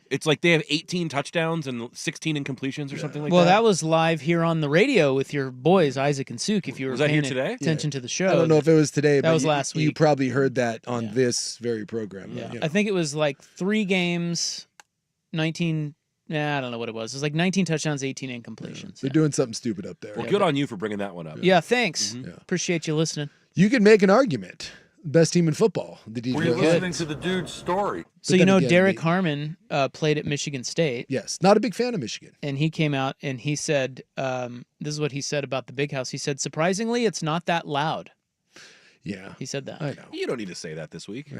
It's like they have 18 touchdowns and 16 incompletions or something like that. Well, that was live here on the radio with your boys, Isaac and Suk, if you were paying attention to the show. I don't know if it was today, but was last week. You probably heard that on this very program. Yeah. I think it was like 3 games, 19... I don't know what it was. It was like 19 touchdowns, 18 incompletions. They're doing something stupid up there. Well, good on you for bringing that one up. Yeah, thanks. Appreciate you listening. You can make an argument. Best team in football. Were you listening to the dude's story? So Derek Harmon played at Michigan State. Yes, not a big fan of Michigan. And he came out and he said, this is what he said about the Big House. He said, surprisingly, it's not that loud. Yeah. He said that. I know. You don't need to say that this week.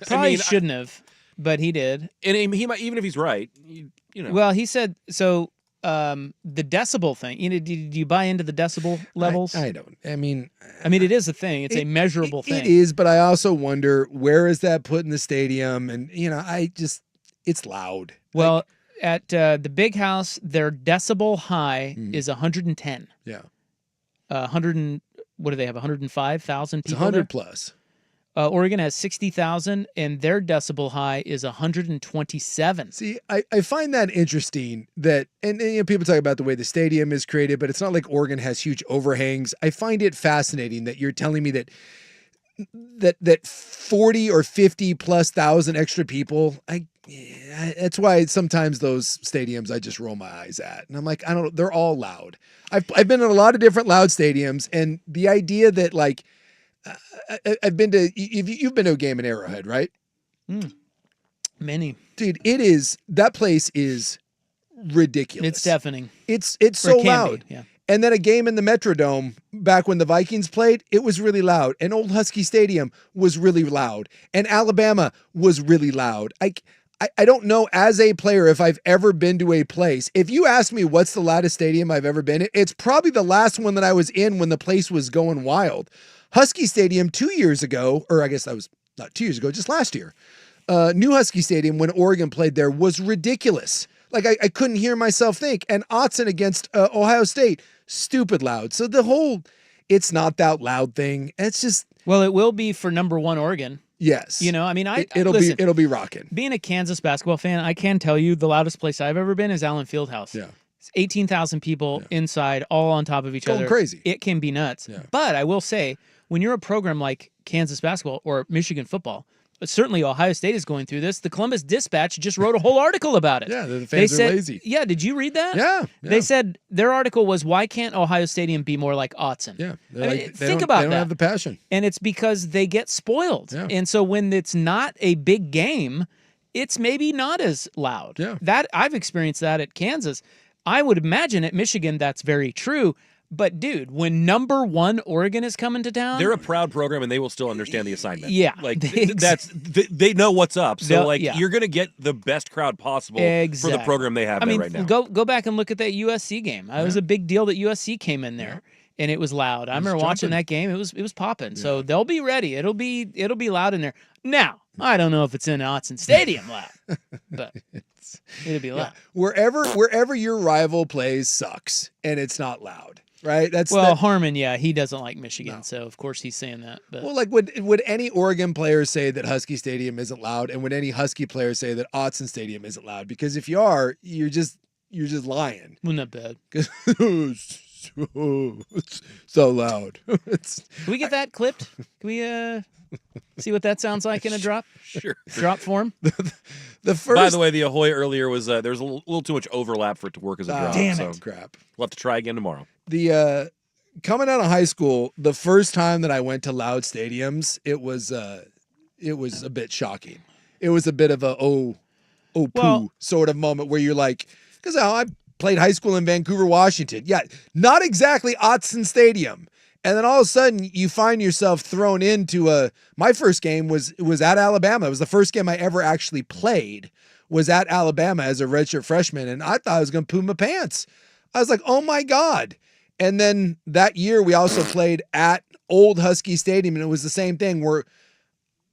Probably shouldn't have, but he did. And he might, even if he's right, you know. Well, he said, so the decibel thing, do you buy into the decibel levels? I don't. I mean, it is a thing. It's a measurable thing. It is, but I also wonder, where is that put in the stadium? And, it's loud. Well, at the Big House, their decibel high is 110. Yeah. 100, what do they have, 105,000 people? It's 100 plus. Oregon has 60,000, and their decibel high is 127. See, I find that interesting that, and people talk about the way the stadium is created, but it's not like Oregon has huge overhangs. I find it fascinating that you're telling me that that 40 or 50 plus thousand extra people, that's why sometimes those stadiums I just roll my eyes at. And I'm like, I don't know, they're all loud. I've been in a lot of different loud stadiums, and the idea that like I've been to, you've been to a game in Arrowhead, right? Many. Dude, that place is ridiculous. It's deafening. It's Or so it can loud. be, yeah. And then a game in the Metrodome back when the Vikings played, it was really loud. And Old Husky Stadium was really loud. And Alabama was really loud. I don't know as a player if I've ever been to a place. If you ask me what's the loudest stadium I've ever been in, it's probably the last one that I was in when the place was going wild. Husky Stadium 2 years ago, or I guess that was not 2 years ago, just last year. New Husky Stadium when Oregon played there was ridiculous. Like I couldn't hear myself think. And Autzen against Ohio State, stupid loud. So the whole it's not that loud thing, it's just. Well, it will be for number 1 Oregon. Yes. You know, I mean, it'll be rocking. Being a Kansas basketball fan, I can tell you the loudest place I've ever been is Allen Fieldhouse. Yeah. It's 18,000 people inside, all on top of each Going other. crazy. It can be nuts. Yeah. But I will say, when you're a program like Kansas basketball or Michigan football, but certainly Ohio State is going through this. The Columbus Dispatch just wrote a whole article about it. Yeah, the fans are lazy. Yeah, did you read that? Yeah. They said their article was, why can't Ohio Stadium be more like Autzen? Yeah. Think about that. They don't have the passion. And it's because they get spoiled. Yeah. And so when it's not a big game, it's maybe not as loud. Yeah. That I've experienced that at Kansas. I would imagine at Michigan that's very true. But dude, when number 1 Oregon is coming to town, They're a proud program, and they will still understand the assignment. Yeah, like they know what's up. So you're going to get the best crowd possible for the program they have right now. Go back and look at that USC game. It was a big deal that USC came in there. And it was loud. I remember watching that game. It was popping. Yeah. So they'll be ready. It'll be loud in there. Now, I don't know if it's in Autzen Stadium loud, but it'll be loud. Yeah. Wherever your rival plays sucks, and it's not loud. Right. Harmon. Yeah, he doesn't like Michigan, so of course he's saying that. But well, like would any Oregon player say that Husky Stadium isn't loud, and would any Husky player say that Autzen Stadium isn't loud? Because if you are, you're just lying. Well, not bad. So loud. Can we get that clipped? Can we see what that sounds like in a drop? Sure. Drop form. The first. By the way, the Ahoy earlier was there was a little too much overlap for it to work as a drop. Damn so it! Crap. We'll have to try again tomorrow. The coming out of high school, the first time that I went to loud stadiums, it was a bit shocking. It was a bit of a poo sort of moment where you're like, because I played high school in Vancouver, Washington. Yeah, not exactly Autzen Stadium. And then all of a sudden you find yourself thrown into my first game was at Alabama. It was the first game I ever actually played was at Alabama as a redshirt freshman. And I thought I was going to poo my pants. I was like, oh my God. And then that year we also played at Old Husky Stadium. And it was the same thing where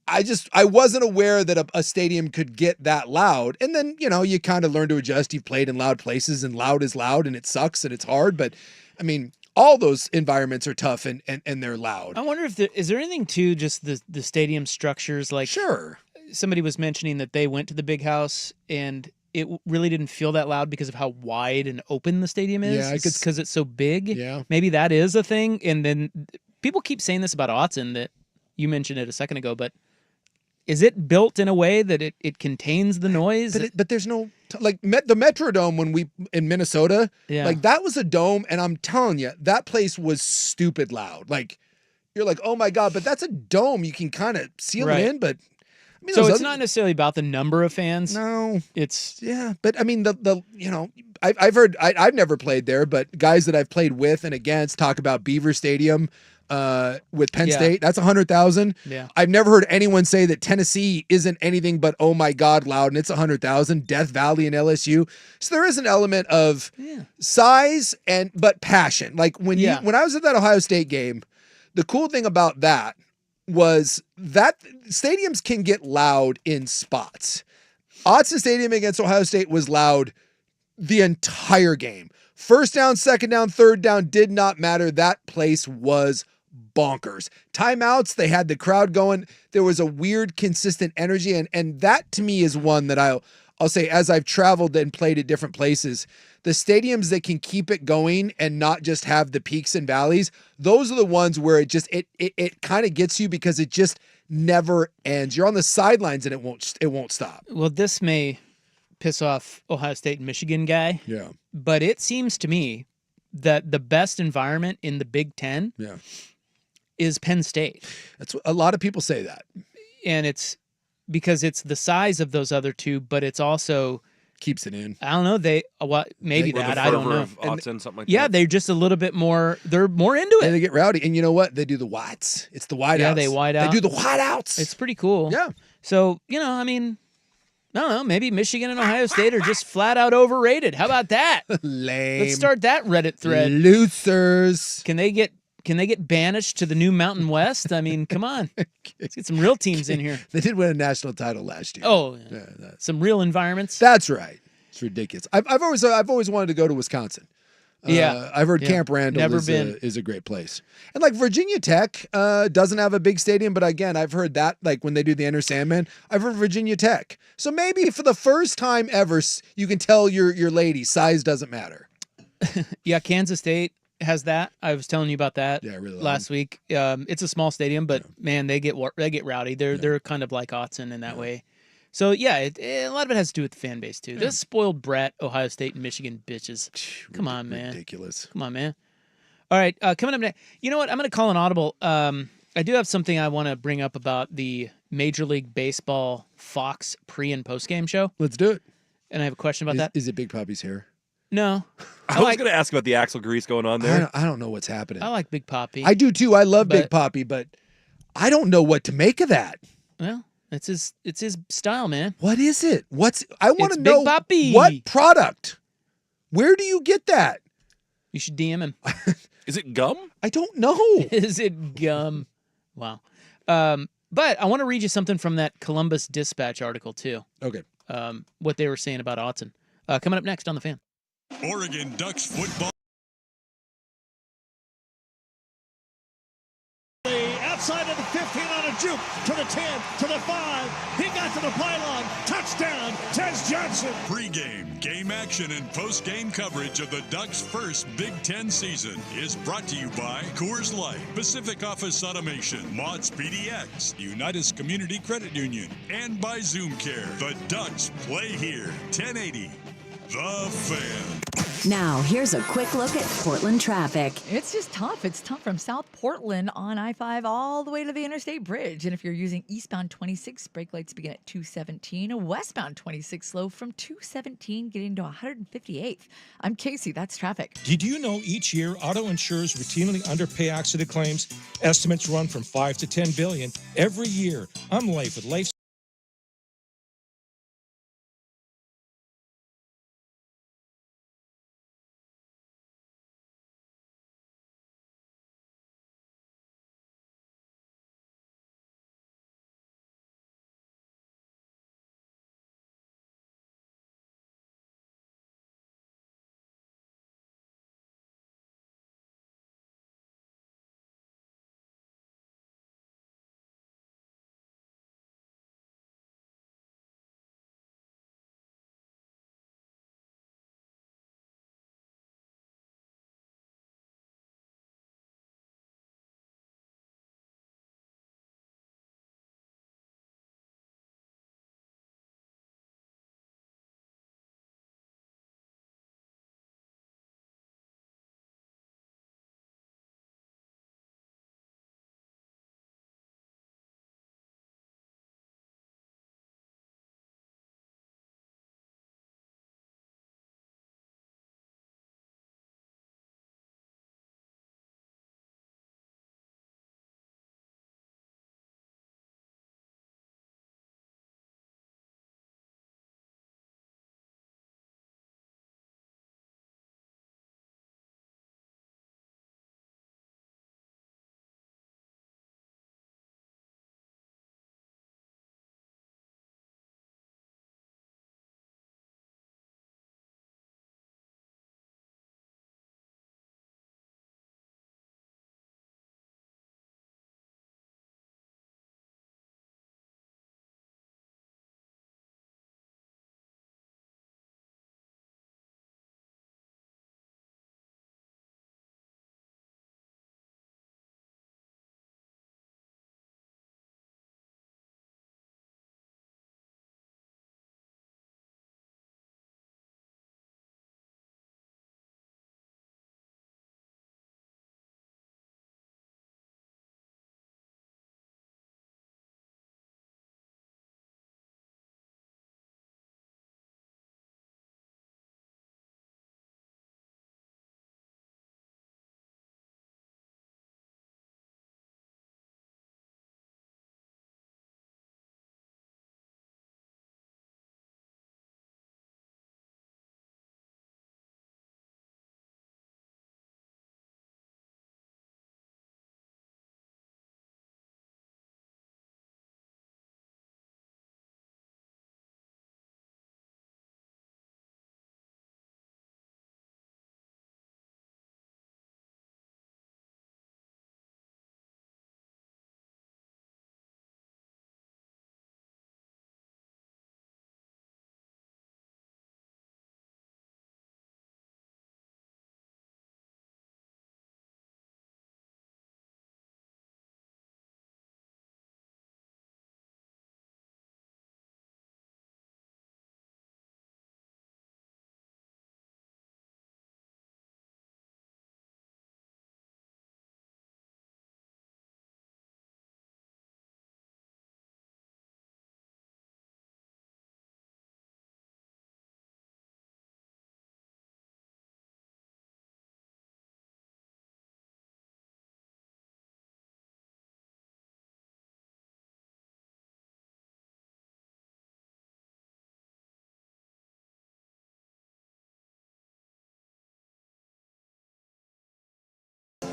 I wasn't aware that a stadium could get that loud. And then, you kind of learn to adjust. You've played in loud places, and loud is loud, and it sucks and it's hard. But I mean, all those environments are tough and they're loud. I wonder if is there anything to just the stadium structures? Like, sure. Somebody was mentioning that they went to the Big House and it really didn't feel that loud because of how wide and open the stadium is. Yeah, because it's so big. Yeah. Maybe that is a thing. And then people keep saying this about Autzen, that you mentioned it a second ago, but is it built in a way that it contains the noise? But there's no like the Metrodome when we in Minnesota. Yeah. Like that was a dome, and I'm telling you, that place was stupid loud. Like you're like, oh my God, but that's a dome. You can kind of seal it in, but I mean, so it's not necessarily about the number of fans. No, it's but I mean I've heard I've never played there, but guys that I've played with and against talk about Beaver Stadium. With Penn State, that's 100,000. Yeah. I've never heard anyone say that Tennessee isn't anything but oh my God loud, and it's 100,000. Death Valley and LSU. So there is an element of size but passion. Like when I was at that Ohio State game, the cool thing about that was that stadiums can get loud in spots. Autzen Stadium against Ohio State was loud the entire game. First down, second down, third down did not matter. That place was bonkers. Timeouts, they had the crowd going. There was a weird, consistent energy, and that to me is one that I'll say as I've traveled and played at different places, the stadiums that can keep it going and not just have the peaks and valleys, those are the ones where it kind of gets you because it just never ends. You're on the sidelines and it won't stop. Well, this may piss off Ohio State and Michigan guy. Yeah. But it seems to me that the best environment in the Big Ten is Penn State. That's a lot of people say that. And it's because it's the size of those other two, but it's also keeps it in. I don't know. Maybe that. I don't know. Something like yeah, that. they're just a little bit more. They're more into it. And they get rowdy. And you know what? They do the whites. It's the whiteouts. Yeah, they white out. They do the whiteouts. It's pretty cool. Yeah. So I mean, I don't know. Maybe Michigan and Ohio State are just flat out overrated. How about that? Lame. Let's start that Reddit thread. Losers. Can they get banished to the new Mountain West? I mean, come on. Let's get some real teams in here. They did win a national title last year. Oh, some real environments. That's right. It's ridiculous. I've always wanted to go to Wisconsin. I've heard Camp Randall is a great place. And like Virginia Tech doesn't have a big stadium, but again, I've heard that like when they do the Enter Sandman, I've heard Virginia Tech. So maybe for the first time ever, you can tell your lady size doesn't matter. Yeah, Kansas State has that. I was telling you about that really last week. It's a small stadium, but man, they get rowdy. They're kind of like Autzen in that way. So yeah, a lot of it has to do with the fan base too. Those spoiled brat Ohio State and Michigan bitches. Come on, man. Ridiculous. Come on, man. All right, coming up next. You know what? I'm going to call an audible. I do have something I want to bring up about the Major League Baseball Fox pre and post game show. Let's do it. And I have a question about that. Is it Big Poppy's hair? No. I was going to ask about the axle grease going on there. I don't know what's happening. I like Big Poppy. I do too. I love Big Poppy, but I don't know what to make of that. Well, it's his style, man. What is it? I want to know Big Poppy. What product? Where do you get that? You should DM him. Is it gum? I don't know. Is it gum? Wow. But I want to read you something from that Columbus Dispatch article too. Okay. What they were saying about Autzen. Coming up next on The Fan. Oregon Ducks football. Outside of the 15 on a juke, to the 10, to the 5. He got to the pylon. Touchdown, Tez Johnson. Pre-game, game action, and post-game coverage of the Ducks' first Big Ten season is brought to you by Coors Light, Pacific Office Automation, Mott's PDX, Unitas Community Credit Union, and by Zoom Care. The Ducks play here. 1080. The Fan. Now, here's a quick look at Portland traffic. It's just tough. It's tough from South Portland on I-5 all the way to the Interstate Bridge. And if you're using eastbound 26, brake lights begin at 217. Westbound 26 slow from 217 getting to 158th. I'm Casey. That's traffic. Did you know each year auto insurers routinely underpay accident claims? Estimates run from 5 to 10 billion every year. I'm Leif with Leif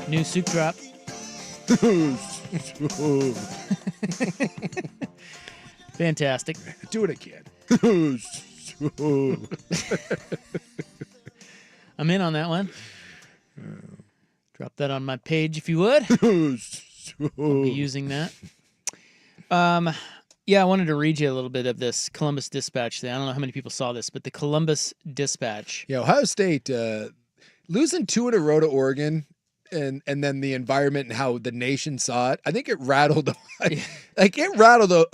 New soup drop. Fantastic. Do it again. I'm in on that one. Drop that on my page if you would. I'll be using that. Yeah, I wanted to read you a little bit of this Columbus Dispatch thing. I don't know how many people saw this, but the Columbus Dispatch. Yeah, Ohio State losing 2 in a row to Oregon, and then the environment and how the nation saw it. I think it rattled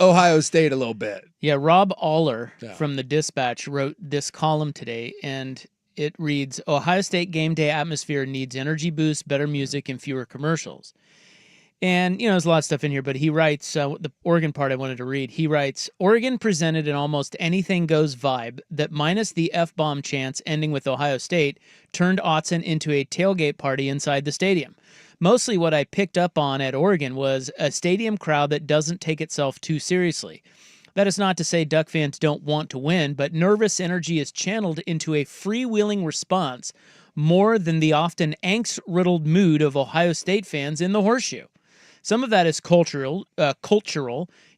Ohio State a little bit. Yeah, Rob Aller from the Dispatch wrote this column today, and it reads, Ohio State game day atmosphere needs energy boost, better music, and fewer commercials. And, there's a lot of stuff in here, but he writes, the Oregon part I wanted to read, he writes, Oregon presented an almost anything goes vibe that minus the F-bomb chants ending with Ohio State turned Autzen into a tailgate party inside the stadium. Mostly what I picked up on at Oregon was a stadium crowd that doesn't take itself too seriously. That is not to say Duck fans don't want to win, but nervous energy is channeled into a freewheeling response more than the often angst-riddled mood of Ohio State fans in the Horseshoe. Some of that is cultural.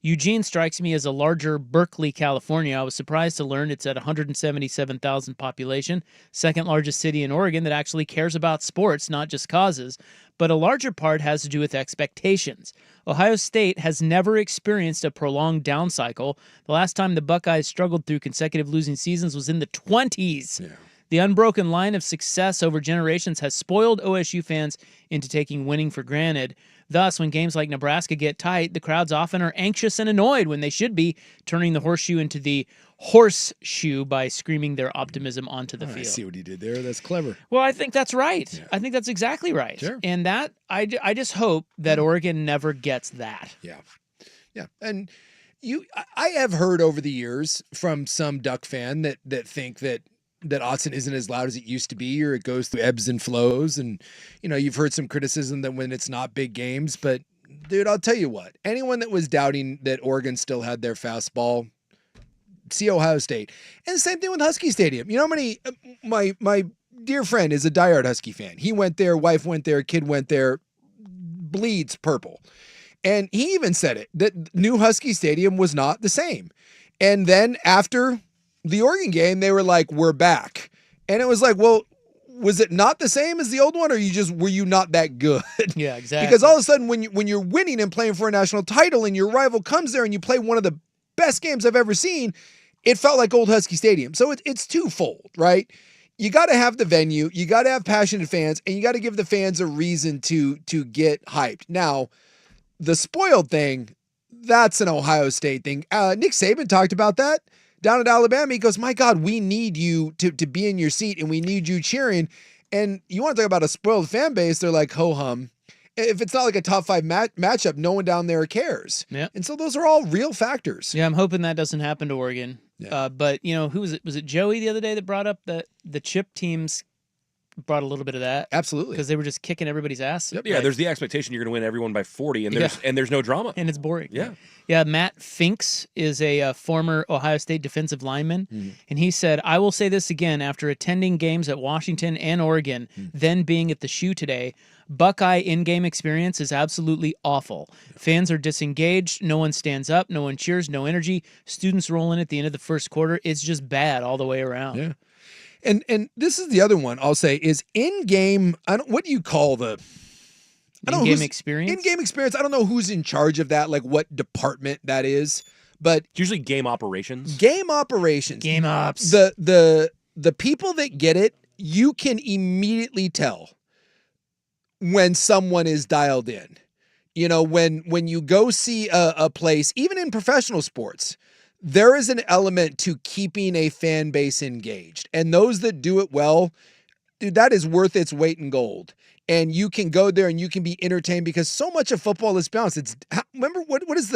Eugene strikes me as a larger Berkeley, California. I was surprised to learn it's at 177,000 population, second largest city in Oregon that actually cares about sports, not just causes. But a larger part has to do with expectations. Ohio State has never experienced a prolonged down cycle. The last time the Buckeyes struggled through consecutive losing seasons was in the 1920s. Yeah. The unbroken line of success over generations has spoiled OSU fans into taking winning for granted. Thus, when games like Nebraska get tight, the crowds often are anxious and annoyed when they should be turning the Horseshoe into the horseshoe by screaming their optimism onto the field. I see what he did there. That's clever. Well, I think that's right. Yeah. I think that's exactly right. Sure. And that I just hope that Oregon never gets that. Yeah. Yeah. And I have heard over the years from some Duck fan that think that Autzen isn't as loud as it used to be, or it goes through ebbs and flows. And, you've heard some criticism that when it's not big games, but dude, I'll tell you what, anyone that was doubting that Oregon still had their fastball, see Ohio State. And the same thing with Husky Stadium. You know how many, my dear friend is a diehard Husky fan. He went there, wife went there, kid went there, bleeds purple. And he even said it, that new Husky Stadium was not the same. And then after the Oregon game, they were like, we're back. And it was like, well, was it not the same as the old one, or were you not that good? Yeah, exactly. Because all of a sudden when you're winning and playing for a national title and your rival comes there and you play one of the best games I've ever seen, it felt like old Husky Stadium. So it's twofold, right? You got to have the venue, you got to have passionate fans, and you got to give the fans a reason to get hyped. Now, the spoiled thing, that's an Ohio State thing. Nick Saban talked about that down at Alabama. He goes, my God, we need you to be in your seat, and we need you cheering. And you want to talk about a spoiled fan base, they're like, ho-hum. If it's not like a top 5 matchup, no one down there cares. Yeah. And so those are all real factors. Yeah, I'm hoping that doesn't happen to Oregon. Yeah. But, who was it? Was it Joey the other day that brought up that the chip teams brought a little bit of that? Absolutely. Because they were just kicking everybody's ass. Yep. Yeah, there's the expectation you're going to win everyone by 40, and there's no drama. And it's boring. Yeah. Yeah, Matt Finks is a former Ohio State defensive lineman, and he said, I will say this again, after attending games at Washington and Oregon, then being at the Shoe today, Buckeye in-game experience is absolutely awful. Fans are disengaged, no one stands up, no one cheers, no energy, students roll in at the end of the first quarter. It's just bad all the way around. Yeah. And this is the other one I'll say is in-game, what do you call the... In-game experience? In-game experience. I don't know who's in charge of that, like what department that is, but... It's usually game operations. Game operations. Game ops. The people that get it, you can immediately tell when someone is dialed in. When you go see a place, even in professional sports, there is an element to keeping a fan base engaged. And those that do it well, dude, that is worth its weight in gold. And you can go there and you can be entertained because so much of football is balanced. Remember what is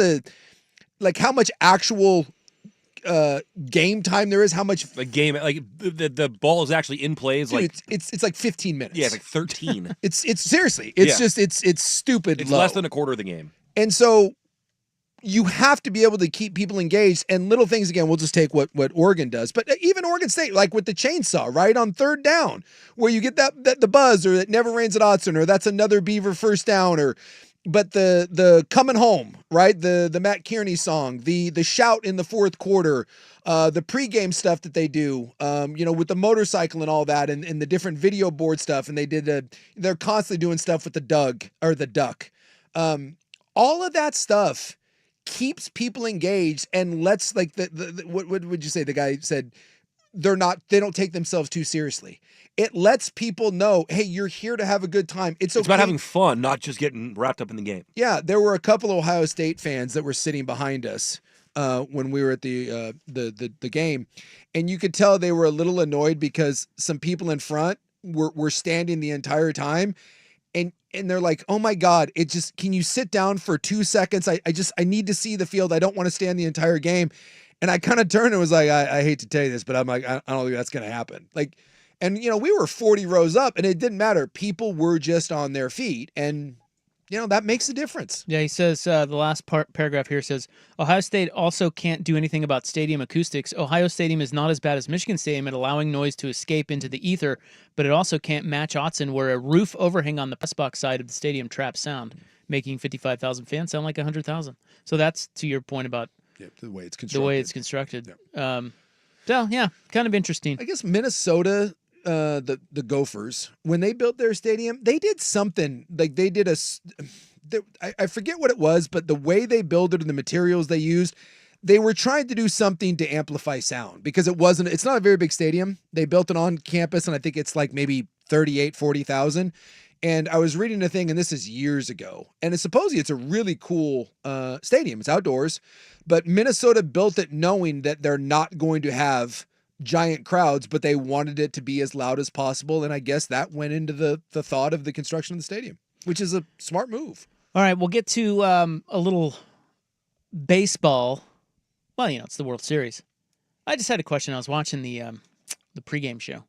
how much actual game time there is? How much the game, like the ball is actually in plays? Dude, like it's like 15 minutes. Yeah, it's like 13. it's seriously, it's just it's stupid. It's low. less than a quarter of the game. And so you have to be able to keep people engaged, and little things, again, we'll just take what Oregon does, but even Oregon State, like with the chainsaw, right, on third down, where you get that the buzz, or it never rains at Autzen, or that's another Beaver first down, but the coming home, right, the Matt Kearney song, the shout in the fourth quarter, the pregame stuff that they do, with the motorcycle and all that, and the different video board stuff, and they're constantly doing stuff with the duck. All of that stuff keeps people engaged and lets, like, what would you say? The guy said they don't take themselves too seriously. It lets people know, hey, you're here to have a good time. It's okay. It's about having fun, not just getting wrapped up in the game. Yeah, there were a couple of Ohio State fans that were sitting behind us when we were at the game, and you could tell they were a little annoyed because some people in front were standing the entire time. And they're like, oh my God, can you sit down for 2 seconds? I need to see the field. I don't want to stand the entire game. And I kind of turned and was like, I hate to tell you this, but I'm like, I don't think that's going to happen. Like, and we were 40 rows up and it didn't matter. People were just on their feet, and that makes a difference. Yeah, he says, the last paragraph here says, Ohio State also can't do anything about stadium acoustics. Ohio Stadium is not as bad as Michigan Stadium at allowing noise to escape into the ether, but it also can't match Autzen, where a roof overhang on the press box side of the stadium traps sound, making 55,000 fans sound like 100,000. So that's to your point about the way it's constructed. So, yeah, kind of interesting. I guess Minnesota, the Gophers, when they built their stadium, they did something like they did I forget what it was, but the way they built it and the materials they used, they were trying to do something to amplify sound, because it's not a very big stadium. They built it on campus, and I think it's like maybe 40,000. And I was reading a thing, and this is years ago, and supposedly it's a really cool stadium. It's outdoors, but Minnesota built it knowing that they're not going to have giant crowds, but they wanted it to be as loud as possible. And I guess that went into the thought of the construction of the stadium, which is a smart move. All right, we'll get to a little baseball. Well, it's the World Series. I just had a question. I was watching the pregame show,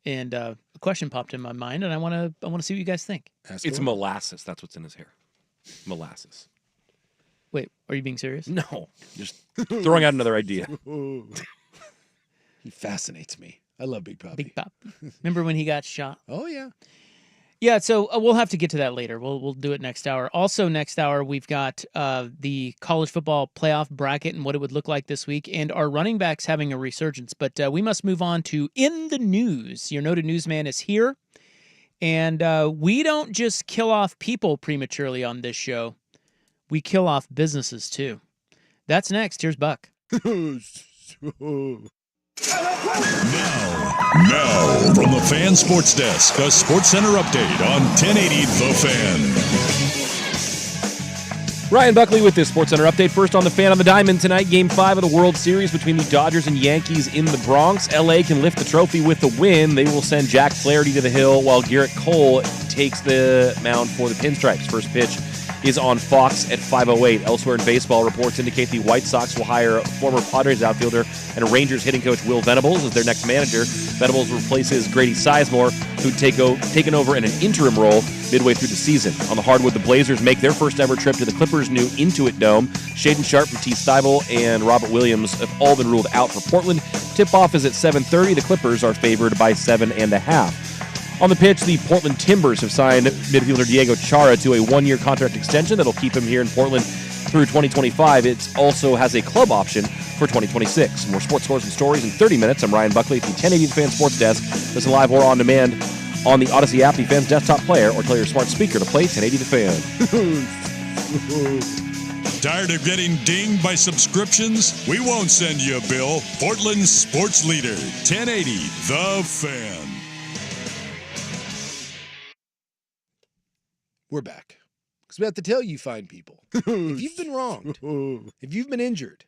and a question popped in my mind, and I want to see what you guys think. It's molasses. That's what's in his hair. Molasses. Wait, are you being serious? No, just throwing out another idea. He fascinates me. I love Big Papi. Big Papi. Remember when he got shot? Oh, yeah. Yeah, so we'll have to get to that later. We'll do it next hour. Also, next hour, we've got the college football playoff bracket and what it would look like this week, and our running backs having a resurgence. But we must move on to In the News. Your noted newsman is here, and we don't just kill off people prematurely on this show. We kill off businesses, too. That's next. Here's Buck. Now, from the Fan Sports Desk, a Sports Center update on 1080 The Fan. Ryan Buckley with this Sports Center update. First on the Fan on the Diamond tonight, Game 5 of the World Series between the Dodgers and Yankees in the Bronx. LA can lift the trophy with the win. They will send Jack Flaherty to the hill while Garrett Cole takes the mound for the Pinstripes. First pitch is on Fox at 5:08. Elsewhere in baseball, reports indicate the White Sox will hire former Padres outfielder and Rangers hitting coach Will Venables as their next manager. Venables replaces Grady Sizemore, who'd taken over in an interim role midway through the season. On the hardwood, the Blazers make their first ever trip to the Clippers' new Intuit Dome. Shaden Sharp from T. Stiebel and Robert Williams have all been ruled out for Portland. Tip-off is at 7:30. The Clippers are favored by 7.5. On the pitch, the Portland Timbers have signed midfielder Diego Chara to a one-year contract extension that'll keep him here in Portland through 2025. It also has a club option for 2026. More sports scores and stories in 30 minutes. I'm Ryan Buckley at the 1080 The Fan Sports Desk. Listen live or on demand on the Odyssey app, the Fan's desktop player, or tell your smart speaker to play 1080 The Fan. Tired of getting dinged by subscriptions? We won't send you a bill. Portland's sports leader, 1080 The Fan. We're back. Because we have to tell you fine people, if you've been wronged, if you've been injured,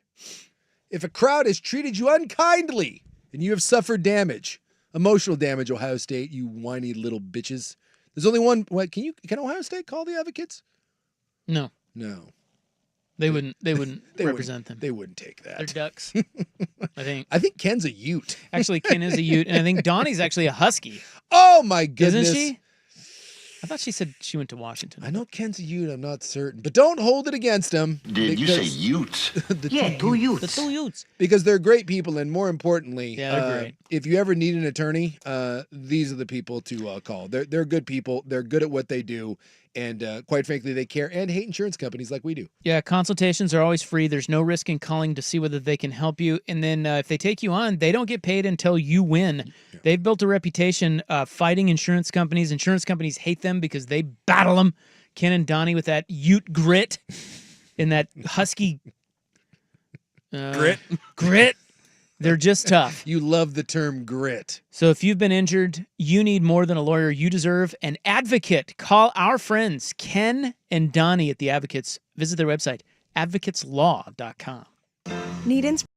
if a crowd has treated you unkindly and you have suffered damage, emotional damage, Ohio State, you whiny little bitches. There's only one. What, can Ohio State call the Advocates? No. They wouldn't represent them. They wouldn't take that. They're ducks. I think Ken's a Ute. Actually, Ken is a Ute, and I think Donnie's actually a Husky. Oh my goodness. Isn't she? I thought she said she went to Washington. I know Ken's a Ute. I'm not certain, but don't hold it against him. Did you say Utes? The two Utes. Because they're great people, and more importantly, they're great. If you ever need an attorney, these are the people to call. They're good people. They're good at what they do, and quite frankly, they care and hate insurance companies like we do. Yeah, consultations are always free. There's no risk in calling to see whether they can help you. And then if they take you on, they don't get paid until you win. Yeah. They've built a reputation fighting insurance companies. Insurance companies hate them because they battle them. Ken and Donnie with that Ute grit and that husky grit. They're just tough. You love the term grit. So if you've been injured, you need more than a lawyer. You deserve an advocate. Call our friends, Ken and Donnie at The Advocates. Visit their website, advocateslaw.com. Need inspiration?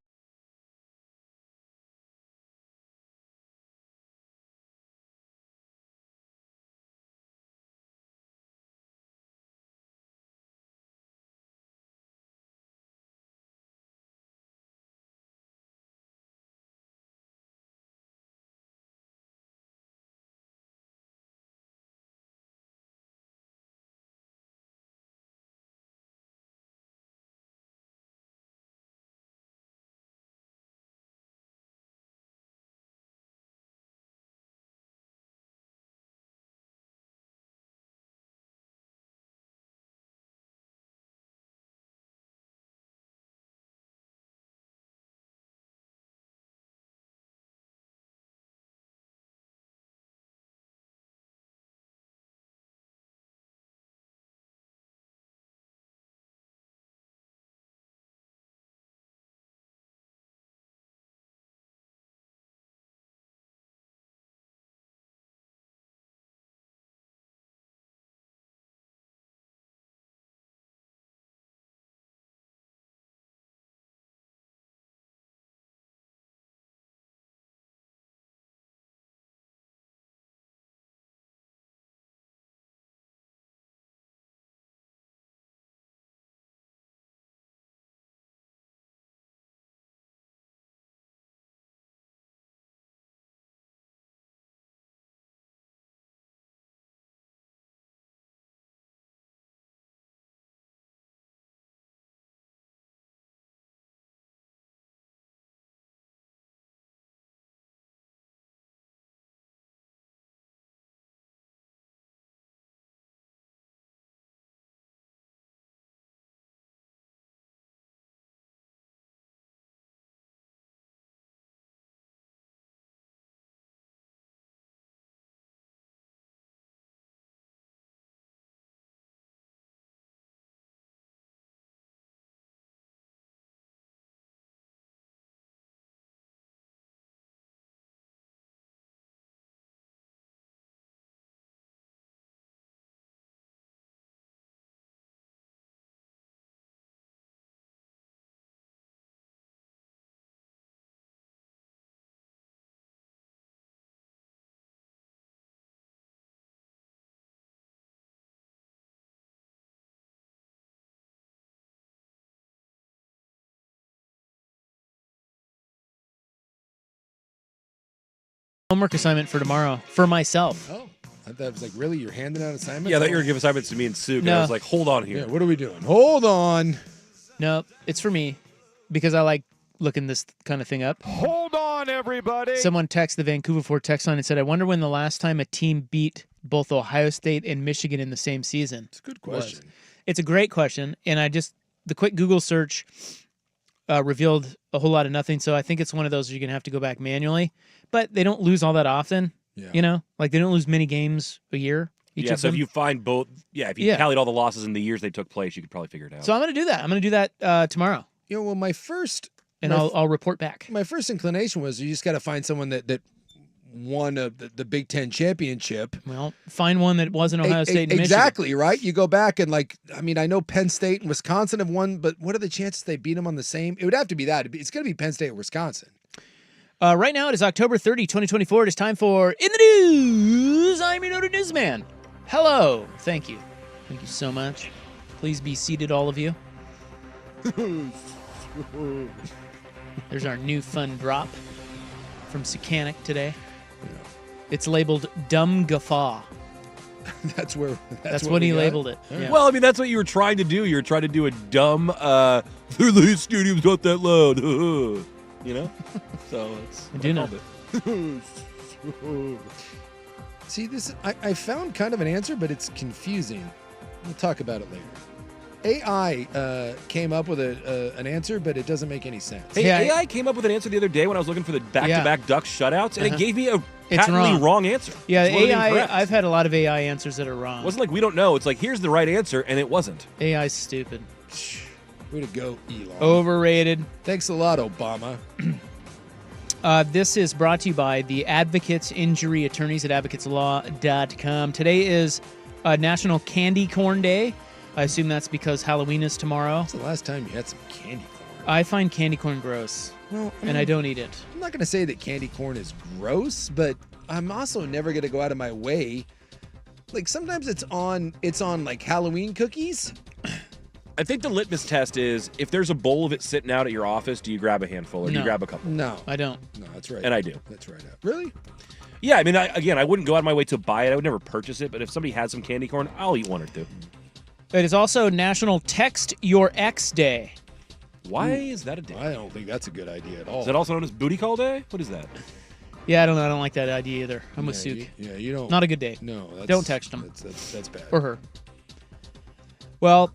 Homework assignment for tomorrow for myself. Oh, I thought it was like, really? You're handing out assignments? Yeah, I thought you were giving assignments to me and Sue. No. I was like, hold on here. Yeah, what are we doing? Hold on. No, it's for me because I like looking this kind of thing up. Hold on, everybody. Someone texted the Vancouver Ford text line and said, I wonder when the last time a team beat both Ohio State and Michigan in the same season. It's a good question. It's a great question. And the quick Google search revealed a whole lot of nothing. So I think it's one of those you're going to have to go back manually. But they don't lose all that often. Yeah. You know, like they don't lose many games a year. So if you find both, if you tallied all the losses in the years they took place, you could probably figure it out. So I'm going to do that. I'm going to do that tomorrow. You know, well, my first... And I'll report back. My first inclination was you just got to find someone that won the Big Ten championship. Well, find one that wasn't Ohio State and exactly, Michigan. right? You go back and I know Penn State and Wisconsin have won, but what are the chances they beat them on the same? It would have to be that. It's going to be Penn State or Wisconsin. Right now, it is October 30, 2024. It is time for In the News. I'm your noted newsman. Hello. Thank you. Thank you so much. Please be seated, all of you. There's our new fun drop from Secanic today. It's labeled Dumb Guffaw. That's what what he we got? labeled it. All right. Yeah. Well, I mean, that's what you were trying to do. You were trying to do a dumb, the stadium's not that loud, you know? So it's... I do know. See, I found kind of an answer, but it's confusing. We'll talk about it later. AI came up with an answer, but it doesn't make any sense. Hey, AI came up with an answer the other day when I was looking for the back-to-back Ducks shutouts, and it gave me a patently wrong answer. Yeah, It's literally AI. incorrect. I've had a lot of AI answers that are wrong. It wasn't like we don't know. It's like, here's the right answer, and it wasn't. AI's stupid. Way to go, Elon. Overrated. Thanks a lot, Obama. This is brought to you by the Advocates Injury Attorneys at advocateslaw.com. Today is National Candy Corn Day. I assume that's because Halloween is tomorrow. When's the last time you had some candy corn? I find candy corn gross, and I don't eat it. I'm not going to say that candy corn is gross, but I'm also never going to go out of my way. Like, sometimes it's on like Halloween cookies. I think the litmus test is, if there's a bowl of it sitting out at your office, do you grab a handful or do you grab a couple? No. I don't. No, that's right. And I do. That's right. Really? Yeah, I mean, I wouldn't go out of my way to buy it. I would never purchase it, but if somebody has some candy corn, I'll eat one or two. It is also National Text Your Ex Day. Why is that a day? I don't think that's a good idea at all. Is that also known as Booty Call Day? What is that? Yeah, I don't know. I don't like that idea either. I'm with Suk. You don't. Not a good day. No. Don't text him. That's bad. Or her. Well,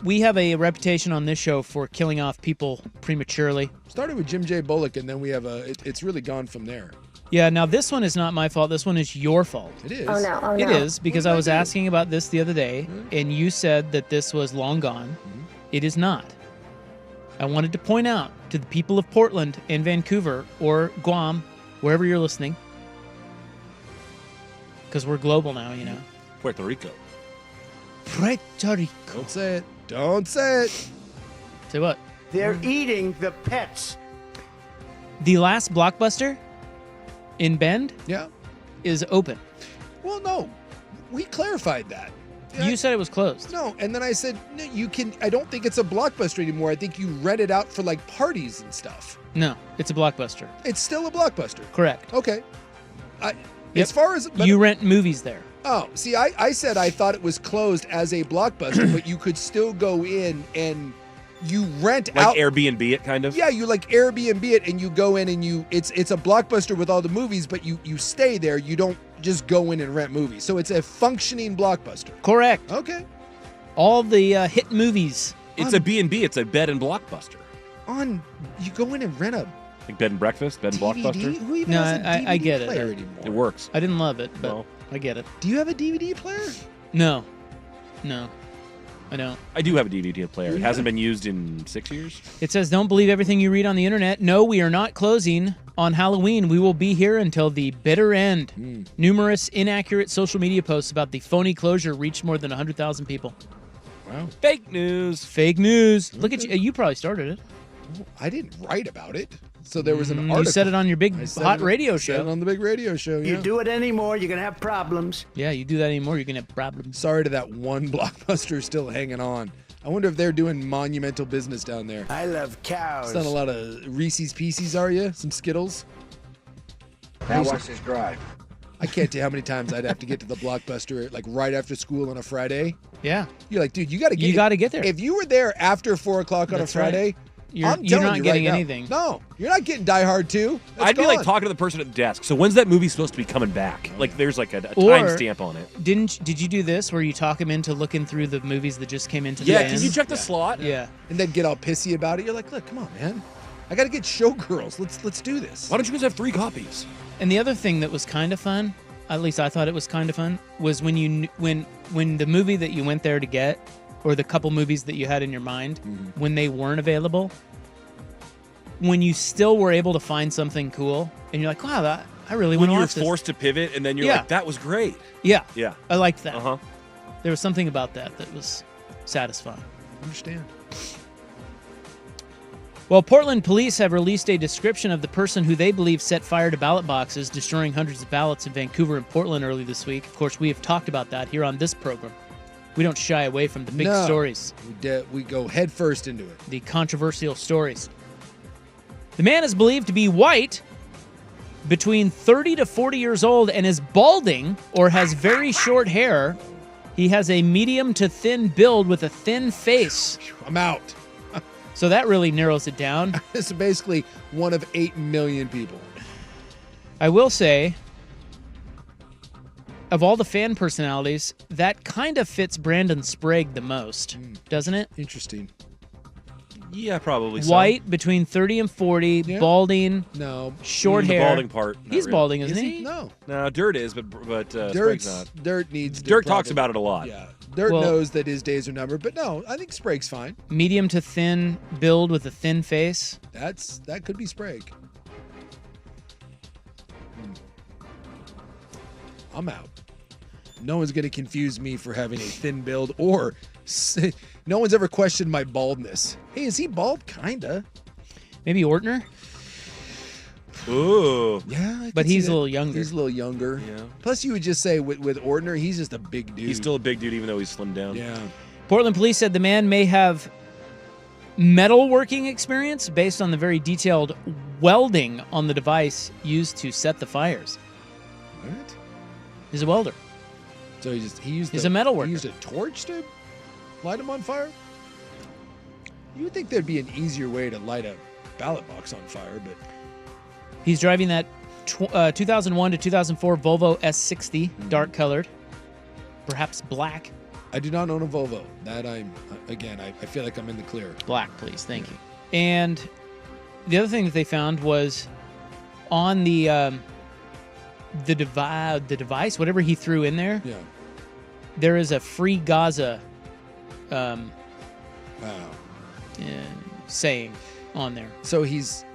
we have a reputation on this show for killing off people prematurely. Started with Jim J. Bullock, and then we have it's really gone from there. Yeah, now this one is not my fault. This one is your fault. It is. Oh no. It is, because I was asking about this the other day, and you said that this was long gone. It is not. I wanted to point out to the people of Portland and Vancouver or Guam, wherever you're listening, because we're global now, you know. Puerto Rico. Puerto Rico. Don't say it. Don't say it. Say what? They're eating the pets. The last Blockbuster in Bend is open. Well, no. We clarified that. You said it was closed. No, and then I said, no, you can. I don't think it's a Blockbuster anymore. I think you rent it out for like parties and stuff. No, it's a Blockbuster. It's still a Blockbuster. Correct. Okay. As far as you rent movies there. Oh, see, I said I thought it was closed as a Blockbuster, but you could still go in and you rent out. Like Airbnb it, kind of? Yeah, you like Airbnb it, and you go in and it's a Blockbuster with all the movies, but you stay there. You don't just go in and rent movies. So it's a functioning Blockbuster. Correct. Okay. All the hit movies. It's a B&B. It's a bed and Blockbuster. You go in and rent a like bed and breakfast, bed and DVD? Blockbuster. Who even No, has a DVD I get player it. anymore? It works. I didn't love it, but No. I get it. Do you have a DVD player? No. I don't. I do have a DVD player. It hasn't been used in 6 years. It says, don't believe everything you read on the internet. No, we are not closing on Halloween. We will be here until the bitter end. Numerous inaccurate social media posts about the phony closure reached more than 100,000 people. Wow. Fake news. Fake news. Look at you. You probably started it. I didn't write about it. So there was an article. You said it on your big hot radio Said it show. on the big radio show, You yeah. do it anymore, you're gonna have problems. Yeah, you do that anymore, you're going to have problems. Sorry to that one Blockbuster still hanging on. I wonder if they're doing monumental business down there. I love cows. Done a lot of Reese's Pieces, are you? Some Skittles? Now watch this drive. I can't tell you how many times I'd have to get to the Blockbuster like right after school on a Friday. Yeah. You're like, dude, you got to get You got to get there. If you were there after 4 o'clock on That's a Friday, right. You're I'm not telling you getting right now, anything. No, you're not getting Die Hard 2. That's I'd be like gone. talking to the person at the desk. So when's that movie supposed to be coming back? Like there's like a Or- timestamp on it. Did you do this where you talk them into looking through the movies that just came into the Yeah, bins? can you check the slot? Yeah. And then get all pissy about it. You're like, look, come on, man. I got to get Showgirls. Let's do this. Why don't you guys have 3 copies? And the other thing that was kind of fun, at least I thought it was kind of fun, was when you when the movie that you went there to get, or the couple movies that you had in your mind, when they weren't available, when you still were able to find something cool, and you're like, wow, I really want When to you're watch this. forced to pivot and then you're Yeah. like, that was great. Yeah. Yeah. I liked that. Uh-huh. There was something about that was satisfying. Understand. Well, Portland police have released a description of the person who they believe set fire to ballot boxes, destroying hundreds of ballots in Vancouver and Portland early this week. Of course, we have talked about that here on this program. We don't shy away from the big No. stories, We go head first into it. the controversial stories. The man is believed to be white, between 30 to 40 years old and is balding or has very short hair. He has a medium to thin build with a thin face. I'm out. So that really narrows it down. This is basically one of 8 million people. I will say, of all the fan personalities, that kind of fits Brandon Sprague the most, doesn't it? Interesting. Yeah, probably so. White, between 30 and 40, balding. No. Short The hair. balding part. not He's really. balding, isn't Is he? he? No. No, Dirt is, but Sprague's Dirt's, not. Dirt needs to Dirt talks probably- about it a lot. Yeah. Dirt Well- knows that his days are numbered, but no, I think Sprague's fine. Medium to thin build with a thin face. That could be Sprague. I'm out. No one's going to confuse me for having a thin build, or no one's ever questioned my baldness. Hey, is he bald? Kinda. Maybe Ortner? Ooh. Yeah, I But could see he's a that. little younger. He's a little younger. Yeah. Plus, you would just say with Ortner, he's just a big dude. He's still a big dude, even though he's slimmed down. Yeah. Portland police said the man may have metalworking experience based on the very detailed welding on the device used to set the fires. What? He's a welder. So He's a metal worker. He used a torch to light him on fire? You would think there'd be an easier way to light a ballot box on fire, but He's driving that 2001 to 2004 Volvo S60, dark colored, perhaps black. I do not own a Volvo. That I feel like I'm in the clear. Black, please. Thank you. And the other thing that they found was on the device, whatever he threw in there. Yeah. There is a Free Gaza saying on there. So he's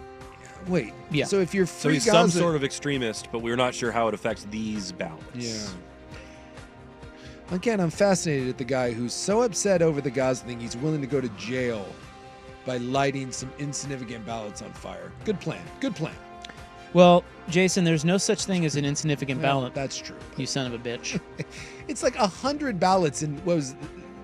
wait. Yeah. So if you're So Free he's Gaza, some sort of extremist, but we're not sure how it affects these ballots. Yeah. Again, I'm fascinated at the guy who's so upset over the Gaza thing, he's willing to go to jail by lighting some insignificant ballots on fire. Good plan. Good plan. Well, Jason, there's no such thing as an insignificant Well, ballot. That's true. You son of a bitch. It's like 100 ballots in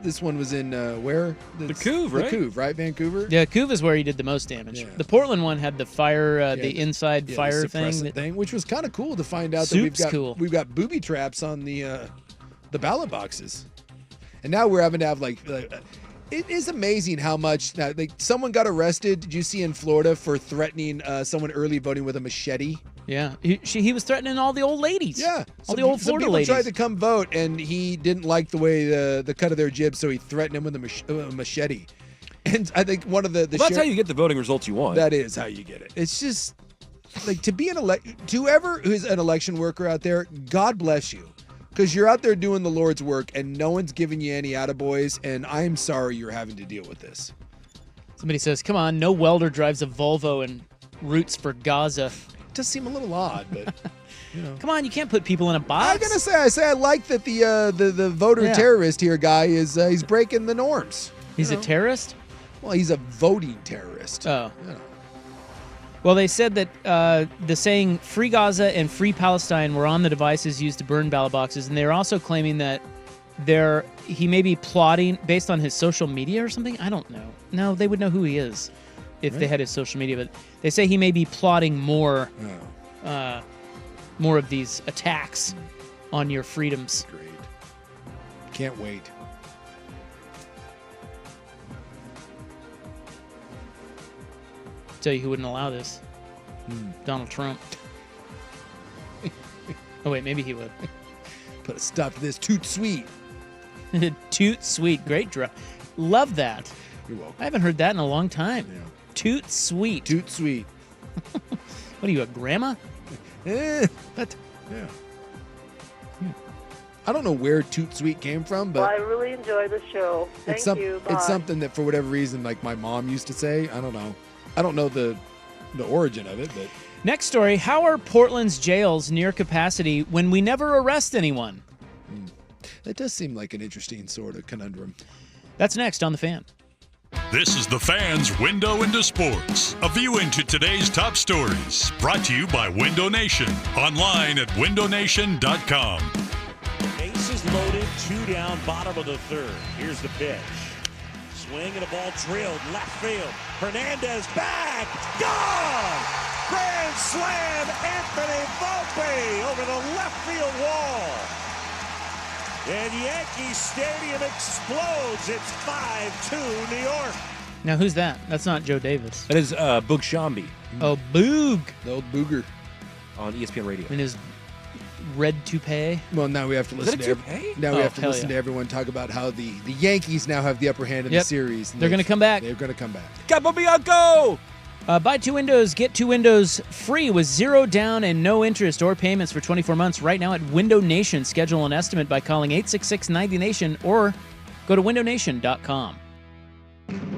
this one was in where? The Couve, right? The Couve, right? Vancouver? Yeah, Couve is where he did the most damage. Yeah. The Portland one had the fire, Yeah, the inside Yeah, fire the thing. suppressant thing, which was kind of cool to find out that Soup's cool. we've got booby traps on the ballot boxes, and now we're having to have like it is amazing how much now. Like someone got arrested. Did you see in Florida for threatening someone early voting with a machete? Yeah, he was threatening all the old ladies. Yeah, all the old some Florida people ladies. tried to come vote, and he didn't like the way the cut of their jib, so he threatened him with a machete. And I think one of the Well, that's how you get the voting results you want. That is how you get it. It's just like to be to whoever who's an election worker out there, God bless you. Because you're out there doing the Lord's work and no one's giving you any attaboys, and I'm sorry you're having to deal with this. Somebody says, come on, no welder drives a Volvo and roots for Gaza. It does seem a little odd, but you know. Come on, you can't put people in a box. I'm gonna say I like that the voter terrorist here guy is he's breaking the norms. He's a terrorist? Well, he's a voting terrorist. Oh. You know. Well, they said that the saying Free Gaza and Free Palestine were on the devices used to burn ballot boxes, and they're also claiming that he may be plotting based on his social media or something. I don't know. No, they would know who he is if they had his social media, but they say he may be plotting more of these attacks on your freedoms. Great. Can't wait. Tell you who wouldn't allow this. Donald Trump. Oh, wait, maybe he would. Put a stop to this. Toot sweet. Toot sweet. Great drop. Love that. You're welcome. I haven't heard that in a long time. Yeah. Toot sweet. Toot sweet. What are you, a grandma? But yeah. I don't know where Toot Sweet came from, but Well, I really enjoy the show. Thank you. Bye. It's something that for whatever reason, like my mom used to say. I don't know. I don't know the origin of it, but Next story. How are Portland's jails near capacity when we never arrest anyone? that does seem like an interesting sort of conundrum. That's next on The Fan. This is The Fan's Window into Sports, a view into today's top stories, brought to you by Window Nation, online at windownation.com. Bases loaded, 2 down, bottom of the third. Here's the pitch. Swing and a ball drilled, left field. Hernandez back, gone! Grand slam, Anthony Volpe over the left field wall. And Yankee Stadium explodes. It's 5-2 New York. Now, who's that? That's not Joe Davis. That is Boog Shambi. Oh, Boog. The old booger. On ESPN Radio. In his red toupee. Well, now we have to listen to everyone talk about how the Yankees now have the upper hand in the series. They're going to come back. They're going to come back. Capobianco! Buy 2 windows, get 2 windows free with 0 down and no interest or payments for 24 months right now at Window Nation. Schedule an estimate by calling 866-90Nation or go to windownation.com.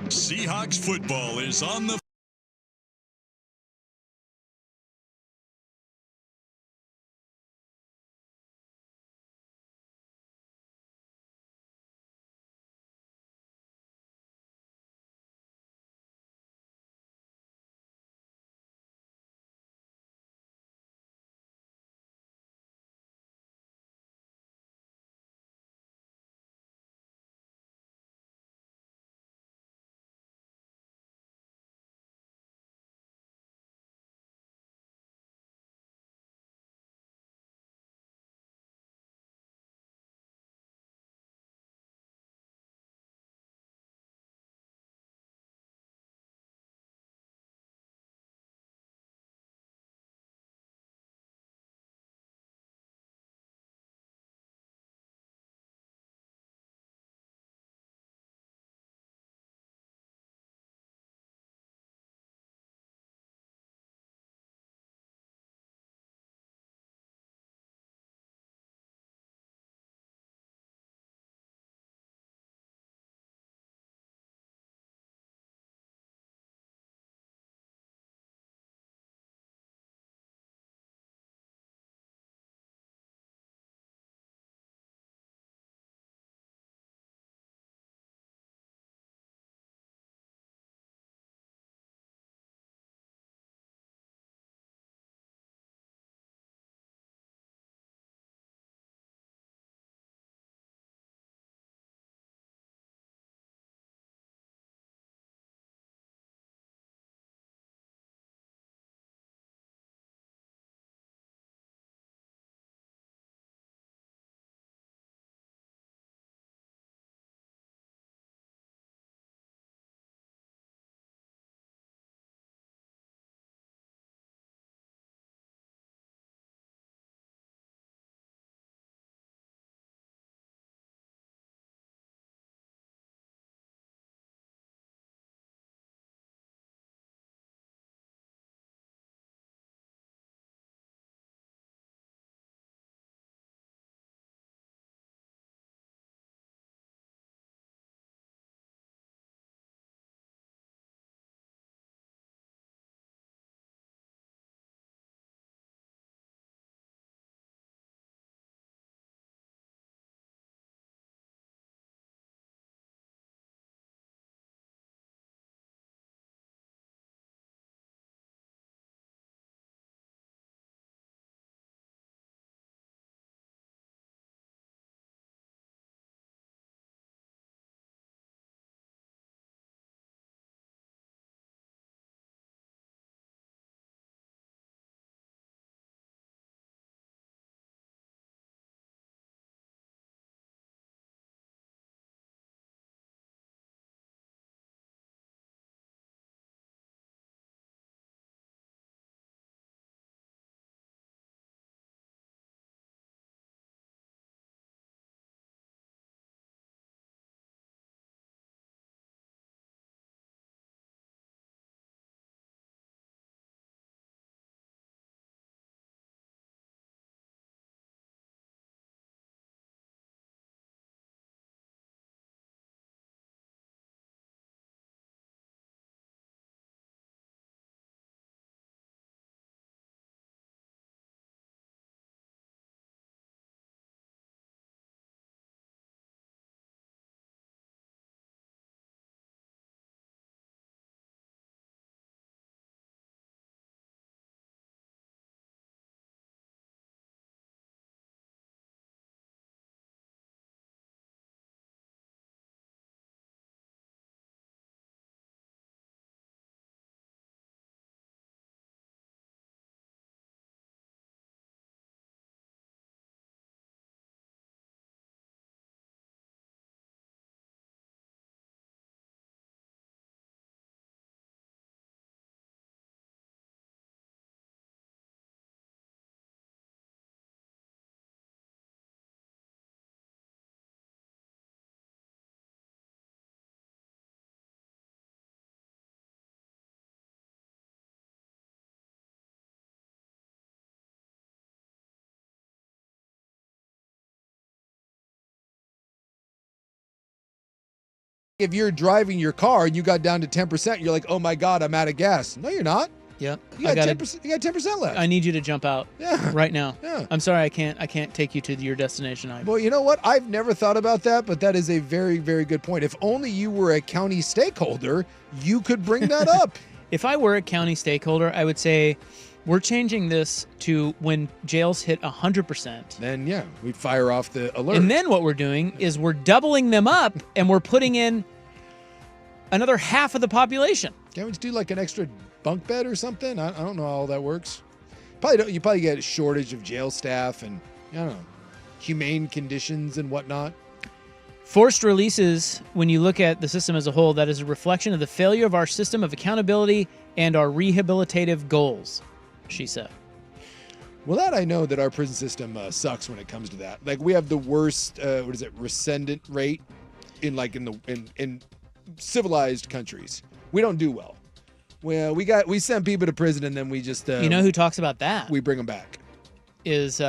Seahawks football is on the If you're driving your car and you got down to 10%, you're like, oh my God, I'm out of gas. No, you're not. Yep. You got 10%. You got 10% left. I need you to jump out. Yeah. Right now. Yeah. I'm sorry, I can't take you to your destination. Well, you know what? I've never thought about that, but that is a very, very good point. If only you were a county stakeholder, you could bring that up. If I were a county stakeholder, I would say we're changing this to when jails hit 100%. Then, yeah, we'd fire off the alert. And then what we're doing is we're doubling them up and we're putting in another half of the population. Can't we just do like an extra bunk bed or something? I don't know how all that works. You probably get a shortage of jail staff and, I don't know, humane conditions and whatnot. Forced releases, when you look at the system as a whole, that is a reflection of the failure of our system of accountability and our rehabilitative goals, she said. Well, that I know that our prison system sucks when it comes to that. Like, we have the worst, rescindent rate in civilized countries. We don't do well. Well, we send people to prison and then we just you know who talks about that? We bring them back. Is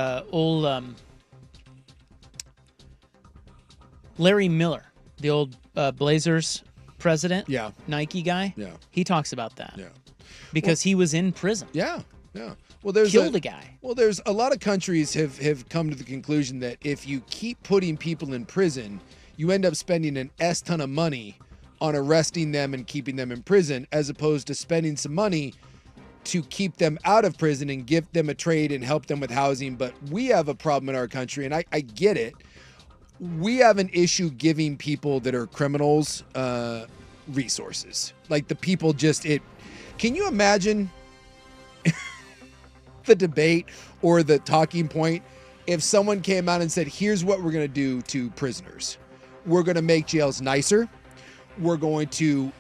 Larry Miller, the old Blazers president, Nike guy. Yeah, he talks about that. Yeah, because he was in prison. Yeah. Well, there's killed a guy. Well, there's a lot of countries have come to the conclusion that if you keep putting people in prison, you end up spending an S ton of money on arresting them and keeping them in prison, as opposed to spending some money to keep them out of prison and give them a trade and help them with housing. But we have a problem in our country, and I get it. We have an issue giving people that are criminals resources. Like the people can you imagine the debate or the talking point if someone came out and said, here's what we're going to do to prisoners. We're going to make jails nicer. We're going to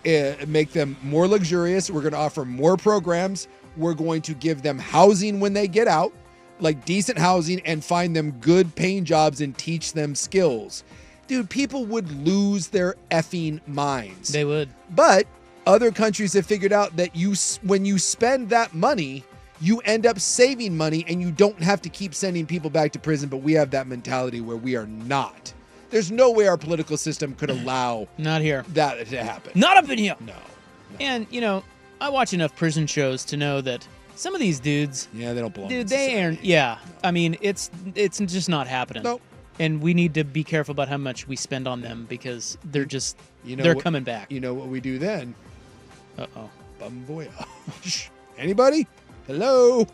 make them more luxurious. We're going to offer more programs. We're going to give them housing when they get out, like decent housing, and find them good paying jobs and teach them skills. Dude, people would lose their effing minds. They would. But other countries have figured out that when you spend that money, you end up saving money and you don't have to keep sending people back to prison. But we have that mentality where we are not. There's no way our political system could allow not here that to happen. Not up in here. No. And, I watch enough prison shows to know that some of these dudes, they don't belong. Dude, they aren't. Yeah, I mean, it's just not happening. Nope. And we need to be careful about how much we spend on them because they're just they're coming back. You know what we do then? Uh-oh. Bum voyage. Anybody? Hello.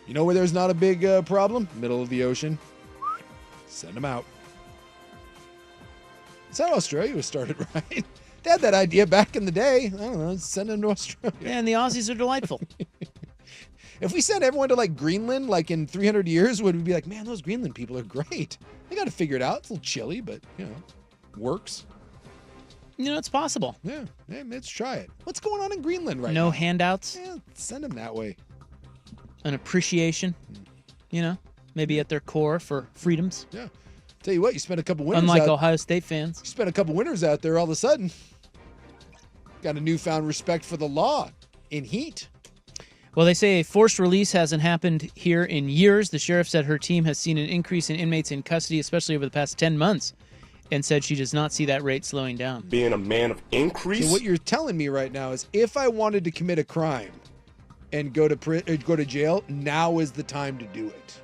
You know where there's not a big problem? Middle of the ocean. Send them out. That's how Australia was started, right? They had that idea back in the day. I don't know, send them to Australia. Yeah, and the Aussies are delightful. If we sent everyone to like Greenland, like in 300 years, would we be like, man, those Greenland people are great. They got to figure it out. It's a little chilly, but, works. It's possible. Yeah, let's try it. What's going on in Greenland right now? No handouts? Yeah, send them that way. An appreciation, maybe at their core for freedoms. Yeah. Tell you what, you spent a couple winters Unlike Ohio State fans. You spent a couple winters out there, all of a sudden, got a newfound respect for the law in heat. Well, they say a forced release hasn't happened here in years. The sheriff said her team has seen an increase in inmates in custody, especially over the past 10 months, and said she does not see that rate slowing down. Being a man of increase. So what you're telling me right now is if I wanted to commit a crime and go to jail, now is the time to do it.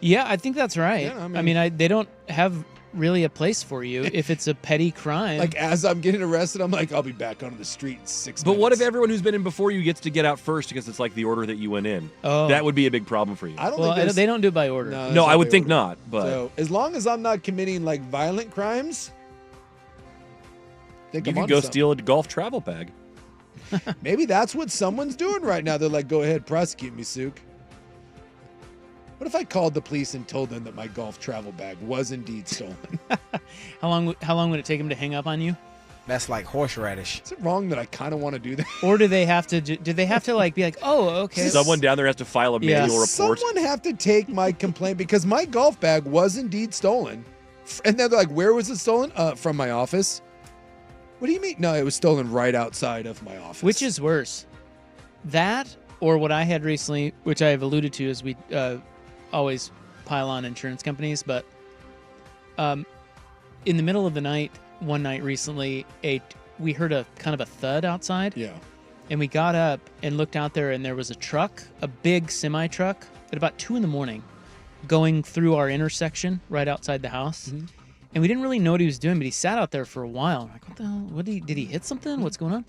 Yeah, I think that's right. Yeah, I mean, they don't have really a place for you if it's a petty crime. Like, as I'm getting arrested, I'm like, I'll be back onto the street in 6 minutes. But what if everyone who's been in before you gets to get out first because it's like the order that you went in? Oh. That would be a big problem for you. I don't think they don't do it by order. No, I would think not. But so as long as I'm not committing like violent crimes, you could go steal a golf travel bag. Maybe that's what someone's doing right now. They're like, go ahead, prosecute me, Sook. What if I called the police and told them that my golf travel bag was indeed stolen? How long would it take them to hang up on you? That's like horseradish. Is it wrong that I kind of want to do that? Or do they have to like be like, oh, okay. Someone down there has to file a manual report. Someone have to take my complaint because my golf bag was indeed stolen. And then they're like, where was it stolen? From my office. What do you mean? No, it was stolen right outside of my office. Which is worse? That or what I had recently, which I have alluded to as we always pile on insurance companies, but in the middle of the night, one night recently, we heard a kind of a thud outside. Yeah. And we got up and looked out there, and there was a truck, a big semi truck, at about 2 a.m. going through our intersection right outside the house. Mm-hmm. And we didn't really know what he was doing, but he sat out there for a while. Like, what the hell? Did he hit something? What's going on?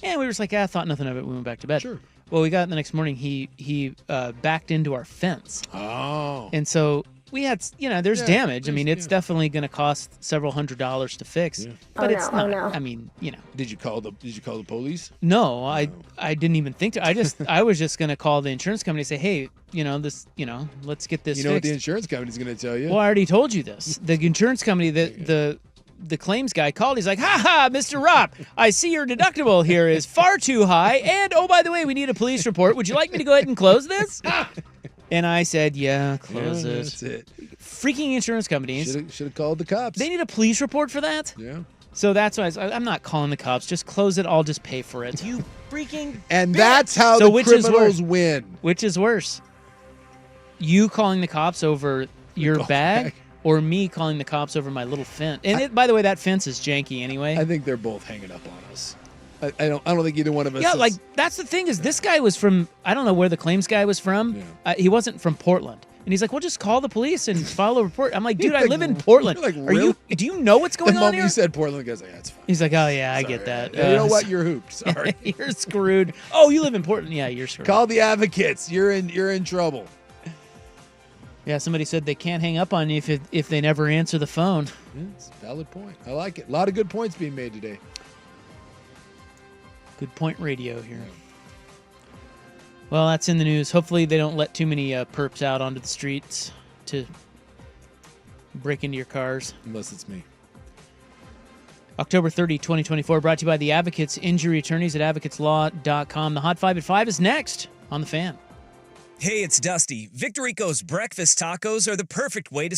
And we were just like, I thought nothing of it. We went back to bed. Sure. Well, we got the next morning. He backed into our fence. Oh. And so we had, there's damage. I mean, it's definitely going to cost several $100s to fix, but it's not. I mean, Did you call the police? No, I didn't even think to. I was just going to call the insurance company and say, hey, let's get this. You know what fixed. the insurance company's going to tell you? Well, I already told you this. The insurance company, the claims guy called. He's like, ha, Mr. Ropp, I see your deductible here is far too high. And, oh, by the way, we need a police report. Would you like me to go ahead and close this? And I said, yeah, close it. That's it. Freaking insurance companies. Should have called the cops. They need a police report for that? Yeah. So that's why I'm not calling the cops. Just close it. I'll just pay for it. You freaking And bitch. that's how So the which is criminals worse? win. Which is worse? You calling the cops over your bag or me calling the cops over my little fence? And by the way, that fence is janky anyway. I think they're both hanging up on us. I don't think either one of us. Yeah, is, like that's the thing is this guy was from, I don't know where the claims guy was from. Yeah. He wasn't from Portland. And he's like, well, just call the police and file a report. I'm like, dude, I Like, live in Portland. you're like, Are you? Do you know what's going the on moment here? you said Portland, goes like, that's fine. He's like, oh yeah, I get that. Yeah, you know what? You're hooped. Sorry. You're screwed. Oh, you live in Portland? Yeah, you're screwed. Call the advocates. You're in trouble. Yeah, somebody said they can't hang up on you if they never answer the phone. Yeah, it's a valid point. I like it. A lot of good points being made today. Good point radio here. Well, that's in the news. Hopefully they don't let too many perps out onto the streets to break into your cars. Unless it's me. October 30, 2024, brought to you by the Advocates Injury Attorneys at advocateslaw.com. The Hot 5 at 5 is next on The Fan. Hey, it's Dusty. Victorico's breakfast tacos are the perfect way to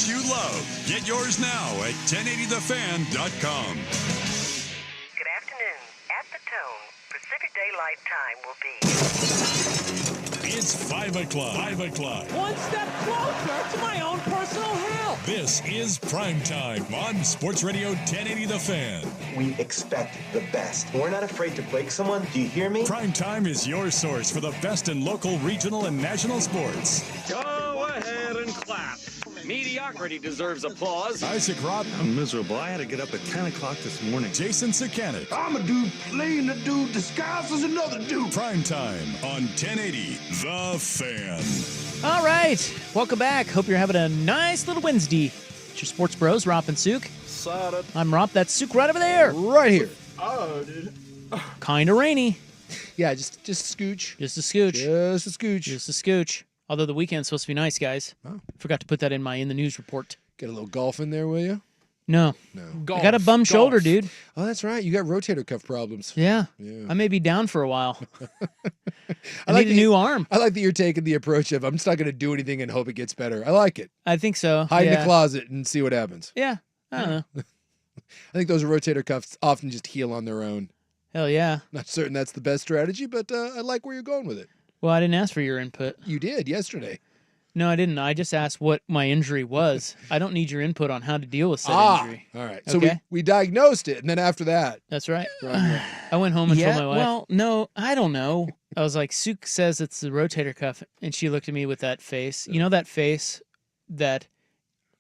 You love. Get yours now at 1080thefan.com. Good afternoon. At the tone, Pacific Daylight Time will be It's 5 o'clock. 5 o'clock. One step closer to my own personal hell. This is Primetime on Sports Radio 1080 The Fan. We expect the best. We're not afraid to break someone. Do you hear me? Primetime is your source for the best in local, regional, and national sports. Go ahead and clap. Mediocrity deserves applause. Isaac Robb. I'm miserable. I had to get up at 10 o'clock this morning. Jason Sakanik. I'm a dude playing a dude disguised as another dude. Primetime on 1080 The Fan. All right. Welcome back. Hope you're having a nice little Wednesday. It's your sports bros, Rop and Sook. I'm Rop. That's Sook right over there. Right here. Oh, dude. Kind of rainy. Yeah, just a scooch. Just a scooch. Just a scooch. Just a scooch. Although the weekend's supposed to be nice, guys. Oh. Forgot to put that in the news report. Get a little golf in there, will you? No. Golf. I got a bum shoulder, dude. Oh, that's right. You got rotator cuff problems. Yeah. I may be down for a while. I like need a new arm. I like that you're taking the approach of I'm just not going to do anything and hope it gets better. I like it. I think so. Hide in the closet and see what happens. Yeah. I don't know. I think those rotator cuffs often just heal on their own. Hell yeah. Not certain that's the best strategy, but I like where you're going with it. Well, I didn't ask for your input. You did yesterday. No, I didn't. I just asked what my injury was. I don't need your input on how to deal with said injury. All right. So Okay. we diagnosed it, and then after that. That's right. Right. I went home and told my wife. Well, no, I don't know. I was like, Sook says it's the rotator cuff, and she looked at me with that face. You know that face that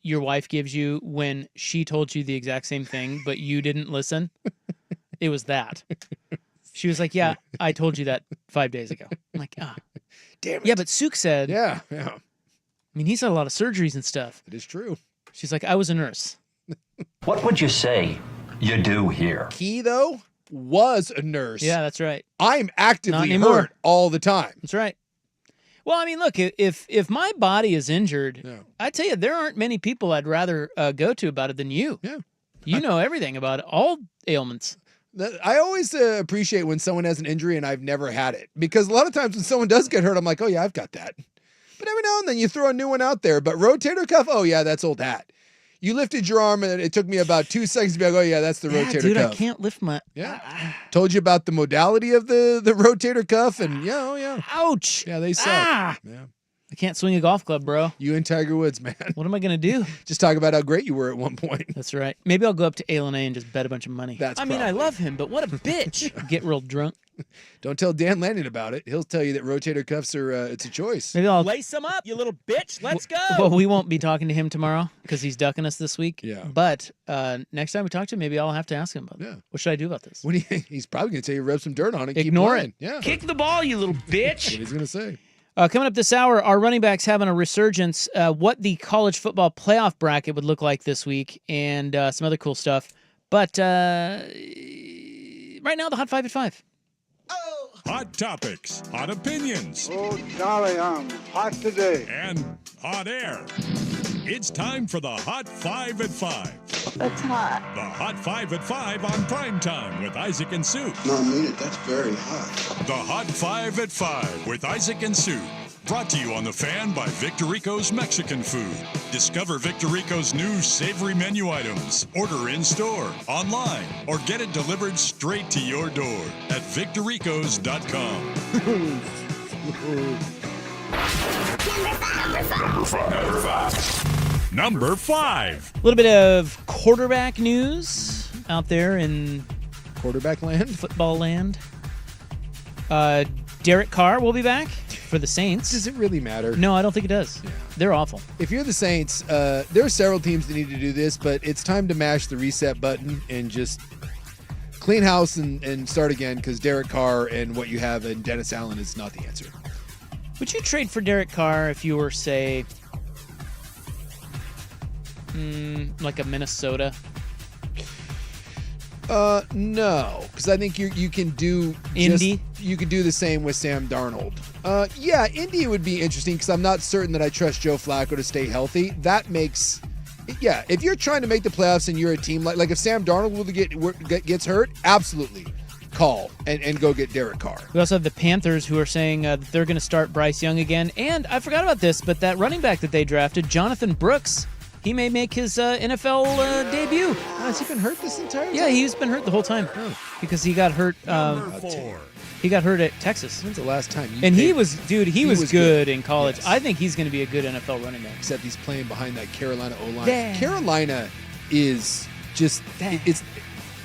your wife gives you when she told you the exact same thing, but you didn't listen? It was that. She was like, yeah, I told you that 5 days ago. I'm like, damn it. Yeah, but Sook said. Yeah. I mean, he's had a lot of surgeries and stuff. It is true. She's like, I was a nurse. What would you say you do here? He, though, was a nurse. Yeah, that's right. I'm Not actively anymore. hurt all the time. That's right. Well, I mean, look, if my body is injured, I tell you, there aren't many people I'd rather go to about it than you. Yeah. You know everything about it, all ailments. I always appreciate when someone has an injury and I've never had it. Because a lot of times when someone does get hurt, I'm like, oh, yeah, I've got that. But every now and then you throw a new one out there. But rotator cuff, oh, yeah, that's old hat. You lifted your arm, and it took me about 2 seconds to be like, oh, yeah, that's the rotator dude, cuff. I can't lift my... Yeah. Told you about the modality of the rotator cuff, and yeah. Ouch. Yeah, they suck. Yeah. I can't swing a golf club, bro. You and Tiger Woods, man. What am I going to do? Just talk about how great you were at one point. That's right. Maybe I'll go up to A&A and just bet a bunch of money. I mean, I love him, but what a bitch. Get real drunk. Don't tell Dan Lanning about it. He'll tell you that rotator cuffs are it's a choice. Maybe I'll... Lace him up, you little bitch. Let's go. Well, we won't be talking to him tomorrow because he's ducking us this week. Yeah. But next time we talk to him, maybe I'll have to ask him about it. What should I do about this? What do you, he's probably going to tell you rub some dirt on it. Ignore keep it. Yeah. Kick the ball, you little bitch. That's what he's going to say. Coming up this hour, our running backs having a resurgence, what the college football playoff bracket would look like this week, and some other cool stuff. But right now, the Hot 5 at 5. Hot topics, hot opinions, Oh, golly, I'm hot today. and hot air. It's time for the Hot 5 at 5. That's hot. The Hot 5 at 5 on Primetime with Isaac and Sue. No, I mean it. That's very hot. The Hot 5 at 5 with Isaac and Sue. Brought to you on The Fan by Victorico's Mexican Food. Discover Victorico's new savory menu items. Order in-store, online, or get it delivered straight to your door at victoricos.com. Number 5. A little bit of quarterback news out there in quarterback land, football land. Derek Carr will be back for the Saints. Does it really matter? No, I don't think it does. Yeah. They're awful. If you're the Saints, there are several teams that need to do this, but it's time to mash the reset button and just clean house and start again because Derek Carr and what you have in Dennis Allen is not the answer. Would you trade for Derek Carr if you were, say, like a Minnesota? No, because I think you can do Indy. You could do the same with Sam Darnold. Yeah, Indy would be interesting because I'm not certain that I trust Joe Flacco to stay healthy. That makes, yeah. If you're trying to make the playoffs and you're a team like if Sam Darnold gets hurt, absolutely call and go get Derek Carr. We also have the Panthers who are saying that they're going to start Bryce Young again. And I forgot about this, but that running back that they drafted, Jonathan Brooks, he may make his NFL debut. Has he been hurt this entire time? Yeah, he's been hurt the whole time because he got hurt. He got hurt at Texas. When's the last time? And he was good in college. Yes. I think he's going to be a good NFL running back. Except he's playing behind that Carolina O-line. Yeah. Carolina is just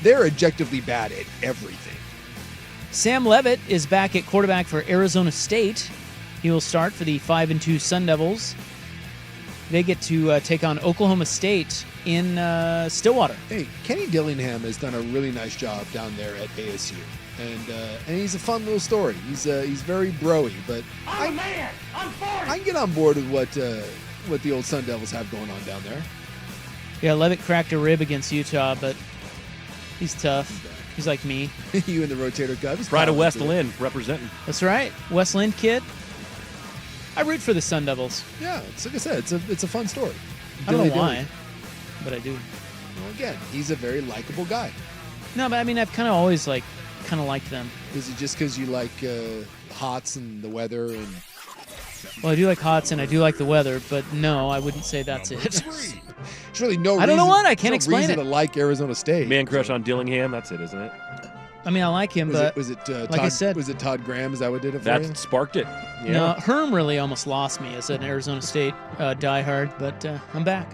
they're objectively bad at everything. Sam Levitt is back at quarterback for Arizona State. He will start for the 5-2 Sun Devils. They get to take on Oklahoma State in Stillwater. Hey, Kenny Dillingham has done a really nice job down there at ASU, and he's a fun little story. He's very broy, but I'm a man. I'm 40. I can get on board with what the old Sun Devils have going on down there. Yeah, Levitt cracked a rib against Utah, but he's tough. He's like me. You and the rotator cuff. Pride of West Lynn representing. That's right. West Lynn kid. I root for the Sun Devils. Yeah, it's like I said, it's a fun story. I don't know Dilly. why, but I do. Well, again, he's a very likable guy. No, but I mean, I've kind of always liked them. Is it just because you like hots and the weather and? Well, I do like hots and I do like the weather, but no, I wouldn't say that's it. There's really no reason. I don't know what. I can't no explain reason it. to like Arizona State. Man crush on Dillingham. That's it, isn't it? I mean, I like him, but was it like Todd, I said, was it Todd Graham? Is that what did it for you? That sparked it. Yeah. No, Herm really almost lost me as an Arizona State diehard, but I'm back.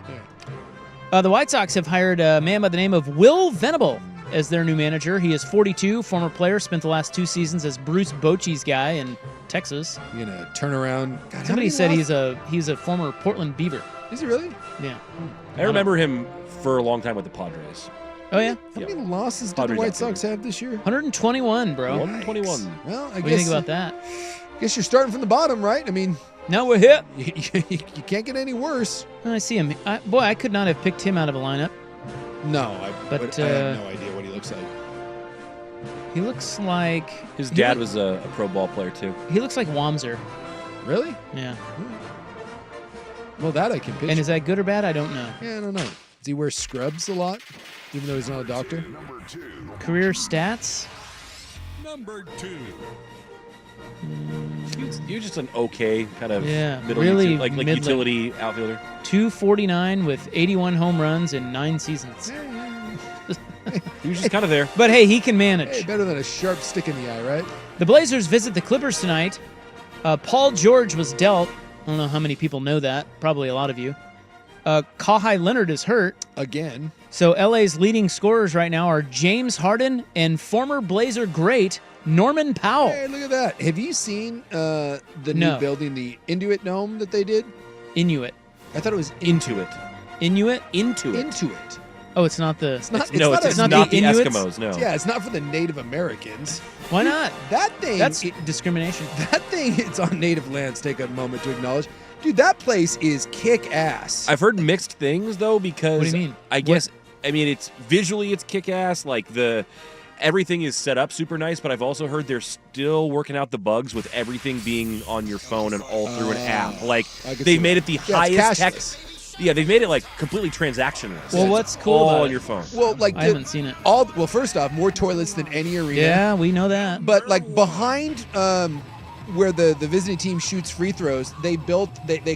The White Sox have hired a man by the name of Will Venable as their new manager. He is 42, former player, spent the last 2 seasons as Bruce Bochy's guy in Texas. You gonna turn around? God, Somebody said he's a former Portland Beaver. Is he really? Yeah. I remember him for a long time with the Padres. Oh yeah. How many losses did the Padres White outfield. Sox have this year? 121, bro. 121. Well, What do you think about that? I guess you're starting from the bottom, right? I mean, now we're hit. You can't get any worse. I see him. I could not have picked him out of a lineup. No, but I have no idea what he looks like. He looks like his dad was a pro ball player too. He looks like Wamser. Really? Yeah. Well, that I can picture. And is that good or bad? I don't know. Yeah, I don't know. Does he wear scrubs a lot, even though he's not a doctor? Career stats? Number 2. He was just an okay kind of middle really like middling. utility outfielder. 249 with 81 home runs in 9 seasons. He was just kind of there. But hey, he can manage. Hey, better than a sharp stick in the eye, right? The Blazers visit the Clippers tonight. Paul George was dealt. I don't know how many people know that. Probably a lot of you. Kawhi Leonard is hurt. Again. So LA's leading scorers right now are James Harden and former Blazer great Norman Powell. Hey, look at that. Have you seen the new building, the Inuit Dome that they did? Inuit. I thought it was Intuit. Inuit? Intuit. Oh, it's not the... It's not the Inuits? Eskimos, no. Yeah, it's not for the Native Americans. Why not? That thing... That's discrimination. That thing, it's on native lands. Take a moment to acknowledge. Dude, that place is kick-ass. I've heard mixed things, though, because... What do you mean? I guess, it's visually it's kick-ass. Like, everything is set up super nice, but I've also heard they're still working out the bugs with everything being on your phone and all through an app. Like, they've made it the highest tech... Yeah, they've made it like completely transactionless. Well, what's cool all about on it? your phone. Well, like I haven't seen it. Well, first off, more toilets than any arena. Yeah, we know that. But like behind where the visiting team shoots free throws, they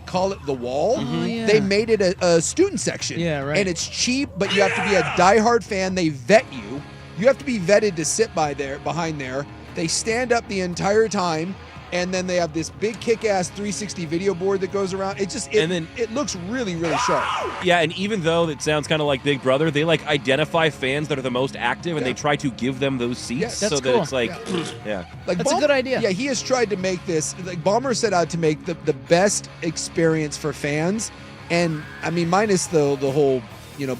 call it the wall. Oh, yeah. They made it a student section. Yeah, right. And it's cheap, but you have to be a diehard fan. They vet you. You have to be vetted to sit behind there. They stand up the entire time. And then they have this big kick-ass 360 video board that goes around. It looks really, really sharp. Yeah, and even though it sounds kind of like Big Brother, they like identify fans that are the most active, and they try to give them those seats that's so that cool. it's like, yeah. Like That's a good idea. Yeah, he has tried to make this. Like Ballmer set out to make the best experience for fans, and I mean, minus the whole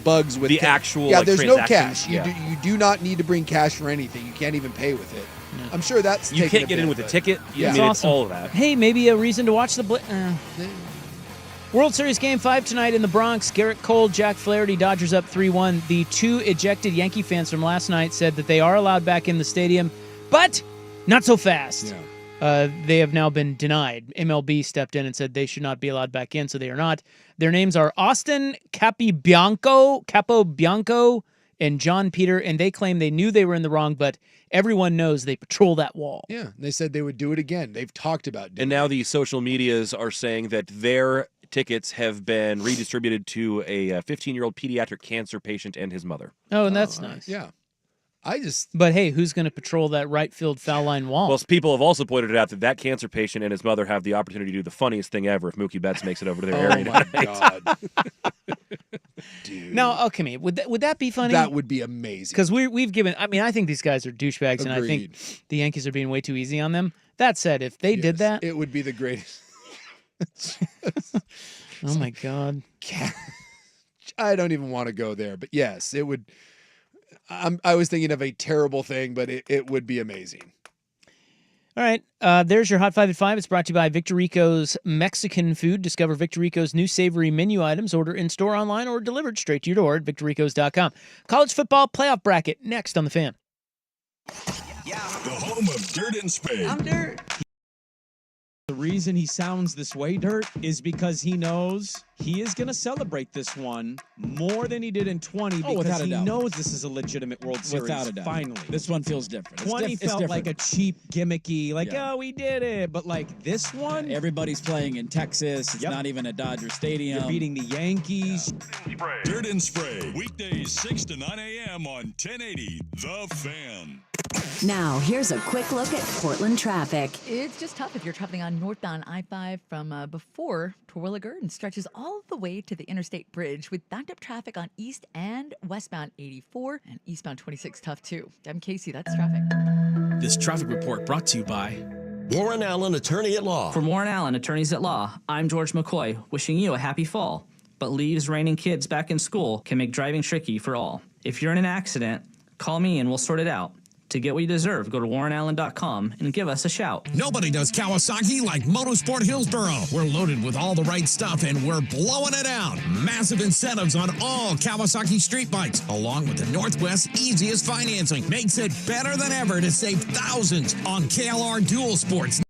bugs with the actual. Yeah, like, there's no transactions. cash. You do not need to bring cash for anything. You can't even pay with it. Yeah. I'm sure that's You taken can't a get bit, in with a but- ticket. Yeah. I mean, That's it's all of that. Hey, maybe a reason to watch the World Series Game 5 tonight in the Bronx. Garrett Cole, Jack Flaherty, Dodgers up 3-1. The 2 ejected Yankee fans from last night said that they are allowed back in the stadium, but not so fast. Yeah. They have now been denied. MLB stepped in and said they should not be allowed back in, so they are not. Their names are Austin Capobianco, and John Peter, and they claim they knew they were in the wrong, but everyone knows they patrol that wall. Yeah, they said they would do it again. They've talked about doing And now the social medias are saying that their tickets have been redistributed to a 15-year-old pediatric cancer patient and his mother. Oh, and that's nice. Yeah. But hey, who's going to patrol that right field foul line wall? Well, people have also pointed out that cancer patient and his mother have the opportunity to do the funniest thing ever if Mookie Betts makes it over to their area. Oh, my God. Dude. Now, okay, would that be funny? That would be amazing. Because we've given. I mean, I think these guys are douchebags, and I Agreed. think the Yankees are being way too easy on them. That said, if they did that, it would be the greatest. Oh my God. I don't even want to go there, but yes, it would. I was thinking of a terrible thing, but it would be amazing. All right, there's your Hot 5 at 5. It's brought to you by Victor Rico's Mexican Food. Discover Victor Rico's new savory menu items. Order in-store, online, or delivered straight to your door at victorricos.com. College football playoff bracket next on The Fan. The home of Dirt and Spade. I'm Dirt. The reason he sounds this way, Dirt, is because he knows he is going to celebrate this one more than he did in 20 because without a he doubt. knows this is a legitimate World Series. Without a doubt. Finally. This one feels different. 20 it's felt like different. a cheap, gimmicky, like, Yeah. oh, we did it. But like this one, Everybody's playing in Texas. It's not even a Dodger Stadium. you're beating the Yankees. Dirt and Spray. Weekdays 6 to 9 a.m. on 1080 The Fan. Now, here's a quick look at Portland traffic. It's just tough if you're traveling on northbound I-5 from before Terwilliger and stretches all the way to the Interstate Bridge with backed up traffic on east and westbound 84 and eastbound 26 tough too. Devin Casey, that's traffic. This traffic report brought to you by Warren Allen, attorney at law. From Warren Allen, attorneys at law, I'm George McCoy, wishing you a happy fall. But leaves raining kids back in school can make driving tricky for all. If you're in an accident, call me and we'll sort it out. To get what you deserve, go to warrenallen.com and give us a shout. Nobody does Kawasaki like Motorsport Hillsboro. We're loaded with all the right stuff and we're blowing it out. Massive incentives on all Kawasaki street bikes, along with the Northwest's easiest financing. Makes it better than ever to save thousands on KLR Dual Sports.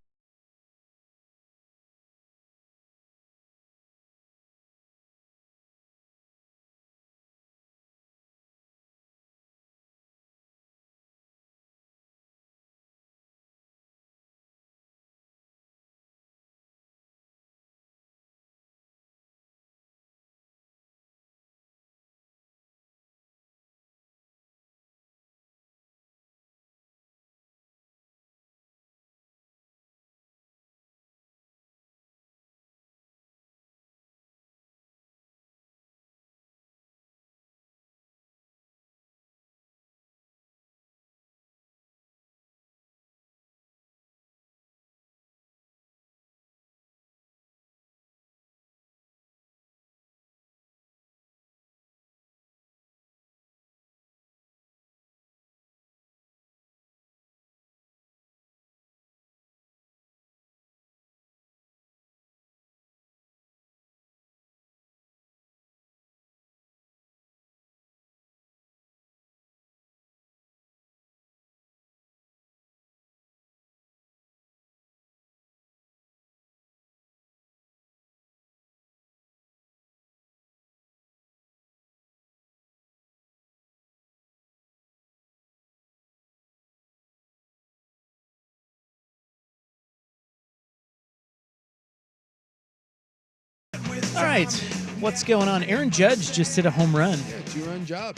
All right, what's going on? Aaron Judge just hit a home run. Yeah, 2-run job.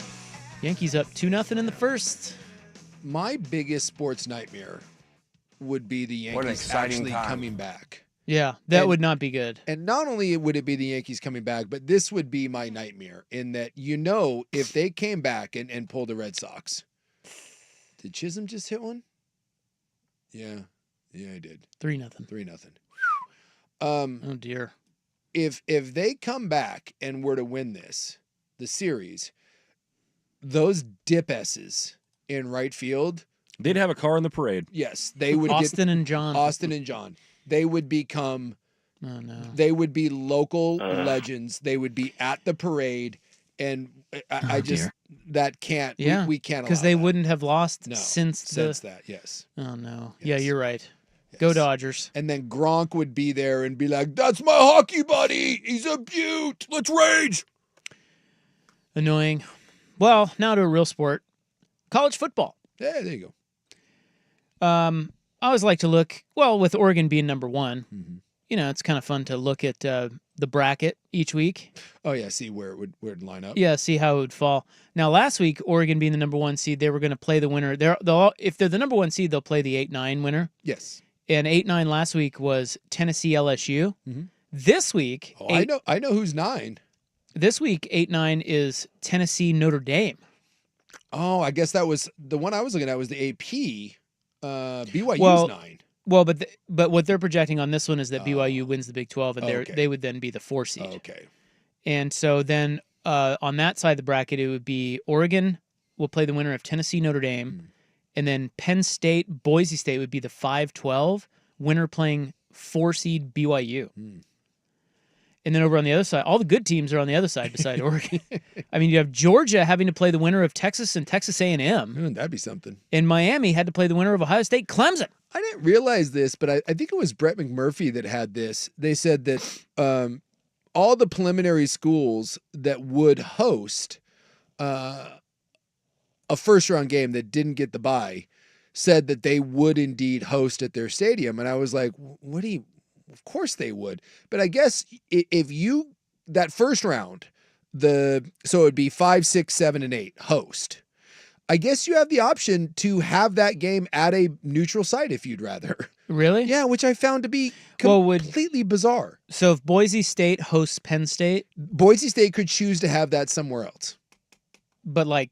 Yankees up 2-0 in the first. My biggest sports nightmare would be the Yankees actually coming back. Yeah, that would not be good. And not only would it be the Yankees coming back, but this would be my nightmare in that, if they came back and pulled the Red Sox. Did Chisholm just hit one? Yeah, he did. 3-0. 3-0. Oh, dear. If they come back and were to win the series, those dip-esses in right field. They'd have a car in the parade. Yes, they would Austin and John. Austin and John. They would become Oh, no. They would be local legends. They would be at the parade, and I just that can't. Yeah, we can't because allow they that. wouldn't have lost No, since that. Yes. Oh no. Yes. Yeah, you're right. Go Dodgers. And then Gronk would be there and be like, "That's my hockey buddy. He's a beaut. Let's rage." Annoying. Well, now to a real sport. College football. Yeah, there you go. I always like to look, with Oregon being number one, it's kind of fun to look at the bracket each week. Oh yeah, see where it'd line up. Yeah, see how it would fall. Now, last week, Oregon being the number 1 seed, they were going to play the winner. If they're the number 1 seed, they'll play the 8-9 winner. Yes. And 8-9 last week was Tennessee LSU. This week, I know who's 9. This week, 8-9 is Tennessee Notre Dame. Oh, I guess that was the one I was looking at was the AP. BYU's 9. Well, but what they're projecting on this one is that BYU wins the Big 12, and they would then be the 4 seed. Okay. And so then on that side of the bracket, it would be Oregon will play the winner of Tennessee Notre Dame, and then Penn State Boise State would be the 5-12 winner playing 4 seed BYU. And then over on the other side, all the good teams are on the other side beside Oregon. I mean, you have Georgia having to play the winner of Texas and Texas A&M. That'd be something. And Miami had to play the winner of Ohio State Clemson. I didn't realize this, but I think it was Brett McMurphy that had this. They said that all the preliminary schools that would host a first-round game that didn't get the bye said that they would indeed host at their stadium. And I was like, what do you... Of course they would. But I guess if that first round, so it would be 5, 6, 7, and 8 host. I guess you have the option to have that game at a neutral site if you'd rather. Really? Yeah, which I found to be completely bizarre. So if Boise State hosts Penn State? Boise State could choose to have that somewhere else. But like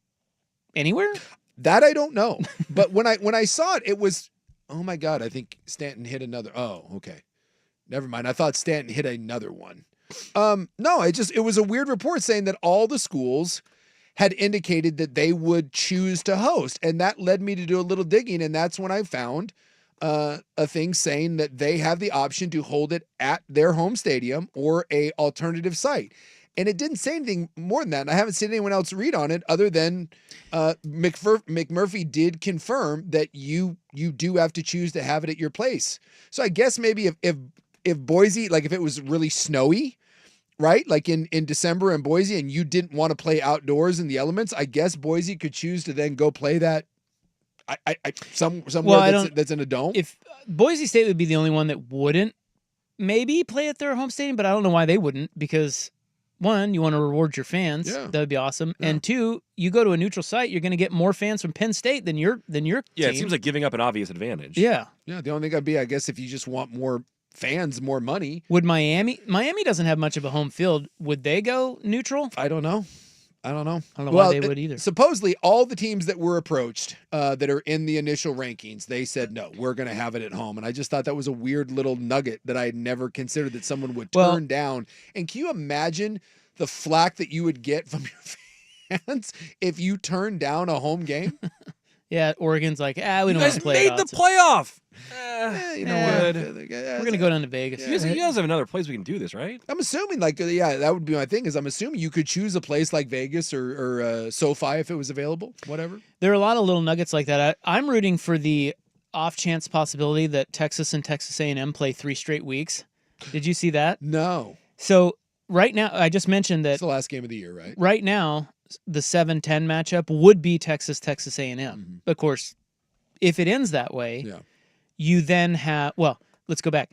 anywhere? That I don't know. But when I saw it, it was, oh my God, I think Stanton hit another. Oh, okay. Never mind. I thought Stanton hit another one. No, it was a weird report saying that all the schools had indicated that they would choose to host. And that led me to do a little digging. And that's when I found a thing saying that they have the option to hold it at their home stadium or a alternative site. And it didn't say anything more than that. And I haven't seen anyone else read on it other than McMurphy did confirm that you do have to choose to have it at your place. So I guess maybe if Boise, like if it was really snowy, right? Like in December in Boise and you didn't want to play outdoors in the elements, I guess Boise could choose to then go play that somewhere that's in a dome. If Boise State would be the only one that wouldn't maybe play at their home stadium, but I don't know why they wouldn't, because one, you want to reward your fans. Yeah. That would be awesome. Yeah. And two, you go to a neutral site, you're going to get more fans from Penn State than your team. Yeah, it seems like giving up an obvious advantage. Yeah. Yeah, the only thing would be, I guess, if you just want more fans, more money. Would Miami doesn't have much of a home field. Would they go neutral? I don't know. I don't know why they would either. Supposedly, all the teams that were approached that are in the initial rankings, they said, no, we're going to have it at home. And I just thought that was a weird little nugget that I had never considered that someone would turn down. And can you imagine the flack that you would get from your fans if you turned down a home game? Yeah, Oregon's like, we don't want to play. You guys made the playoff. You know what? We're going to go down to Vegas. You guys have another place we can do this, right? I'm assuming, that would be my thing, is I'm assuming you could choose a place like Vegas or SoFi if it was available, whatever. There are a lot of little nuggets like that. I'm rooting for the off-chance possibility that Texas and Texas A&M play 3 straight weeks. Did you see that? No. So right now, I just mentioned that. It's the last game of the year, right? Right now, the 7-10 matchup would be Texas A&M. Mm-hmm. Of course, if it ends that way, you then have, let's go back.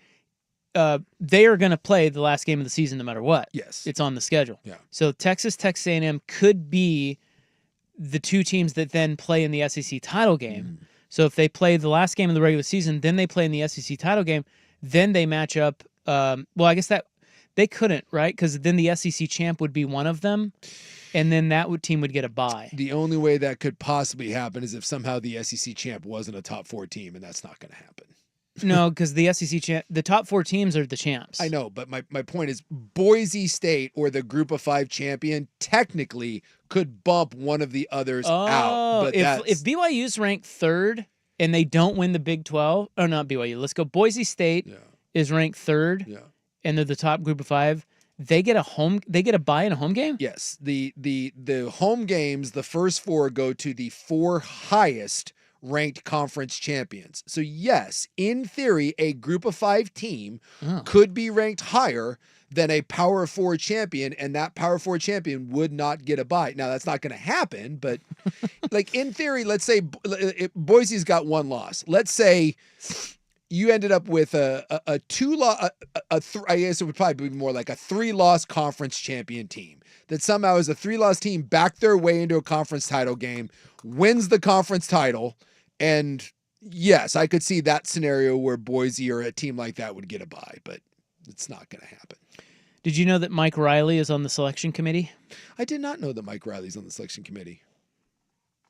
They are going to play the last game of the season no matter what. Yes. It's on the schedule. Yeah. So Texas A&M could be the 2 teams that then play in the SEC title game. Mm-hmm. So if they play the last game of the regular season, then they play in the SEC title game, then they match up. I guess that they couldn't, right? Because then the SEC champ would be one of them. And then that team would get a bye. The only way that could possibly happen is if somehow the SEC champ wasn't a top 4 team, and that's not going to happen. No, because the SEC champ, the top 4 teams are the champs. I know, but my point is Boise State or the Group of 5 champion technically could bump one of the others out. But if BYU's ranked 3rd and they don't win the Big 12, or not BYU, let's go. Boise State is ranked 3rd, and they're the top Group of 5. They get a bye in a home game? Yes. The home games, the first 4 go to the 4 highest ranked conference champions. So yes, in theory, a Group of 5 team could be ranked higher than a Power 4 champion, and that Power 4 champion would not get a bye. Now, that's not going to happen, but like in theory, let's say Boise's got 1 loss. Let's say you ended up with I guess it would probably be more like a 3-loss conference champion team that somehow is a 3-loss team backed their way into a conference title game, wins the conference title. And yes, I could see that scenario where Boise or a team like that would get a bye, but it's not going to happen. Did you know that Mike Riley is on the selection committee? I did not know that Mike Riley's on the selection committee.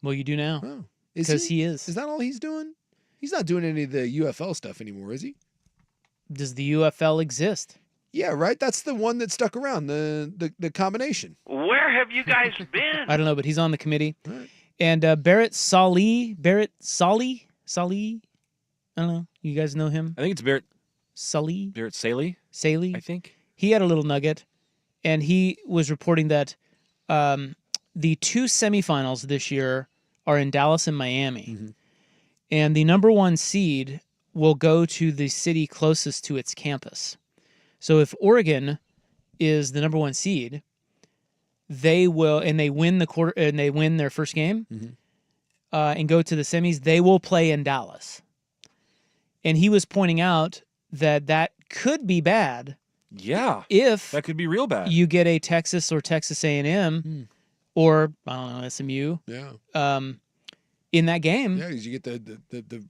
Well, you do now. Oh, because he is. Is that all he's doing? He's not doing any of the UFL stuff anymore, is he? Does the UFL exist? Yeah, right. That's the one that stuck around, the combination. Where have you guys been? I don't know, but he's on the committee. Right. And Barrett Salih, I don't know. You guys know him? I think it's Barrett Salih. Barrett Salih, I think. He had a little nugget, and he was reporting that the 2 semifinals this year are in Dallas and Miami. Mm-hmm. And the number 1 seed will go to the city closest to its campus. So if Oregon is the number 1 seed, they will, and they win their first game, and go to the semis, they will play in Dallas. And he was pointing out that could be bad. Yeah, if that could be real bad. You get a Texas or Texas A&M, or I don't know, SMU. Yeah. In that game, yeah, because you get the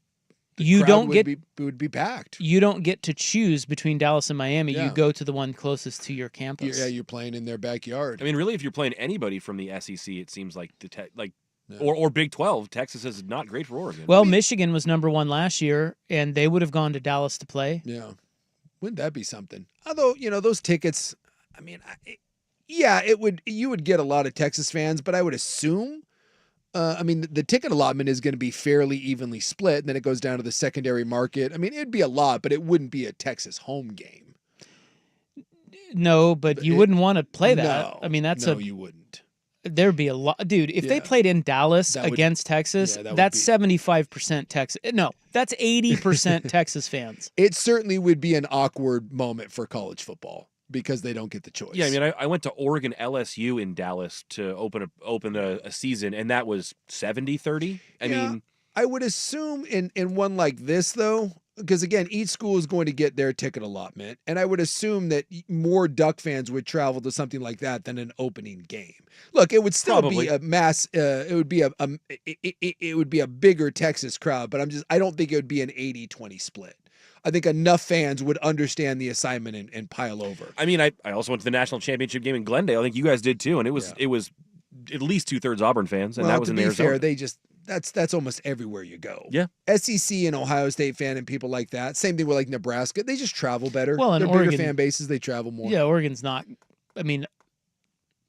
you crowd don't get would be packed. You don't get to choose between Dallas and Miami. Yeah. You go to the one closest to your campus. Yeah, you're playing in their backyard. I mean, really, if you're playing anybody from the SEC, it seems like or Big 12, Texas is not great for Oregon. Well, Michigan was number 1 last year, and they would have gone to Dallas to play. Yeah, wouldn't that be something? Although those tickets, I mean, it would. You would get a lot of Texas fans, but I would assume. I mean, the ticket allotment is going to be fairly evenly split, and then it goes down to the secondary market. I mean, it'd be a lot, but it wouldn't be a Texas home game. No, but you wouldn't want to play that. No, I mean, you wouldn't. There'd be a lot, dude. If they played in Dallas against Texas, that's 75% Texas. No, that's 80% Texas fans. It certainly would be an awkward moment for college football because they don't get the choice. Yeah, I mean, I went to Oregon LSU in Dallas to open a season, and that was 70-30. I mean, I would assume in one like this, though, because, again, each school is going to get their ticket allotment, and I would assume that more Duck fans would travel to something like that than an opening game. Look, it would still be a mass. It would be a bigger Texas crowd, but I don't think it would be an 80-20 split. I think enough fans would understand the assignment and pile over. I mean, I also went to the national championship game in Glendale. I think you guys did too, and it was at least 2/3 Auburn fans, and that was in Arizona. Fair, they just. That's almost everywhere you go. Yeah. SEC and Ohio State fan and people like that. Same thing with like Nebraska. They just travel better. Well, and they're Oregon, bigger fan bases. They travel more. Yeah, Oregon's not. I mean,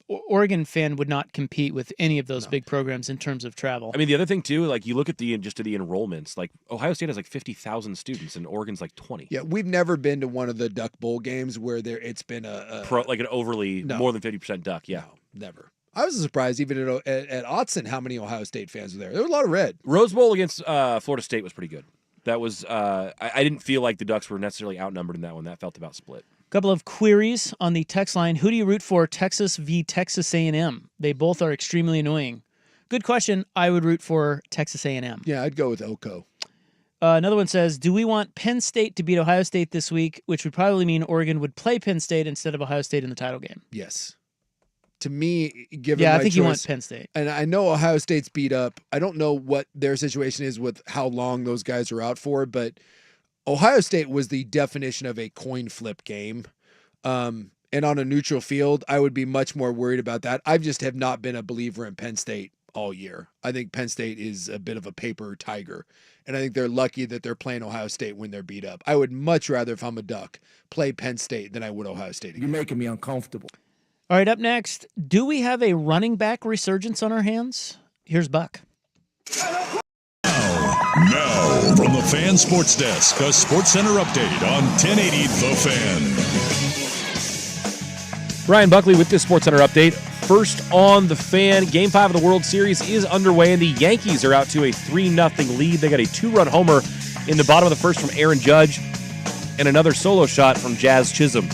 Oregon fan would not compete with any of those big programs in terms of travel. I mean, the other thing too, like you look at the enrollments. Like Ohio State has like 50,000 students, and Oregon's like 20. Yeah, we've never been to one of the Duck Bowl games where it's been like an overly more than 50% Duck. Yeah, no, never. I was surprised even at Autzen how many Ohio State fans were there. There were a lot of red. Rose Bowl against Florida State was pretty good. That was I didn't feel like the Ducks were necessarily outnumbered in that one. That felt about split. A couple of queries on the text line. Who do you root for, Texas v. Texas A&M? They both are extremely annoying. Good question. I would root for Texas A&M. Yeah, I'd go with Oko. Another one says, do we want Penn State to beat Ohio State this week, which would probably mean Oregon would play Penn State instead of Ohio State in the title game? Yes. To me, given I my think choice, you want Penn State. And I know Ohio State's beat up. I don't know what their situation is with how long those guys are out for, but Ohio State was the definition of a coin flip game. And on a neutral field, I would be much more worried about that. I just have not been a believer in Penn State all year. I think Penn State is a bit of a paper tiger, and I think they're lucky that they're playing Ohio State when they're beat up. I would much rather, if I'm a Duck, play Penn State than I would Ohio State again. You're making me uncomfortable. All right, up next, do we have a running back resurgence on our hands? Here's Buck. Now, from the Fan Sports Desk, a SportsCenter update on 1080 The Fan. Brian Buckley with this SportsCenter update. First on the Fan, Game 5 of the World Series is underway, and the Yankees are out to a 3-0 lead. They got a 2-run homer in the bottom of the first from Aaron Judge and another solo shot from Jazz Chisholm.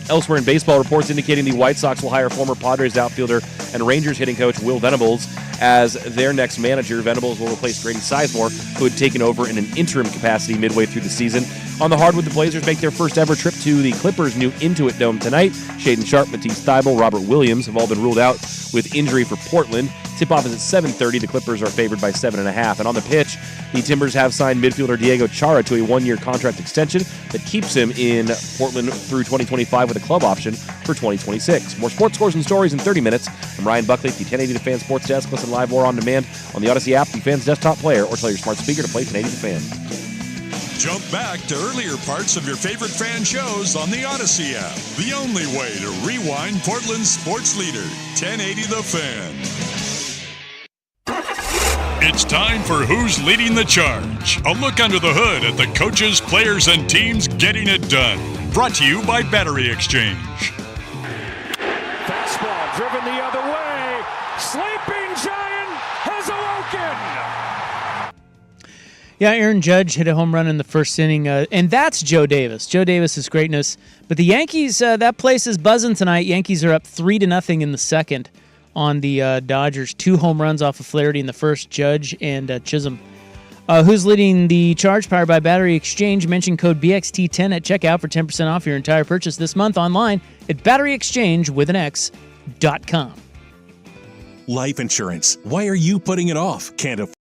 Elsewhere in baseball, reports indicating the White Sox will hire former Padres outfielder and Rangers hitting coach Will Venables as their next manager. Venables will replace Grady Sizemore, who had taken over in an interim capacity midway through the season. On the hardwood, the Blazers make their first ever trip to the Clippers' new Intuit Dome tonight. Shaedon Sharpe, Matisse Thybulle, Robert Williams have all been ruled out with injury for Portland. Tip-off is at 7:30. The Clippers are favored by 7.5. And on the pitch, the Timbers have signed midfielder Diego Chara to a one-year contract extension that keeps him in Portland through 2025 with a club option for 2026. More sports scores and stories in 30 minutes. I'm Ryan Buckley at the 1080 The Fan Sports Desk. Listen live or on demand on the Odyssey app, the Fan's desktop player, or tell your smart speaker to play 1080 The Fan. Jump back to earlier parts of your favorite fan shows on the Odyssey app. The only way to rewind Portland's sports leader, 1080 The Fan. It's time for Who's Leading the Charge. A look under the hood at the coaches, players, and teams getting it done. Brought to you by Battery Exchange. Fastball driven the other way. Sleeping Giant has awoken. Yeah, Aaron Judge hit a home run in the first inning, and that's Joe Davis. Joe Davis's greatness. But the Yankees, that place is buzzing tonight. Yankees are up 3-0 in the second on the Dodgers. 2 home runs off of Flaherty in the first, Judge and Chisholm. Who's leading the charge? Powered by Battery Exchange. Mention code BXT10 at checkout for 10% off your entire purchase this month online at batteryexchange.com. Life insurance. Why are you putting it off? Can't afford.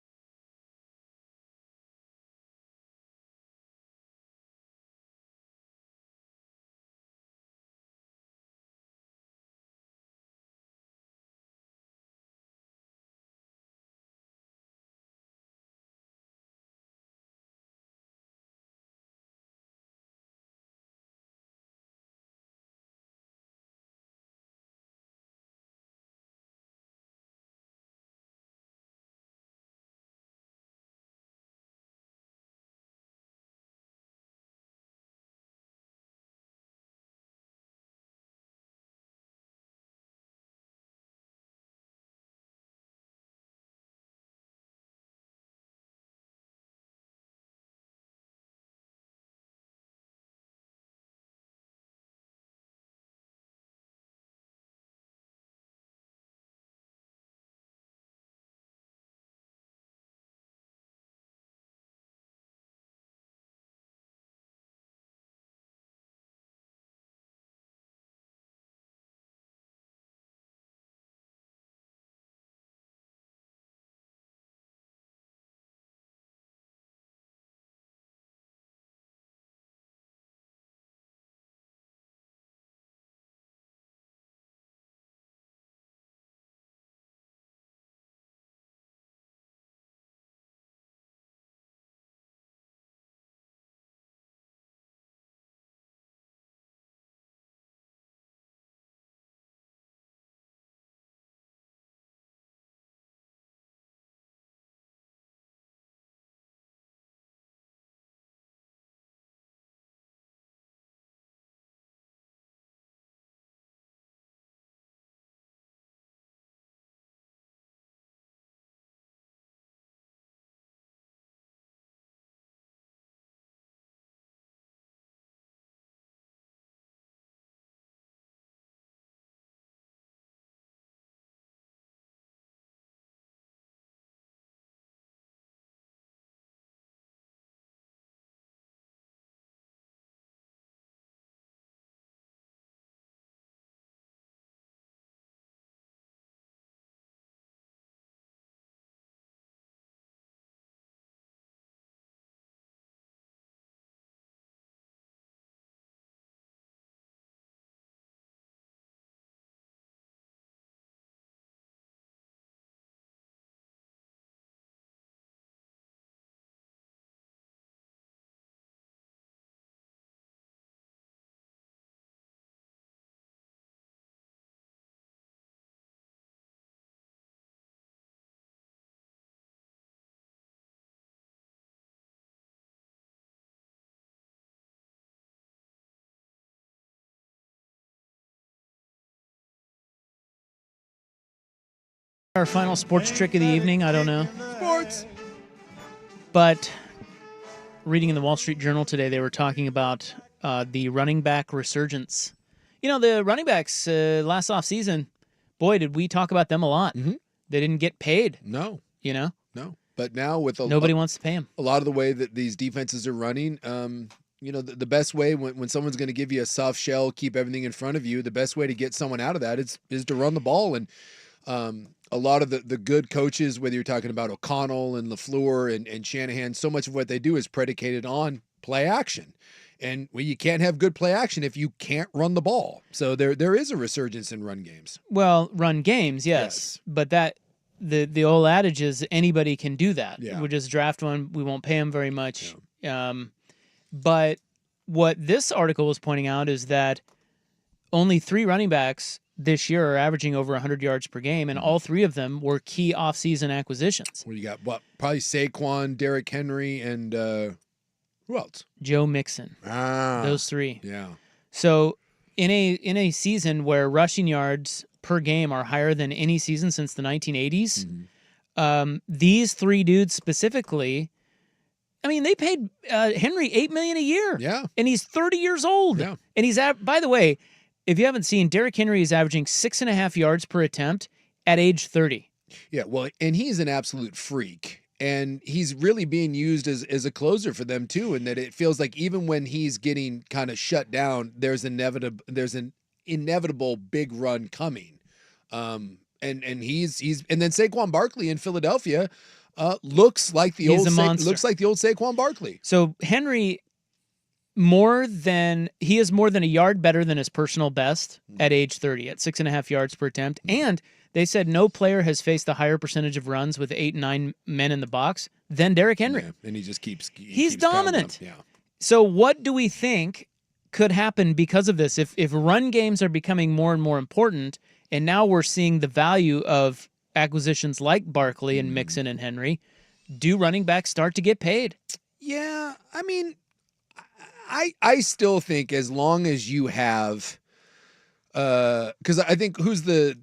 Our final sports trick of the evening, I don't know. Sports. But reading in the Wall Street Journal today, they were talking about the running back resurgence. You know, the running backs last offseason, boy, did we talk about them a lot. Mm-hmm. They didn't get paid. No. You know? No. But now with nobody wants to pay him. A lot of the way that these defenses are running, the best way when someone's going to give you a soft shell, keep everything in front of you, the best way to get someone out of that is to run the ball. And a lot of the good coaches, whether you're talking about O'Connell and LaFleur and Shanahan, so much of what they do is predicated on play action. And you can't have good play action if you can't run the ball. So there is a resurgence in run games. Well, run games, yes. But that the old adage is anybody can do that. Yeah. We'll just draft one. We won't pay him very much. Yeah. But what this article was pointing out is that only 3 running backs this year are averaging over 100 yards per game, and all 3 of them were key offseason acquisitions. Well, you got probably Saquon, Derrick Henry, and who else? Joe Mixon. Those 3. Yeah. So in a season where rushing yards per game are higher than any season since the 1980s, these 3 dudes specifically, I mean, they paid Henry $8 million a year. Yeah. And he's 30 years old. Yeah. And he's by the way, if you haven't seen, Derrick Henry is averaging 6.5 yards per attempt at age 30. Yeah, well, and he's an absolute freak. And he's really being used as a closer for them too, and that it feels like even when he's getting kind of shut down, there's an inevitable big run coming. And he's and then Saquon Barkley in Philadelphia looks like the old Saquon Barkley. So Henry he is more than a yard better than his personal best at age 30 at 6.5 yards per attempt. And they said no player has faced a higher percentage of runs with 8 and 9 men in the box than Derrick Henry. Yeah, and he just keeps he's dominant. Yeah. So what do we think could happen because of this? If run games are becoming more and more important, and now we're seeing the value of acquisitions like Barkley and Mixon and Henry, do running backs start to get paid? Yeah, I mean, I still think as long as you have, because I think who's the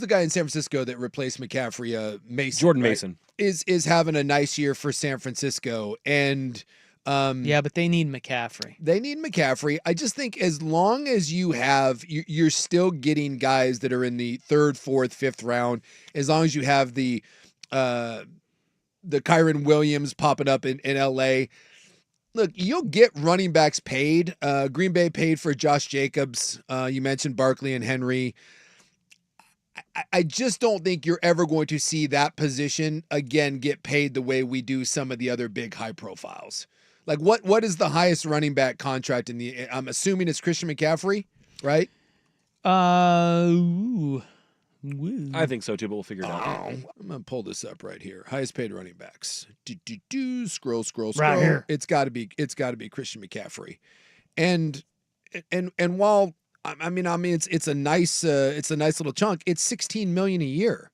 guy in San Francisco that replaced McCaffrey? Mason. Jordan right? Mason is having a nice year for San Francisco, and yeah, but they need McCaffrey. They need McCaffrey. I just think as long as you're still getting guys that are in the 3rd, 4th, 5th round. As long as you have the Kyron Williams popping up in LA. Look, you'll get running backs paid. Green Bay paid for Josh Jacobs. You mentioned Barkley and Henry. I just don't think you're ever going to see that position again get paid the way we do some of the other big high profiles. Like what is the highest running back contract in the? I'm assuming it's Christian McCaffrey, right? I think so too, but we'll figure it out. I'm gonna pull this up right here. Highest paid running backs. Scroll. Right here. It's got to be Christian McCaffrey, and while I mean it's a nice little chunk. It's $16 million a year.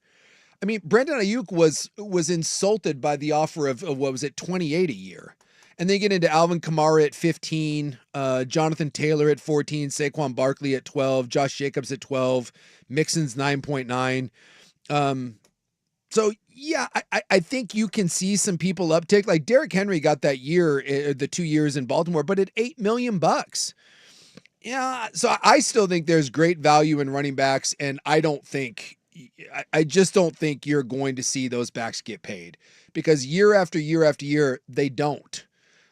I mean, Brandon Ayuk was insulted by the offer of what was it, $28 a year. And they get into Alvin Kamara at 15, Jonathan Taylor at 14, Saquon Barkley at 12, Josh Jacobs at 12, Mixon's 9.9. So yeah, I think you can see some people uptick. Like Derrick Henry got that year, the 2 years in Baltimore, but at $8 million. Yeah, so I still think there's great value in running backs, and I just don't think you're going to see those backs get paid because year after year after year they don't.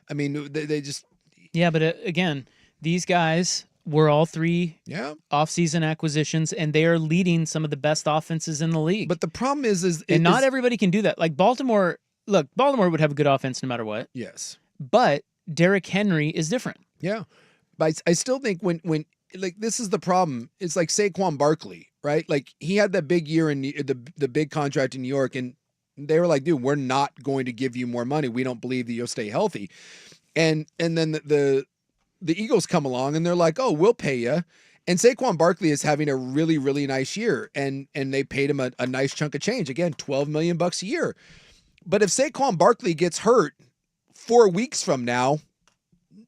I mean, they just... Yeah, but again, these guys were all 3 offseason acquisitions, and they are leading some of the best offenses in the league. But the problem not everybody can do that. Like Baltimore would have a good offense no matter what. Yes. But Derrick Henry is different. Yeah. But I still think when like this is the problem. It's like Saquon Barkley, right? Like he had that big year in the big contract in New York, and they were like, dude, we're not going to give you more money. We don't believe that you'll stay healthy. And then the Eagles come along and they're like, oh, we'll pay you. And Saquon Barkley is having a really, really nice year. And they paid him a nice chunk of change. Again, $12 million a year. But if Saquon Barkley gets hurt 4 weeks from now,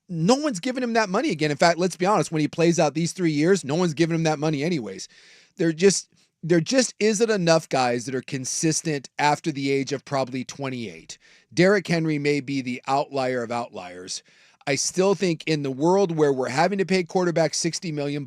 no one's giving him that money again. In fact, let's be honest, when he plays out these 3 years, no one's giving him that money anyways. There just isn't enough guys that are consistent after the age of probably 28. Derrick Henry may be the outlier of outliers. I still think in the world where we're having to pay quarterbacks $60 million,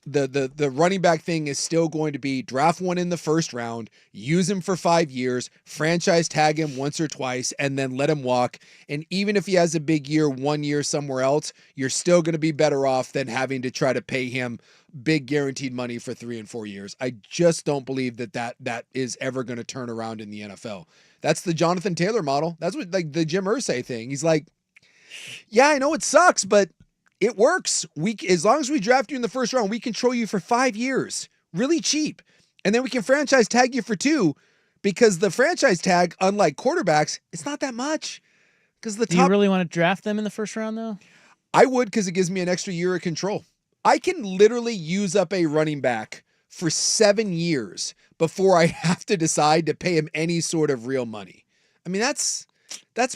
the running back thing is still going to be draft one in the first round, use him for 5 years, franchise tag him once or twice, and then let him walk. And even if he has a big year 1 year somewhere else, you're still going to be better off than having to try to pay him big guaranteed money for 3 and 4 years. I just don't believe that is ever going to turn around in the NFL. That's the Jonathan Taylor model. That's what, like, the Jim Irsay thing. He's like, yeah, I know it sucks, but it works. As long as we draft you in the first round, we control you for 5 years, really cheap. And then we can franchise tag you for 2, because the franchise tag, unlike quarterbacks, it's not that much. Because Do you really want to draft them in the first round, though? I would, because it gives me an extra year of control. I can literally use up a running back for 7 years before I have to decide to pay him any sort of real money. I mean, that's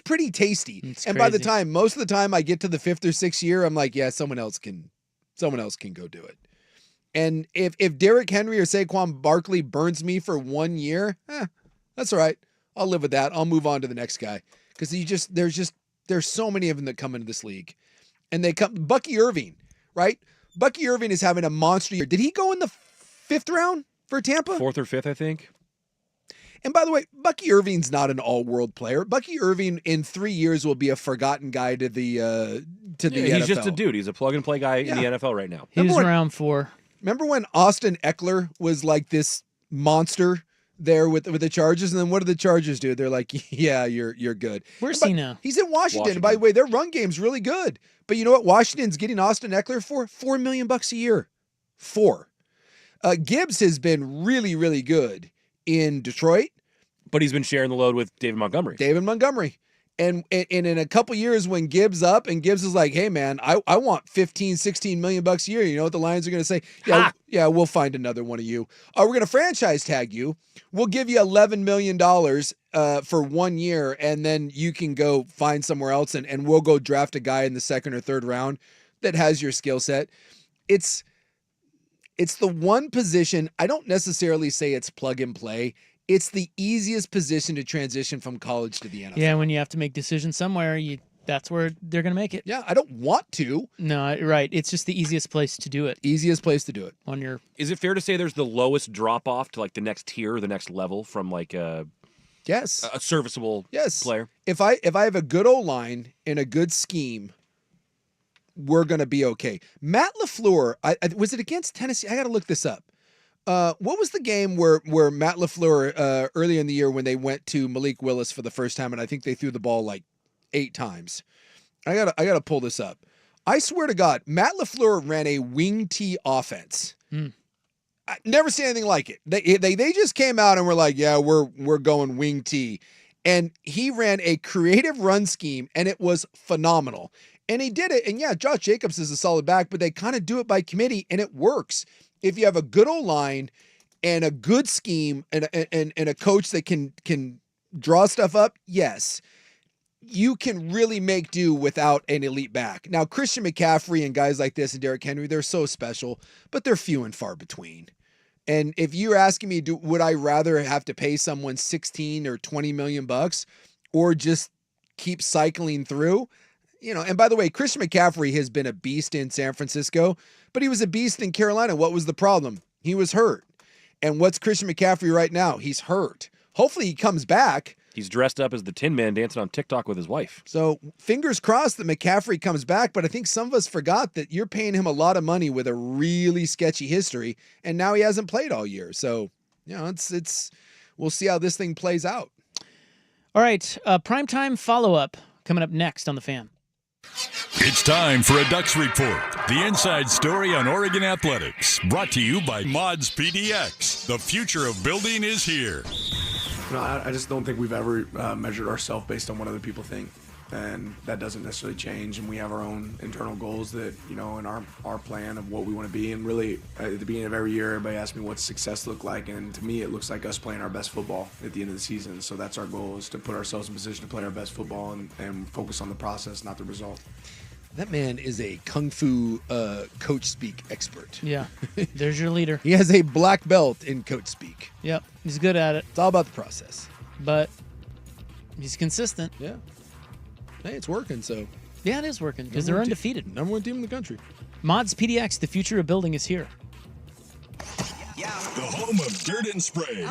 pretty tasty. It's and by the crazy. time, most of the time I get to the 5th or 6th year, I'm like, yeah, someone else can go do it. And if Derrick Henry or Saquon Barkley burns me for 1 year, that's all right. I'll live with that. I'll move on to the next guy. Because there's so many of them that come into this league. And Bucky Irving, right? Bucky Irving is having a monster year. Did he go in the 5th round for Tampa? 4th or 5th, I think. And by the way, Bucky Irving's not an all-world player. Bucky Irving in 3 years will be a forgotten guy to the NFL. He's just a dude. He's a plug-and-play guy in the NFL right now. He was around 4. Remember when Austin Eckler was like this monster there with the Chargers? And then what did the Chargers do? They're like, yeah, you're good. Where's he now? He's in Washington. And by the way, their run game's really good. But you know what Washington's getting Austin Eckler for? $4 million a year. 4. Gibbs has been really, really good in Detroit. But he's been sharing the load with David Montgomery. And in a couple years when Gibbs is like, hey, man, I want 15, 16 million bucks a year. You know what the Lions are going to say? Yeah, we'll find another one of you. We're going to franchise tag you. We'll give you $11 million for 1 year, and then you can go find somewhere else, and we'll go draft a guy in the 2nd or 3rd round that has your skill set. It's the one position, I don't necessarily say it's plug and play. It's the easiest position to transition from college to the NFL. Yeah, when you have to make decisions somewhere, that's where they're going to make it. Yeah, I don't want to. No, right. It's just the easiest place to do it. Easiest place to do it. Is it fair to say there's the lowest drop-off to like the next tier, the next level from like a serviceable player? If I have a good O-line and a good scheme, we're going to be okay. Matt LaFleur, was it against Tennessee? I got to look this up. What was the game where Matt LaFleur earlier in the year when they went to Malik Willis for the first time, and I think they threw the ball like 8 times? I gotta pull this up. I swear to God, Matt LaFleur ran a wing tee offense. I never seen anything like it. They just came out and were like, yeah, we're going wing tee, and he ran a creative run scheme, and it was phenomenal. And he did it. And yeah, Josh Jacobs is a solid back, but they kind of do it by committee, and it works. If you have a good O-line and a good scheme and a coach that can draw stuff up, yes, you can really make do without an elite back. Now, Christian McCaffrey and guys like this and Derrick Henry, they're so special, but they're few and far between. And if you're asking me, would I rather have to pay someone 16 or 20 million bucks or just keep cycling through? And by the way, Christian McCaffrey has been a beast in San Francisco, but he was a beast in Carolina. What was the problem? He was hurt. And what's Christian McCaffrey right now? He's hurt. Hopefully he comes back. He's dressed up as the Tin Man dancing on TikTok with his wife. So fingers crossed that McCaffrey comes back, but I think some of us forgot that you're paying him a lot of money with a really sketchy history, and now he hasn't played all year. So, we'll see how this thing plays out. All right, primetime follow-up coming up next on The Fan. It's time for a Ducks Report, the inside story on Oregon athletics. Brought to you by Mods PDX. The future of building is here. I just don't think we've ever measured ourselves based on what other people think. And that doesn't necessarily change. And we have our own internal goals that, in our plan of what we want to be. And really, at the beginning of every year, everybody asks me what's success look like. And to me, it looks like us playing our best football at the end of the season. So that's our goal, is to put ourselves in position to play our best football and focus on the process, not the result. That man is a kung fu coach speak expert. Yeah, there's your leader. He has a black belt in coach speak. Yep, he's good at it. It's all about the process. But he's consistent. Yeah. Hey, it's working, so. Yeah, it is working because they're undefeated. Number 1 team in the country. Mods PDX, the future of building is here. The home of dirt and spray.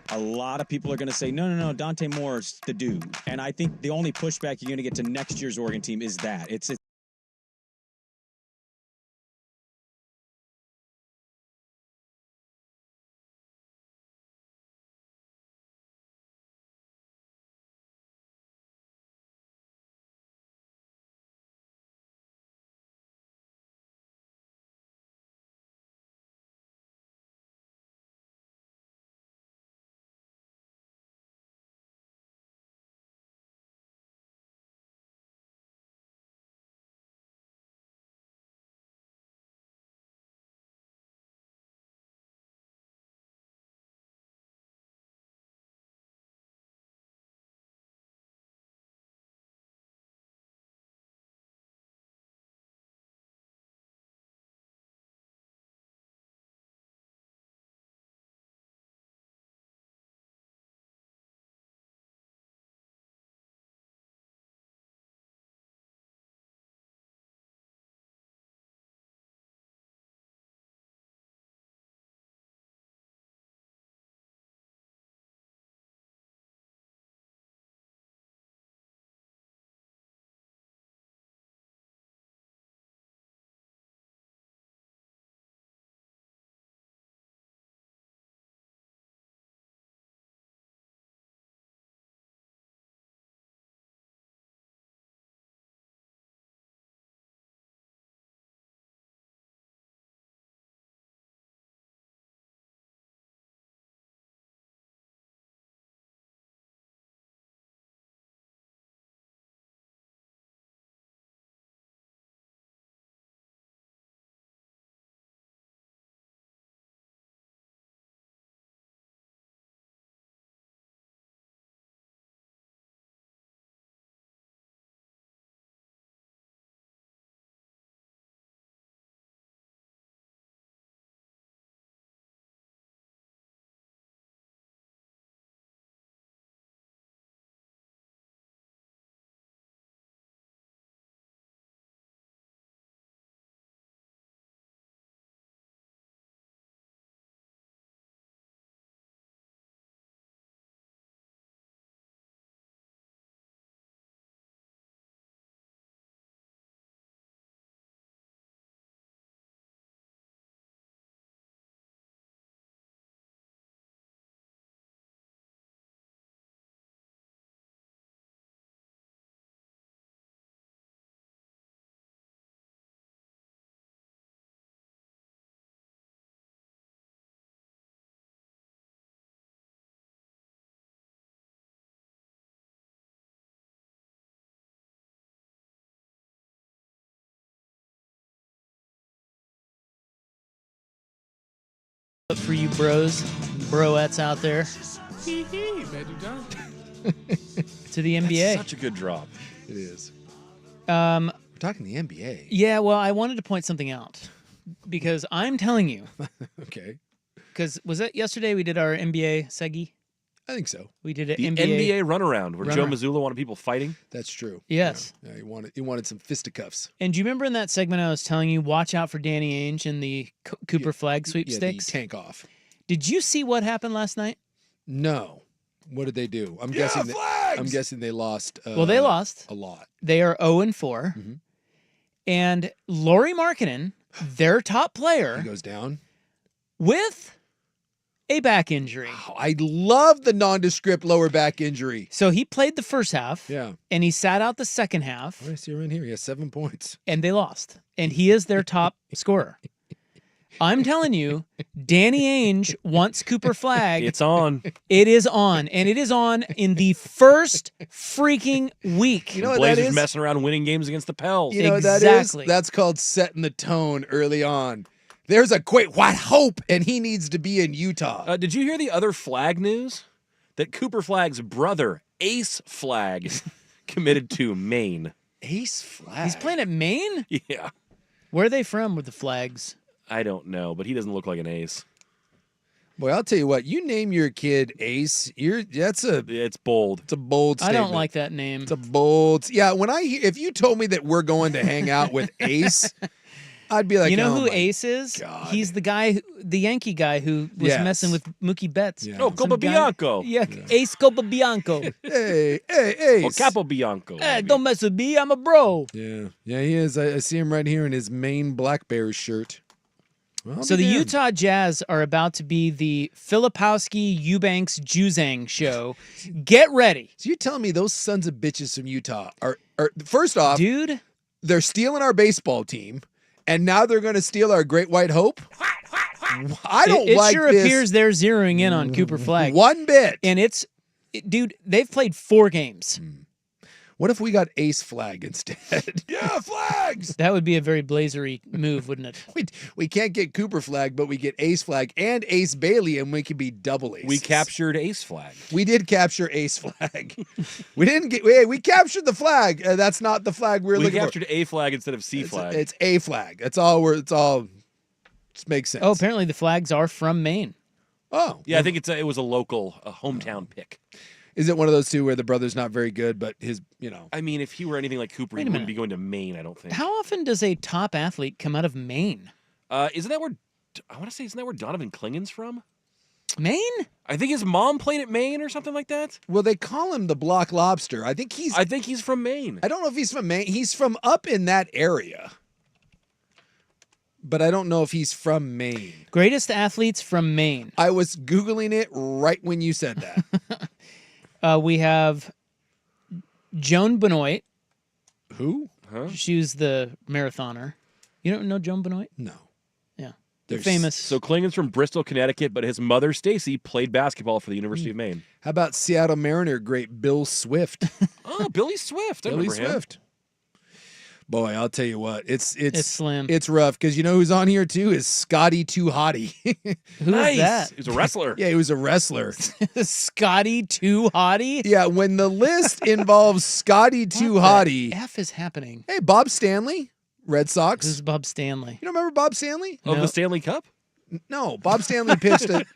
A lot of people are going to say, no, Dante Moore's the dude. And I think the only pushback you're going to get to next year's Oregon team is that. It's for you broettes out there to the NBA. Such a good drop. It is. We're talking the NBA. Yeah, well, I wanted to point something out because I'm telling you. Okay. Because was that yesterday we did our NBA Segi? I think so. We did an The NBA runaround where Joe Mazzulla wanted people fighting. That's true. Yes. Yeah, he wanted some fisticuffs. And do you remember in that segment I was telling you, watch out for Danny Ainge and the Cooper Flag sweepstakes? The tank off. Did you see what happened last night? No. What did they do? I'm guessing they lost. Well, they lost a lot. They are 0-4. And Lauri Markkanen, their top player, he goes down with a back injury. Oh, I love the nondescript lower back injury. So he played the first half. Yeah. And he sat out the second half. Oh, I see her in here. He has 7 points. And they lost. And he is their top scorer. I'm telling you, Danny Ainge wants Cooper Flag. It's on. It is on. And it is on in the first freaking week. You know what Blazers that is? messing around winning games against the Pels. You know what that is? That's called setting the tone early on. There's a great white hope, and he needs to be in Utah. Did you hear the other Flag news? That Cooper Flag's brother, Ace Flag, committed to Maine. Ace Flag? He's playing at Maine? Yeah. Where are they from with the Flags? I don't know, but he doesn't look like an ace. Boy, I'll tell you what. You name your kid Ace. It's bold. It's a bold statement. I don't like that name. It's a bold. Yeah, if you told me that we're going to hang out with Ace, I'd be like, you know oh who my Ace is? God. He's the guy, the Yankee guy who was Yes. messing with Mookie Betts. Yeah. Oh, Some Copa guy- Bianco. Yeah, Ace Copa Bianco. Hey, Ace. Or Capo Bianco. Hey, maybe. don't mess with me. I'm a bro. Yeah, he is. I see him right here in his Maine Black Bears shirt. Well, I'll So be the damned. Utah Jazz are about to be the Filipowski Eubanks Juzang show. Get ready. So you're telling me those sons of bitches from Utah are first off, dude, they're stealing our baseball team, and now they're going to steal our Great White Hope? I don't it like sure this appears they're zeroing in on Cooper Flagg. one bit. And dude, they've played 4 games. What if we got Ace Flag instead? Yeah, flags. That would be a very blazery move, wouldn't it? We can't get Cooper Flag, but we get Ace Flag and Ace Bailey, and we could be double aces. We captured Ace Flag. We did capture Ace Flag. We didn't get. We captured the flag. That's not the flag we were We looking for. captured A Flag instead of C Flag. It's A Flag. That's all. It's all. Just makes sense. Oh, apparently the flags are from Maine. Oh, yeah, I think it was a local, hometown pick. Is it one of those two where the brother's not very good, but his, I mean, if he were anything like Cooper, he Wait a wouldn't minute. be going to Maine, I don't think. How often does a top athlete come out of Maine? Isn't that where, I want to say, isn't that where Donovan Klingen's from? Maine? I think his mom played at Maine or something like that. Well, they call him the Block Lobster. I think he's from Maine. I don't know if he's from Maine. He's from up in that area. But I don't know if he's from Maine. Greatest athletes from Maine. I was Googling it right when you said that. We have Joan Benoit. Who? Huh? She was the marathoner. You don't know Joan Benoit? No. Yeah. They're famous. So Klingen's from Bristol, Connecticut, but his mother, Stacy, played basketball for the University of Maine. How about Seattle Mariner great Bill Swift? Oh, Billy Swift. I Billy remember him. Swift. Boy, I'll tell you what, it's slim. It's rough because you know who's on here too is Scotty Too Hottie. Who is that? He was a wrestler. Yeah, he was a wrestler. Scotty Too Hottie? Yeah, when the list involves Scotty Too Hottie. F is happening. Hey, Bob Stanley, Red Sox. Who's Bob Stanley? You don't remember Bob Stanley? Of the Stanley Cup? No, Bob Stanley pitched it.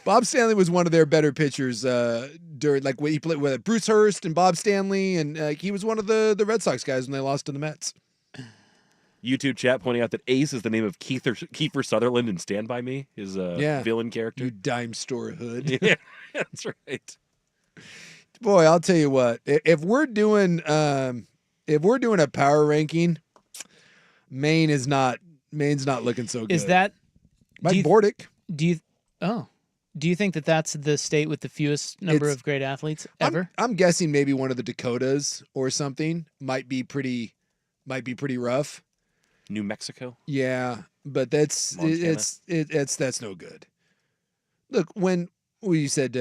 Bob Stanley was one of their better pitchers during, like, when he played with Bruce Hurst and Bob Stanley, and he was one of the Red Sox guys when they lost to the Mets. YouTube chat pointing out that Ace is the name of Kiefer Sutherland in Stand By Me, his villain character. You dime store hood. Yeah, that's right. Boy, I'll tell you what. If we're doing a power ranking, Maine's not looking so good. Is that Mike Bordick? Do you think that that's the state with the fewest number of great athletes ever? I'm guessing maybe one of the Dakotas or something might be pretty rough. New Mexico? Yeah, but that's no good. Look, when you said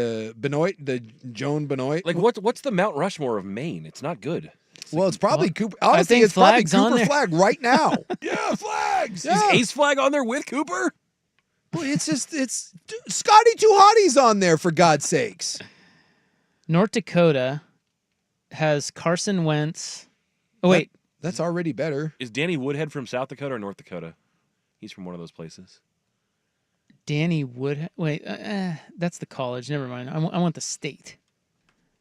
Benoit, the Joan Benoit, Like, what's the Mount Rushmore of Maine? It's not good. well, it's probably Cooper. I Honestly, think it's probably Flag's on Cooper there. Flag right now. Yeah, Flags. Is Ace Flag on there with Cooper? Well, it's Scotty Too Hottie's on there, for God's sakes. North Dakota has Carson Wentz. Oh, wait. That's already better. Is Danny Woodhead from South Dakota or North Dakota? He's from one of those places. Danny Woodhead. Wait, that's the college. Never mind. I want the state.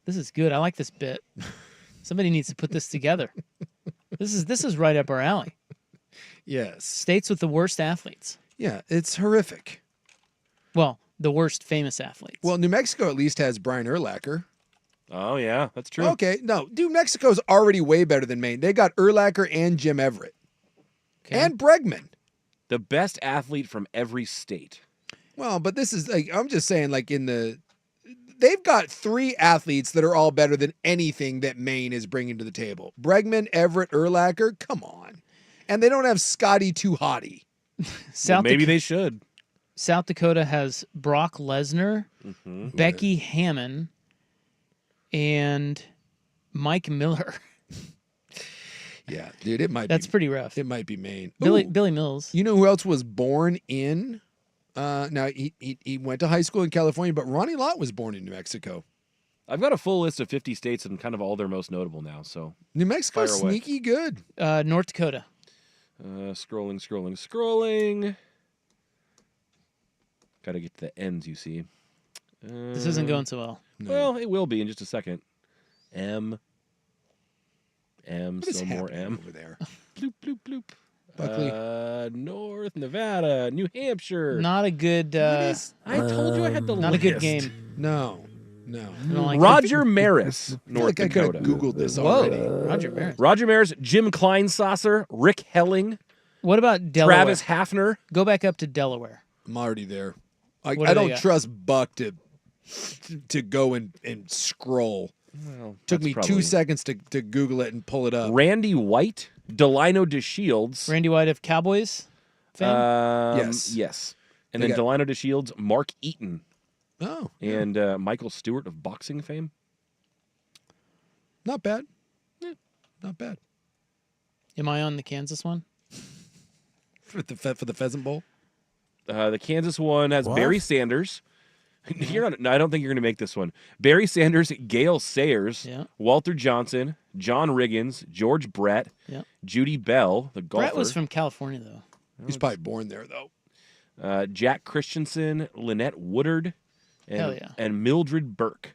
This is good. I like this bit. Somebody needs to put this together. This is right up our alley. Yes. States with the worst athletes. Yeah, it's horrific. Well, the worst famous athletes. Well, New Mexico at least has Brian Urlacher. Oh, yeah, that's true. Okay, no, New Mexico's already way better than Maine. They got Urlacher and Jim Everett. Okay. And Bregman. The best athlete from every state. Well, but this is like, I'm just saying, like, they've got 3 athletes that are all better than anything that Maine is bringing to the table. Bregman, Everett, Urlacher, come on. And they don't have Scotty Too Hottie. Maybe they should. South Dakota has Brock Lesnar, Becky Hammon, and Mike Miller. Yeah, dude, it might. That's pretty rough. It might be Maine. Billy Mills. You know who else was born in? Now he went to high school in California, but Ronnie Lott was born in New Mexico. I've got a full list of 50 states and kind of all their most notable now. So New Mexico's fire away. sneaky good. North Dakota. Scrolling. Got to get to the ends, you see. This isn't going so well. Well, it will be in just a second. M, What is so more happening M. over there. Bloop, bloop, bloop. Buckley. North Nevada, New Hampshire. Not a good. I told you I had the Not list. a good game. No. Like Roger Maris, I feel North like I could Dakota. have Googled this Whoa, already. Roger Maris. Roger Maris, Jim Kleinsasser, Rick Helling, What about Delaware? Travis Hafner. Go back up to Delaware. I'm already there. What I do they don't got? trust Buck to go and scroll. Well, Took that's me probably- 2 seconds to Google it and pull it up. Randy White, Delino DeShields. Randy White of Cowboys fame? Yes. And They then got- Delino DeShields, Mark Eaton, Oh, and Michael Stewart of boxing fame. not bad. Not bad. Am I on the Kansas one? For the Pheasant Bowl? The Kansas one has What? Barry Sanders. You're not, no, I don't think you're going to make this one. Barry Sanders, Gale Sayers, Yeah. Walter Johnson, John Riggins, George Brett, Yeah. Judy Bell, the golfer. Brett was from California, though. He's probably born there, though. Jack Christensen, Lynette Woodard, Hell and, yeah. and Mildred Burke.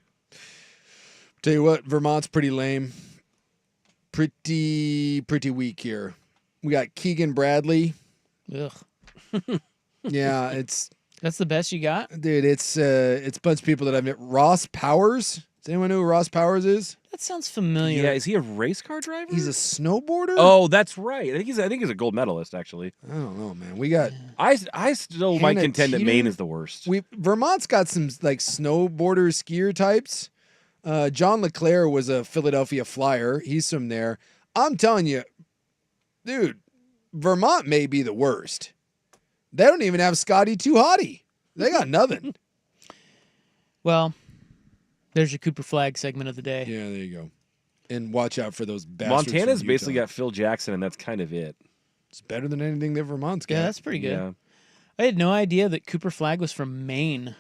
Tell you what, Vermont's pretty lame. Pretty weak here. We got Keegan Bradley. Ugh. Yeah, That's the best you got? dude, it's a bunch of people that I've met. Ross Powers. Does anyone know who Ross Powers is? That sounds familiar. Yeah, is he a race car driver? He's a snowboarder. Oh, that's right. I think he's a gold medalist. Actually, I don't know, man. We got I still might Hannah contend that Teeter? Maine is the worst. Vermont's got some like snowboarder skier types. John LeClaire was a Philadelphia Flyer. He's from there. I'm telling you, dude, Vermont may be the worst. They don't even have Scotty Too Hottie. They got nothing. Well, there's your Cooper Flag segment of the day. Yeah, there you go. And watch out for those bastards. Montana's from basically Utah. got Phil Jackson, and that's kind of it. It's better than anything that Vermont's got. Yeah, that's pretty good. Yeah. I had no idea that Cooper Flag was from Maine.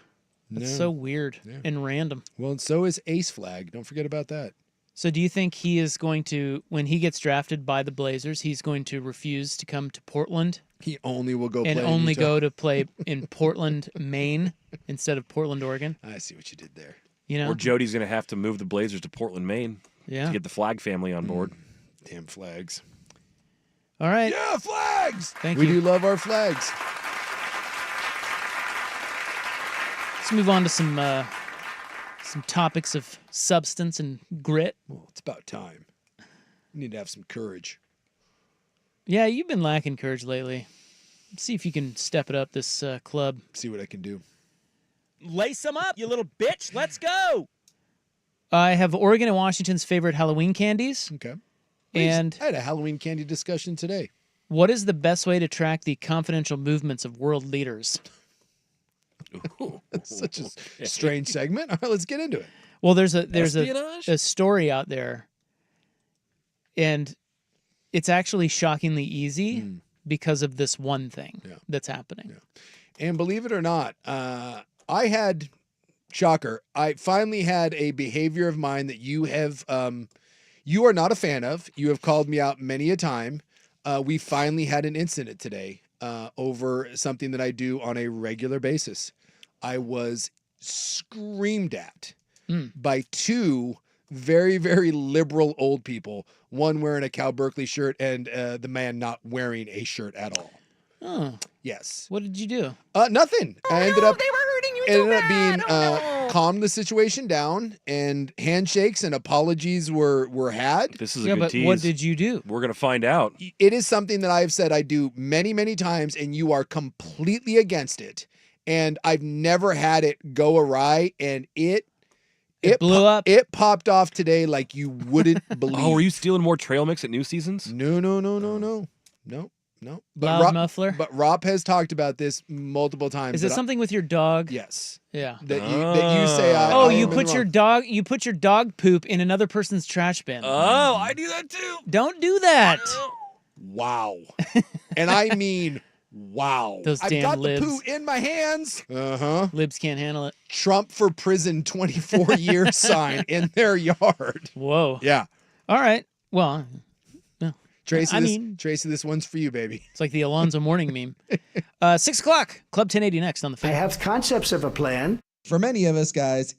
That's No. so weird and random. Well, and so is Ace Flag. Don't forget about that. So do you think he is going to, when he gets drafted by the Blazers, he's going to refuse to come to Portland He only will go and play in only Utah. go to play in Portland, Maine, instead of Portland, Oregon? I see what you did there. You know? Or Jody's going to have to move the Blazers to Portland, Maine, Yeah. to get the Flag family on board. Damn flags. All right. Yeah, flags. Thank we you. do love our flags. Let's move on to some topics of substance and grit. Well, it's about time. We need to have some courage. Yeah, you've been lacking courage lately. See if you can step it up this club. See what I can do. Lace them up, you little bitch. Let's go. I have Oregon and Washington's favorite Halloween candies. Okay. And I had a Halloween candy discussion today. what is the best way to track the confidential movements of world leaders? That's such a strange segment. All right, let's get into it. Well, there's Espionage? a story out there, and it's actually shockingly easy because of this one thing that's happening. And believe it or not, I had, shocker, I finally had a behavior of mine that you have, you are not a fan of. You have called me out many a time. We finally had an incident today over something that I do on a regular basis. I was screamed at by two very, very liberal old people, one wearing a Cal Berkeley shirt and the man not wearing a shirt at all. Oh, Yes. what did you do? Nothing. I ended up they were hurting you ended up being calmed the situation down, and handshakes and apologies were had. This is a Yeah, good but tease. what did you do? We're going to find out. It is something that I've said I do many, many times, and you are completely against it. And I've never had it go awry, and it blew up. It popped off today like you wouldn't believe. Oh, were you stealing more trail mix at New Seasons? No. Loud muffler? But Rob has talked about this multiple times. Is it that something with your dog? Yes. Yeah. That you say. Oh, I you am in put the your wrong. dog. You put your dog poop in another person's trash bin. Oh, I do that too. Don't do that. Wow. And I mean, wow. Those I've damn got libs. the poo in my hands. Uh-huh. Libs can't handle it. Trump for prison 24-year sign in their yard. Whoa. Yeah. All right. Well, Tracy, Tracy, this one's for you, baby. it's like the Alonzo Morning meme. 6 o'clock. Club 1080 next on the I fan. have concepts of a plan. For many of us, guys,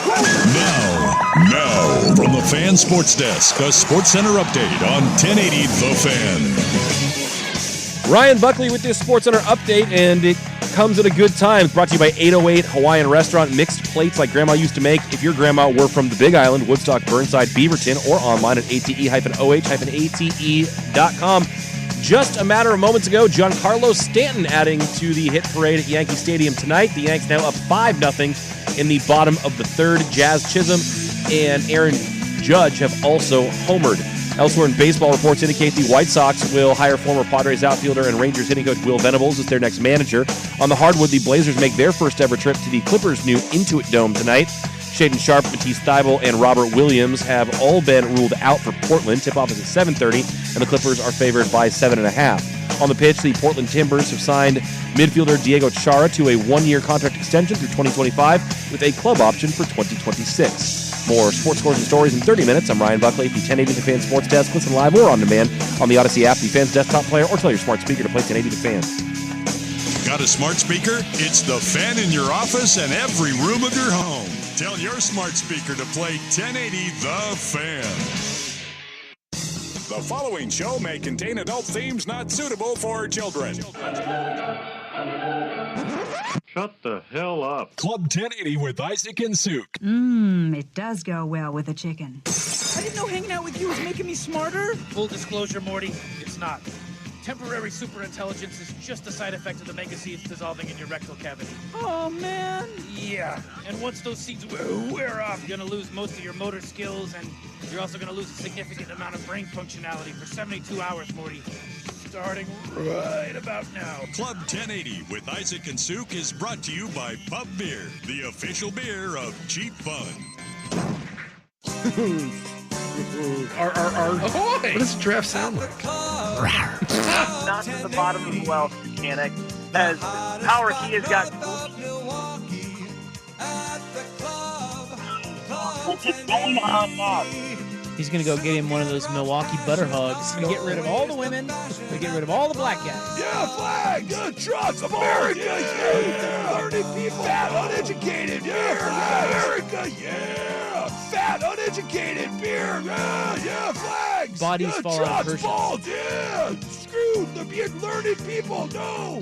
Now, from the Fan Sports Desk, a Sports Center update on 1080 The Fan. Ryan Buckley with this Sports Center update, and it comes at a good time. Brought to you by 808 Hawaiian Restaurant. Mixed plates like Grandma used to make. If your grandma were from the Big Island, Woodstock, Burnside, Beaverton, or online at ate-oh-ate.com. Just a matter of moments ago, Giancarlo Stanton adding to the hit parade at Yankee Stadium tonight. The Yanks now up 5-0 in the bottom of the third. Jazz Chisholm and Aaron Judge have also homered. Elsewhere in baseball, reports indicate the White Sox will hire former Padres outfielder and Rangers hitting coach Will Venables as their next manager. On the hardwood, the Blazers make their first ever trip to the Clippers' new Intuit Dome tonight. Shaden Sharp, Matisse Thybulle, and Robert Williams have all been ruled out for Portland. Tip-off is at 7:30, and the Clippers are favored by 7.5. On the pitch, the Portland Timbers have signed midfielder Diego Chara to a one-year contract extension through 2025 with a club option for 2026. More sports scores and stories in 30 minutes. I'm Ryan Buckley at the 1080 The Fan Sports Desk. Listen live or on demand on the Odyssey app, the Fan's desktop player, or tell your smart speaker to play 1080 The Fan. Got a smart speaker? It's The Fan in your office and every room of your home. Tell your smart speaker to play 1080 The Fan. The following show may contain adult themes not suitable for children. Shut the hell up. Club 1080 with Isaac and Souk. It does go well with a chicken. I didn't know hanging out with you was making me smarter. Full disclosure, Morty, it's not. Temporary superintelligence is just a side effect of the mega seeds dissolving in your rectal cavity. Oh, man. Yeah, and once those seeds wear off, you're going to lose most of your motor skills, and you're also going to lose a significant amount of brain functionality for 72 hours, Morty. Starting right about now. Club 1080 with Isaac and Souk is brought to you by Pub Beer, the official beer of Cheap Fun. What does a giraffe sound like? Not to the bottom of the well, mechanic. As Power Key has got. What's going on now? He's going to go get him one of those Milwaukee butter hugs. Going to get rid of all the women. Going to get rid of all the black guys. Yeah, flag! Good trucks! America! Yeah! Learning people! Fat, uneducated! Yeah! America! Yeah! Fat, uneducated beer! Yeah! Flags! Bodies good fall out of trucks! Hershey's. Balls! Yeah! Screw the beer! Learning people! No!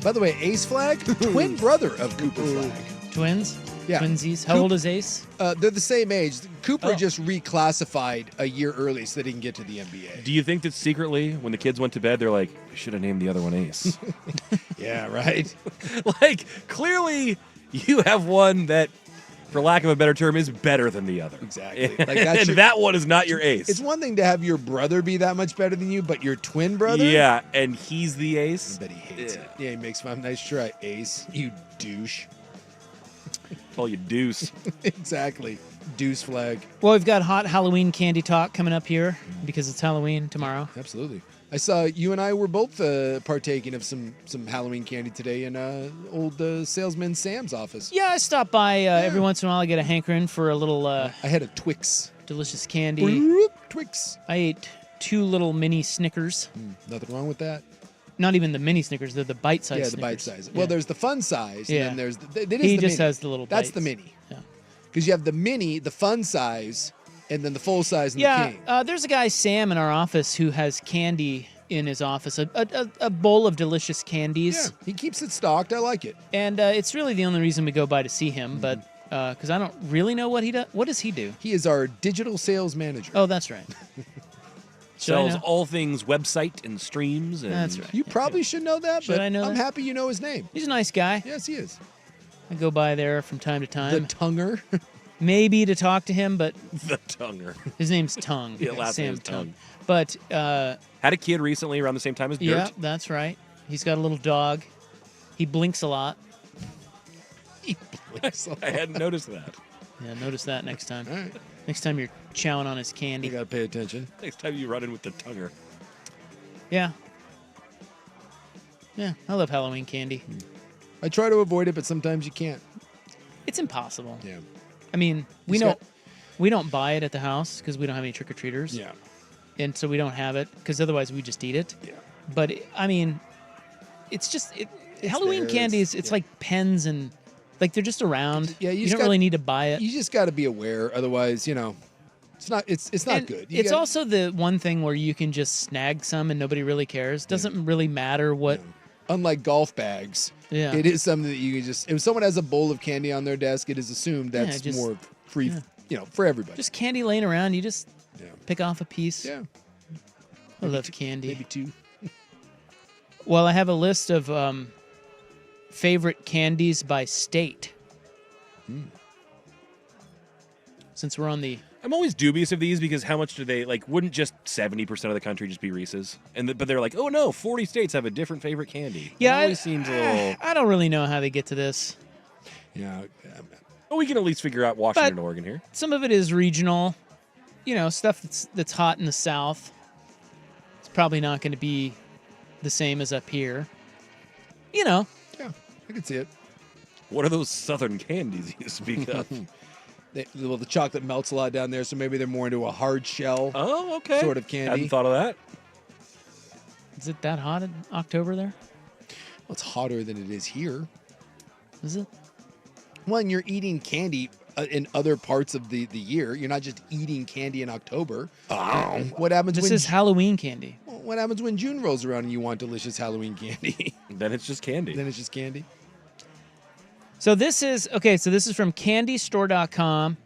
By the way, Ace Flag, twin brother of Cooper Flag. Twins? Yeah. Twinsies. How old is Ace? They're the same age. Cooper just reclassified a year early so they didn't get to the NBA. Do you think that secretly, when the kids went to bed, they're like, I should have named the other one Ace? Yeah, right? Like, clearly, you have one that, for lack of a better term, is better than the other. Exactly. And that one is not your ace. It's one thing to have your brother be that much better than you, but your twin brother? Yeah, and he's the ace? But he hates it. Yeah, he makes fun. Nice try, Ace. You douche. Call you Deuce. Exactly. Deuce Flag. Well, we've got hot Halloween candy talk coming up here because it's Halloween tomorrow. Absolutely. I saw you and I were both partaking of some Halloween candy today in old salesman Sam's office. Yeah, I stop by every once in a while. I get a hankering for a little. I had a Twix. Delicious candy. Twix. I ate 2 little mini Snickers. Nothing wrong with that. Not even the mini Snickers; they're the bite-sized. Yeah, the Snickers. bite size. Well, there's the fun size, and then there's He just has the little. That's bites. the mini. Yeah. Because you have the mini, the fun size, and then the full size and the king. There's a guy Sam in our office who has candy in his office, a bowl of delicious candies. Yeah, he keeps it stocked. I like it. And it's really the only reason we go by to see him, but because I don't really know what he does. What does he do? He is our digital sales manager. Oh, that's right. Sells all things website and streams. And That's right. You probably should know that, Should but I know I'm that? happy you know his name. He's a nice guy. Yes, he is. I go by there from time to time. The Tunger. Maybe to talk to him, but The Tunger. his name's Tongue. Yeah, last name Sam is Tongue. But had a kid recently around the same time as Dirt. yeah, that's right. He's got a little dog. He blinks a lot. He blinks a lot. I hadn't noticed that. Yeah, notice that next time. All right. Next time you're chowing on his candy. You got to pay attention. Next time you run in with the Tunger. Yeah. Yeah, I love Halloween candy. I try to avoid it, but sometimes you can't. It's impossible. Yeah. I mean, we He's don't buy it at the house because we don't have any trick or treaters. Yeah. And so we don't have it because otherwise we just eat it. Yeah. But I mean, it's just Halloween there. candy is it's like pens and Like they're just around. Yeah, you don't really need to buy it. You just got to be aware. Otherwise, it's not. It's not good. It's also the one thing where you can just snag some and nobody really cares. Doesn't really matter what. Unlike golf bags, it is something that you can just. If someone has a bowl of candy on their desk, it is assumed that's more free. For everybody. Just candy laying around. You just pick off a piece. Yeah. I love candy. Maybe 2. Well, I have a list of favorite candies by state. Since we're on the... I'm always dubious of these because how much do they, wouldn't just 70% of the country just be Reese's? But they're like, oh no, 40 states have a different favorite candy. Yeah, it always seems a little... I don't really know how they get to this. Yeah. Well, we can at least figure out Washington and Oregon here. Some of it is regional. Stuff that's hot in the South. It's probably not going to be the same as up here. Yeah, I can see it. What are those southern candies you speak of? The chocolate melts a lot down there, so maybe they're more into a hard shell sort of candy. Hadn't thought of that. Is it that hot in October there? Well, it's hotter than it is here. Is it? Well, and you're eating candy in other parts of the year. You're not just eating candy in October. Oh. What happens This is Halloween candy. Well, what happens when June rolls around and you want delicious Halloween candy? Then it's just candy. So this is from candystore.com.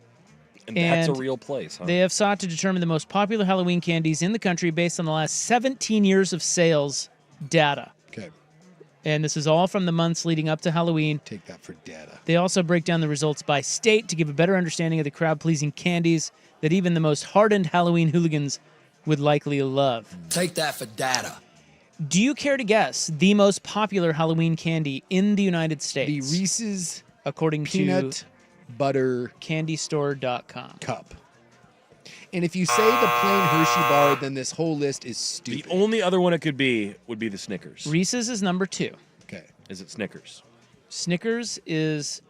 And that's a real place, huh? They have sought to determine the most popular Halloween candies in the country based on the last 17 years of sales data. Okay. And this is all from the months leading up to Halloween. Take that for data. They also break down the results by state to give a better understanding of the crowd-pleasing candies that even the most hardened Halloween hooligans would likely love. Take that for data. Do you care to guess the most popular Halloween candy in the United States? The Reese's according peanut butter candystore.com cup. And if you say the plain Hershey bar, then this whole list is stupid. The only other one it could be would be the Snickers. Reese's is number 2. Okay. Is it Snickers? Snickers is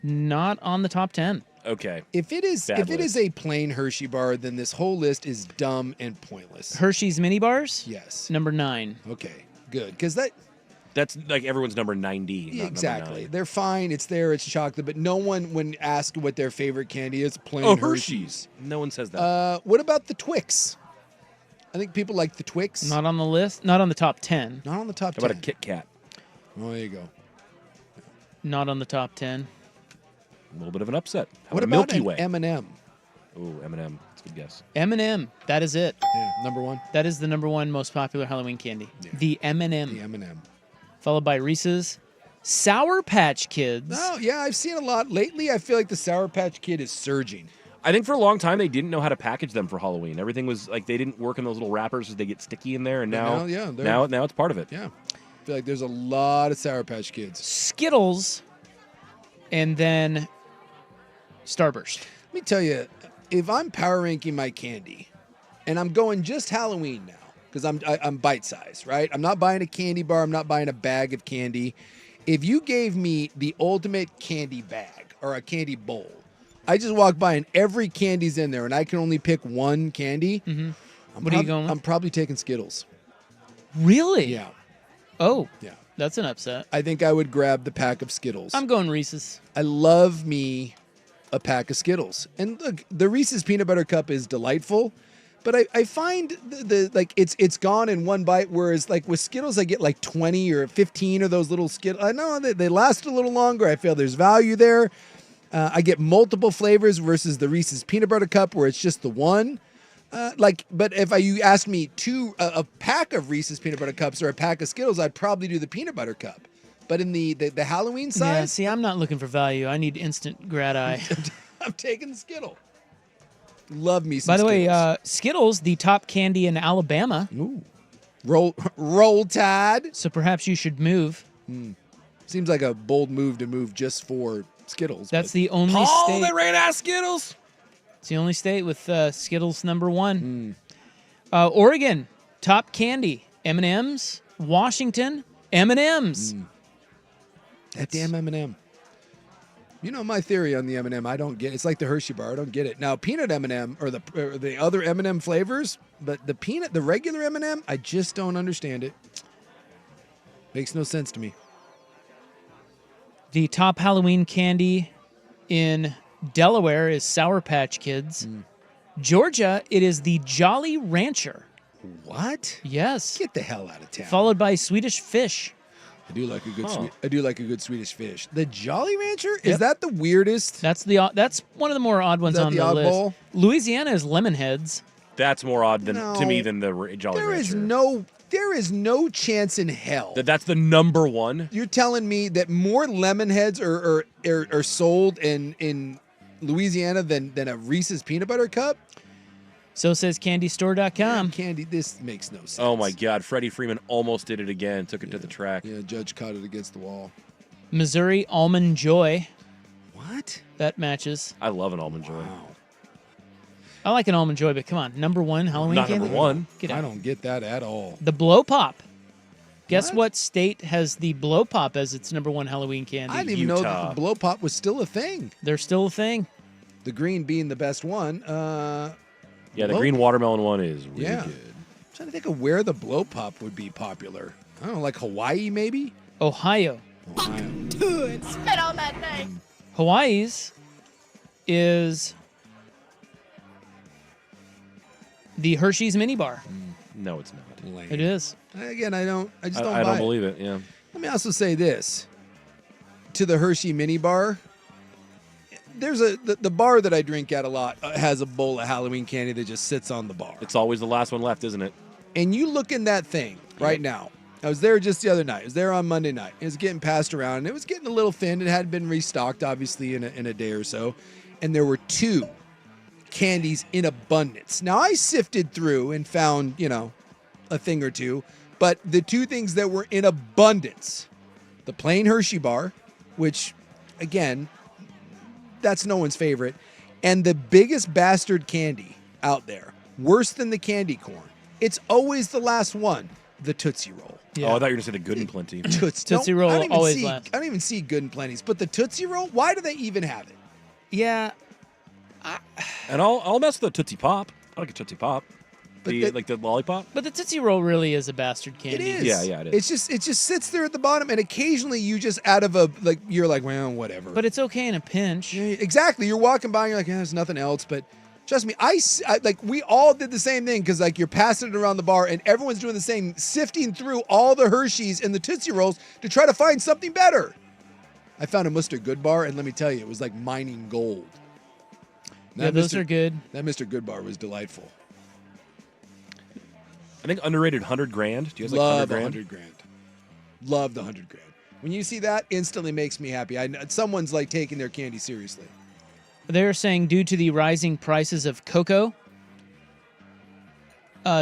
not on the top 10. Okay. If it is a plain Hershey bar, then this whole list is dumb and pointless. Hershey's mini bars? Yes. Number 9. Okay. Good. Because that's like everyone's number 90. Not exactly. Number 9. They're fine. It's there. It's chocolate. But no one, when asked what their favorite candy is, plain Hershey's. No one says that. What about the Twix? I think people like the Twix. Not on the list. Not on the top 10. Not on the top 10. How about a Kit Kat? Oh, there you go. Not on the top 10. A little bit of an upset. How What about a about Milky an Way? M&M? Oh, M&M. That's a good guess. M&M. That is it. Yeah, number 1. That is the number 1 most popular Halloween candy. Yeah. The M&M. The M&M. Followed by Reese's. Sour Patch Kids. Oh, yeah, I've seen a lot. Lately, I feel like the Sour Patch Kid is surging. I think for a long time they didn't know how to package them for Halloween. Everything was like they didn't work in those little wrappers because they get sticky in there, and now now it's part of it. Yeah, I feel like there's a lot of Sour Patch Kids. Skittles, and then Starburst. Let me tell you, if I'm power ranking my candy, and I'm going just Halloween now, because I'm bite size, right? I'm not buying a candy bar. I'm not buying a bag of candy. If you gave me the ultimate candy bag or a candy bowl, I just walk by and every candy's in there, and I can only pick one candy. Mm-hmm. What are you going with? I'm probably taking Skittles. Really? Yeah. Oh. Yeah. That's an upset. I think I would grab the pack of Skittles. I'm going Reese's. I love me a pack of Skittles. And look, the Reese's Peanut Butter Cup is delightful, but I find it's gone in one bite, whereas like with Skittles, I get like 20 or 15 of those little Skittles. I know they last a little longer. I feel there's value there. I get multiple flavors versus the Reese's Peanut Butter Cup where it's just the one. But if you asked me a pack of Reese's Peanut Butter Cups or a pack of Skittles, I'd probably do the Peanut Butter Cup. But in the Halloween side, yeah. See, I'm not looking for value. I need instant grad eye. I'm taking the Skittle. Love me some By the Skittles. way, Skittles, the top candy in Alabama. Ooh. Roll Tide. So perhaps you should move. Seems like a bold move to move just for Skittles. That's the only state. They ran out of Skittles. It's the only state with Skittles number 1. Oregon, top candy, M&M's. Washington, M&M's. That damn M&M. You know my theory on the M&M. I don't get it. It's like the Hershey bar. I don't get it. Now, peanut M&M or the other M&M flavors, but the regular M&M, I just don't understand it. Makes no sense to me. The top Halloween candy in Delaware is Sour Patch Kids. Georgia, it is the Jolly Rancher. What? Yes. Get the hell out of town. Followed by Swedish Fish. I do like a good I do like a good Swedish Fish. The Jolly Rancher? Is that the weirdest? That's one of the more odd ones on the list. Louisiana is Lemonheads. That's more odd to me than the Jolly Rancher. There is no chance in hell. That's the number one? You're telling me that more Lemonheads are sold in Louisiana than a Reese's Peanut Butter Cup? So says CandyStore.com. Candy, this makes no sense. Oh my God, Freddie Freeman almost did it again. Took it to the track. Yeah, Judge caught it against the wall. Missouri Almond Joy. What? That matches. I love an Almond Joy. Wow. I like an Almond Joy, but come on, number one Halloween Not candy? number one. Get out. I don't get that at all. The Blow Pop. Guess what state has the Blow Pop as its number one Halloween candy? I didn't even know that the Blow Pop was still a thing. They're still a thing. The green being the best one. Yeah, the green watermelon one is really good. I'm trying to think of where the Blow Pop would be popular. I don't know, like Hawaii maybe? Ohio. Dude, spit on that name. Hawaii's is the Hershey's Mini Bar. No, it's not. It is. Again, I just don't buy I don't it. believe it, yeah. Let me also say this. To the Hershey Mini Bar, there's the bar that I drink at a lot has a bowl of Halloween candy that just sits on the bar. It's always the last one left, isn't it? And you look in that thing right now. I was there just the other night. I was there on Monday night. It was getting passed around, and it was getting a little thin. It had been restocked, obviously, in a day or so. And there were 2 candies in abundance. Now, I sifted through and found, a thing or two. But the 2 things that were in abundance, the plain Hershey bar, which, again, that's no one's favorite, and the biggest bastard candy out there, worse than the candy corn. It's always the last one, the Tootsie Roll. Yeah. Oh, I thought you were going to say the Good and Plenty. Tootsie Roll always last. I don't even see Good and Plenty's, but the Tootsie Roll, why do they even have it? Yeah. And I'll mess with the Tootsie Pop. I like a Tootsie Pop. Like the lollipop. But the Tootsie Roll really is a bastard candy. It is. Yeah, it is. It just sits there at the bottom, and occasionally you just you're like, well, whatever. But it's okay in a pinch. Yeah, exactly. You're walking by, and you're like, there's nothing else. But trust me, I we all did the same thing because you're passing it around the bar, and everyone's doing the same, sifting through all the Hershey's and the Tootsie Rolls to try to find something better. I found a Mr. Good bar, and let me tell you, it was like mining gold. Yeah, those are good. That Mr. Good bar was delightful. I think underrated 100 grand. Do you guys Love like 100 grand? Love the 100 grand. When you see that, instantly makes me happy. Someone's taking their candy seriously. They're saying due to the rising prices of cocoa,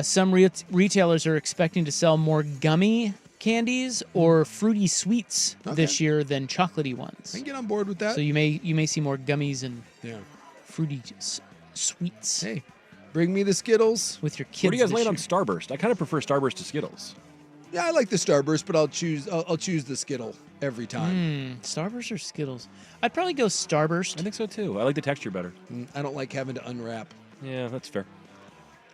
some retailers are expecting to sell more gummy candies or fruity sweets this year than chocolatey ones. I can get on board with that. So you may see more gummies and fruity sweets. Hey, bring me the Skittles with your kids. Where do you guys this land on year. Starburst? I kind of prefer Starburst to Skittles. Yeah, I like the Starburst, but I'll choose the Skittle every time. Starburst or Skittles? I'd probably go Starburst. I think so too. I like the texture better. I don't like having to unwrap. Yeah, that's fair.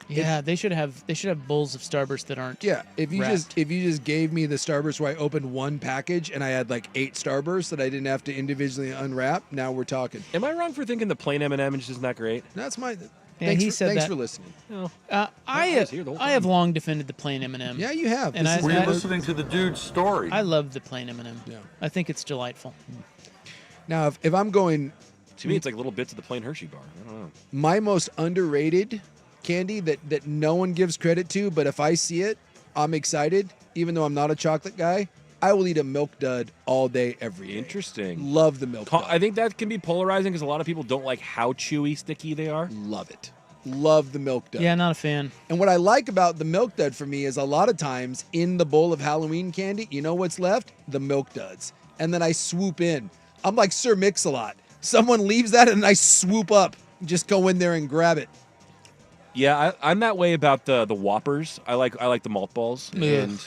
Yeah, they should have bowls of Starburst that aren't. Yeah, if you wrapped. just gave me the Starburst where I opened one package and I had 8 Starbursts that I didn't have to individually unwrap, now we're talking. Am I wrong for thinking the plain M&M just isn't that great? That's my. Yeah, thanks thanks for listening. No. I have long defended the plain M&M. Yeah, you have. And We're listening to the dude's story. I love the plain M&M. Yeah. I think it's delightful. Now, if I'm going, to me, it's like little bits of the plain Hershey bar. I don't know. My most underrated candy that no one gives credit to, but if I see it, I'm excited. Even though I'm not a chocolate guy, I will eat a Milk Dud all day, every day. Interesting. Love the Milk Dud. I think that can be polarizing because a lot of people don't like how chewy, sticky they are. Love it. Love the Milk Dud. Yeah, not a fan. And what I like about the Milk Dud for me is a lot of times in the bowl of Halloween candy, you know what's left? The Milk Duds. And then I swoop in. I'm like Sir Mix-a-Lot. Someone leaves that and I swoop up. Just go in there and grab it. Yeah, I'm that way about the Whoppers. I like the malt balls, and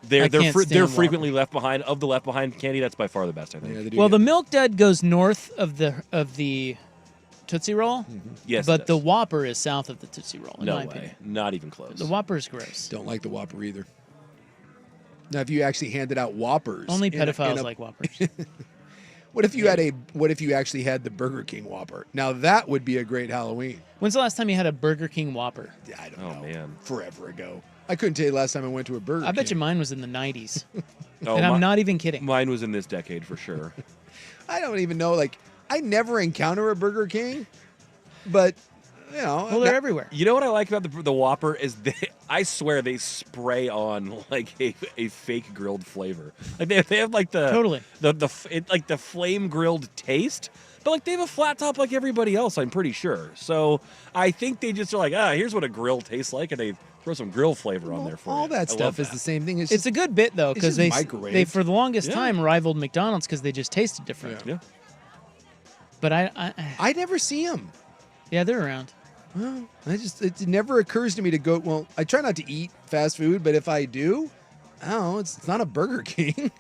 they're frequently left behind. Of the left behind candy, that's by far the best, I think. Well, the Milk Dud goes north of the Tootsie Roll. Yes, but the Whopper is south of the Tootsie Roll. In No my way, opinion. not even close. The Whopper is gross. Don't like the Whopper either. Now, if you actually handed out Whoppers, Only in a- pedophiles like Whoppers. What if you actually had the Burger King Whopper? Now that would be a great Halloween. When's the last time you had a Burger King Whopper? I don't know. Oh man, forever ago. I couldn't tell you the last time I went to a Burger King. I bet you mine was in the 90s. Oh, and I'm not even kidding. Mine was in this decade for sure. I don't even know. Like, I never encounter a Burger King, but you know, Well, they're everywhere. You know what I like about the Whopper is I swear they spray on like a fake grilled flavor. Like they have like the Totally. like the flame grilled taste, but like they have a flat top like everybody else. I'm pretty sure. So I think they just are like, here's what a grill tastes like, and they throw some grill flavor on there for all you. that I stuff love is that. the same thing. It's a good bit though, because they for the longest Yeah. time rivaled McDonald's because they just tasted different. Yeah. But I never see them. Yeah, they're around. Well, it never occurs to me to go. Well, I try not to eat fast food, but if I do, I don't know. It's not a Burger King.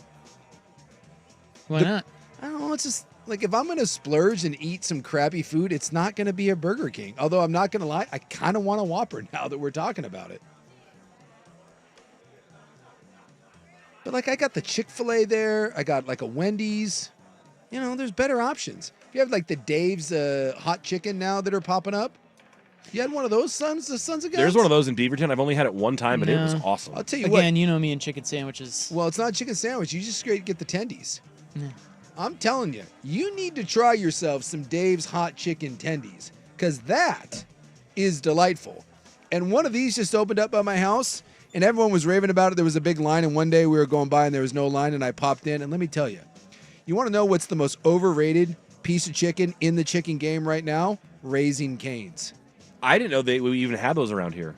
Why not? I don't know. It's just like if I'm gonna splurge and eat some crappy food, it's not gonna be a Burger King. Although I'm not gonna lie, I kind of want a Whopper now that we're talking about it. But like I got the Chick-fil-A there. I got like a Wendy's. You know, there's better options. You have like the Dave's hot chicken now that are popping up. You had one of those sons of guns? There's one of those in Beaverton. I've only had it one time, but it was No. awesome. I'll tell you Again, you know me and chicken sandwiches. Well, it's not a chicken sandwich. You just straight get the tendies. Yeah. I'm telling you, you need to try yourself some Dave's hot chicken tendies because that is delightful. And one of these just opened up by my house, and everyone was raving about it. There was a big line, and one day we were going by, and there was no line, and I popped in. And let me tell you, you want to know what's the most overrated piece of chicken in the chicken game right now? Raising Cane's. I didn't know we even had those around here.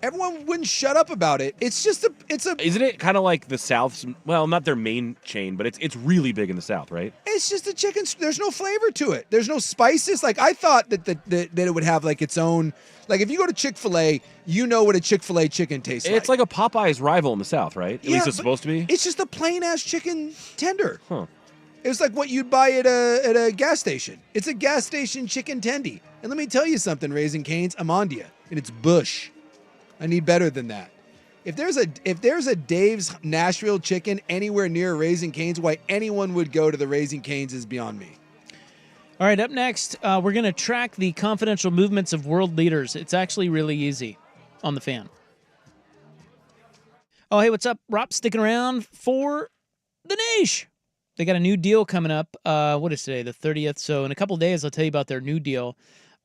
Everyone wouldn't shut up about it. It's just Isn't it kind of like the South's? Well, not their main chain, but it's really big in the South, right? It's just a chicken. There's no flavor to it. There's no spices. Like I thought that it would have like its own. Like if you go to Chick-fil-A, you know what a Chick-fil-A chicken tastes like. It's like a Popeye's rival in the South, right? At least it's but supposed to be. It's just a plain ass chicken tender. Huh. It was like what you'd buy at a gas station. It's a gas station chicken tendy. And let me tell you something, Raising Cane's, I'm on to you. And it's Bush. I need better than that. If there's a Dave's Nashville chicken anywhere near Raising Cane's, why anyone would go to the Raising Cane's is beyond me. All right, up next, we're going to track the confidential movements of world leaders. It's actually really easy on the fan. Oh, hey, what's up? Rob sticking around for the Niche. They got a new deal coming up. What is today? The 30th. So in a couple of days, I'll tell you about their new deal.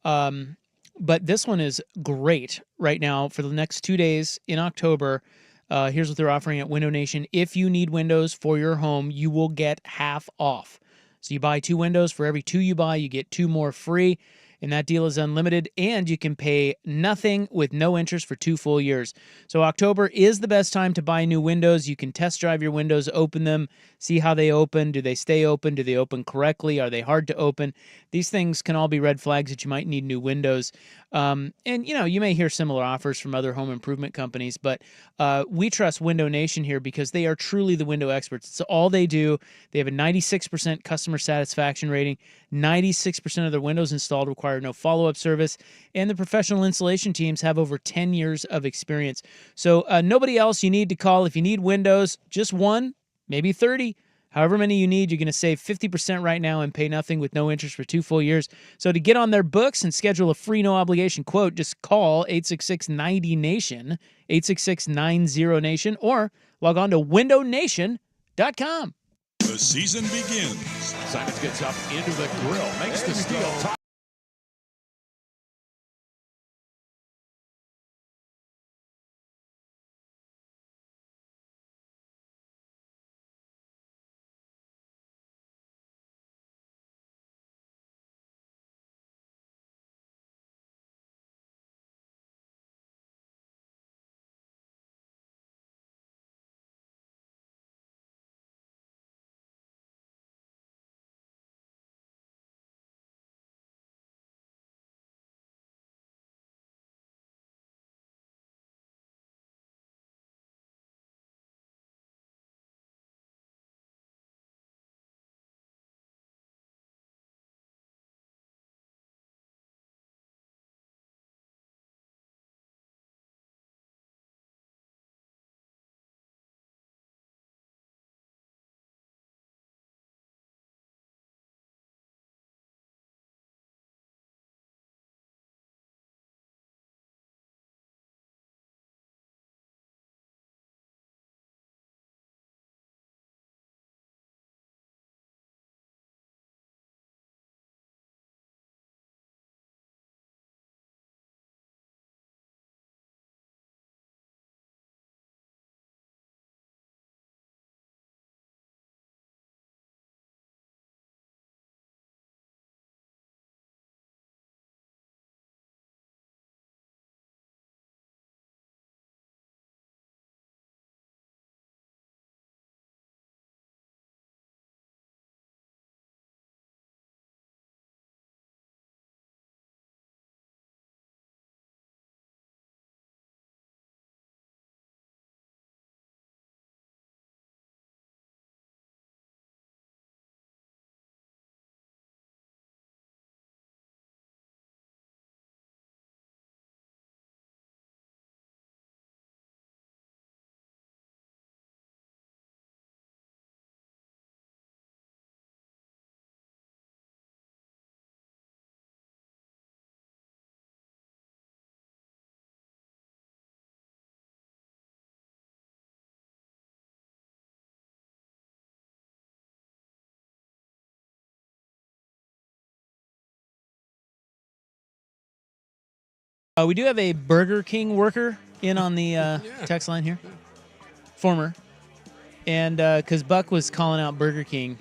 But this one is great right now for the next 2 days in October. Here's what they're offering at Window Nation. If you need windows for your home, you will get half off. So you buy 2 windows. For every 2 you buy, you get 2 more free. And that deal is unlimited, and you can pay nothing with no interest for 2 full years. So October is the best time to buy new windows. You can test drive your windows, open them, see how they open. Do they stay open? Do they open correctly? Are they hard to open? These things can all be red flags that you might need new windows. And, you may hear similar offers from other home improvement companies, but we trust Window Nation here because they are truly the window experts. It's all they do. They have a 96% customer satisfaction rating. 96% of their windows installed require no follow-up service, and the professional installation teams have over 10 years of experience. So nobody else you need to call if you need windows, just one, maybe 30. However many you need, you're going to save 50% right now and pay nothing with no interest for 2 full years. So to get on their books and schedule a free no-obligation quote, just call 866-90-NATION, 866-90-NATION, or log on to windownation.com. The season begins. Simons gets up into the grill, makes the steal. We do have a Burger King worker in on the text line here. Former. And because Buck was calling out Burger King.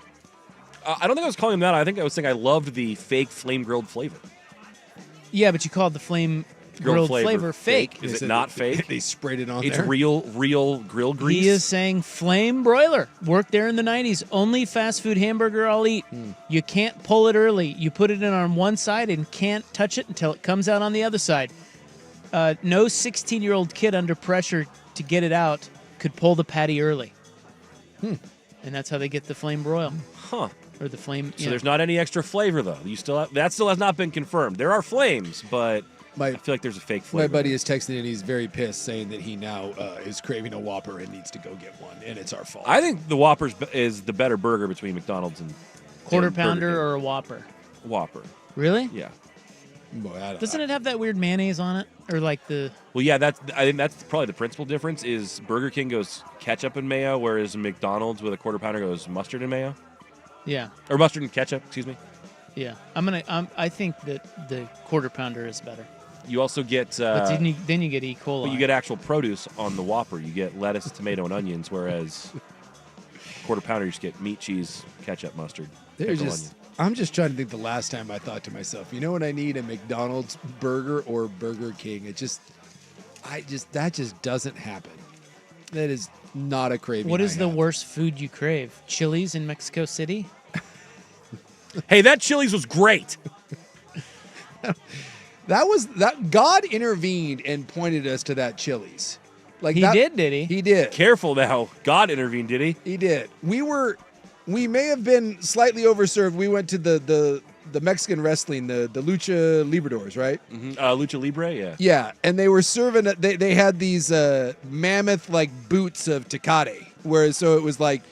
I don't think I was calling him that. I think I was saying I loved the fake flame grilled flavor. Yeah, but you called the flame grilled flavor fake. Is it not fake? They sprayed it on it's there. It's real grill grease. He is saying flame broiler. Worked there in the 90s. Only fast food hamburger I'll eat. You can't pull it early. You put it in on one side and can't touch it until it comes out on the other side. No 16-year-old kid under pressure to get it out could pull the patty early. And that's how they get the flame broil. Huh. Or the flame. So there's not any extra flavor, though. That still has not been confirmed. There are flames, but I feel like there's a fake flavor. My buddy is texting and he's very pissed, saying that he now is craving a Whopper and needs to go get one, and it's our fault. I think the Whopper is the better burger between McDonald's and Quarter and pounder or a Whopper? Whopper. Really? Yeah. Boy, Doesn't it have that weird mayonnaise on it, or like the? Well, yeah. I think that's probably the principal difference. Is Burger King goes ketchup and mayo, whereas McDonald's with a quarter pounder goes mustard and mayo. Yeah. Or mustard and ketchup. Excuse me. Yeah, I think that the quarter pounder is better. You also get. But then you get E. coli. But you get actual produce on the Whopper. You get lettuce, tomato, and onions, whereas quarter pounder you just get meat, cheese, ketchup, mustard, pickle, onion. I'm just trying to think the last time I thought to myself, you know what I need? A McDonald's burger or Burger King. That just doesn't happen. That is not a craving. What is the worst food you crave? Chili's in Mexico City? Hey, that Chili's was great. that God intervened and pointed us to that Chili's. Like he did he? He did. Careful now. God intervened, did he? He did. We may have been slightly overserved. We went to the Mexican wrestling, the Lucha Libradores, right? Mm-hmm. Lucha Libre, yeah. Yeah, and they were serving. They had these mammoth like boots of Tecate, whereas so it was like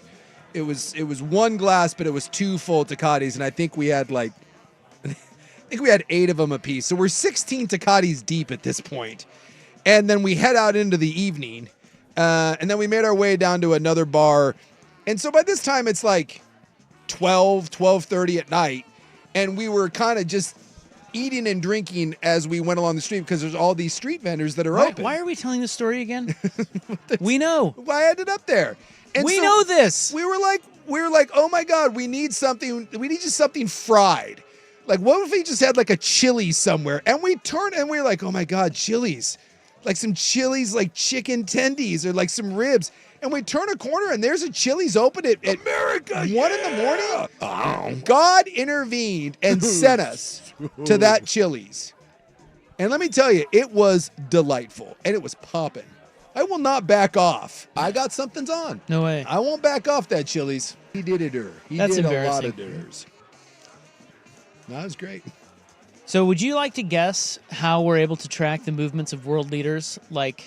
it was one glass, but it was two full Tecates, and I think we had 8 of them apiece. So we're 16 Tecates deep at this point, and then we head out into the evening, and then we made our way down to another bar. And so by this time, it's like 12:30 at night, and we were kind of just eating and drinking as we went along the street because there's all these street vendors that are open. Why are we telling this story again? We know. Why I ended up there. And we so know this. We were like, oh my God, we need something. We need just something fried. Like, what if we just had like a Chili's somewhere? And we turned and we were like, oh my God, Chili's. Like some Chili's, like chicken tendies or like some ribs. And we turn a corner and there's a Chili's open at America, 1 in the morning. Oh. God intervened and sent us to that Chili's. And let me tell you, it was delightful and it was popping. I will not back off. I got something's on. No way. I won't back off that Chili's. He did it. That's did embarrassing. A lot of dinners. That was great. So would you like to guess how we're able to track the movements of world leaders like,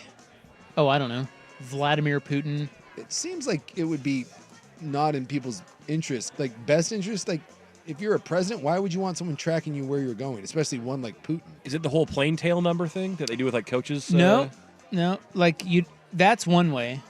I don't know, Vladimir Putin? It seems like it would be not in people's interest, like best interest. Like if you're a president, why would you want someone tracking you where you're going, especially one like Putin? Is it the whole plane tail number thing that they do with like coaches? No, like that's one way.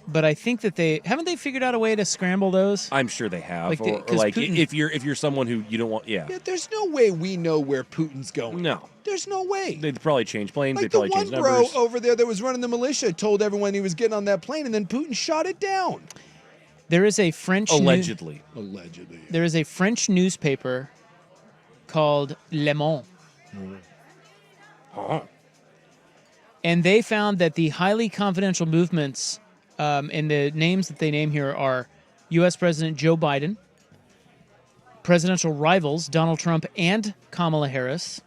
But I think that haven't they figured out a way to scramble those? I'm sure they have. Like or like Putin, if you're someone who you don't want, yeah. There's no way we know where Putin's going. No. There's no way. They'd probably change planes. Like They'd probably change the one numbers. bro over there that was running the militia told everyone he was getting on that plane, and then Putin shot it down. There is a French allegedly. There is a French newspaper called Le Monde. And they found that the highly confidential movements and the names that they name here are U.S. President Joe Biden, presidential rivals Donald Trump and Kamala Harris.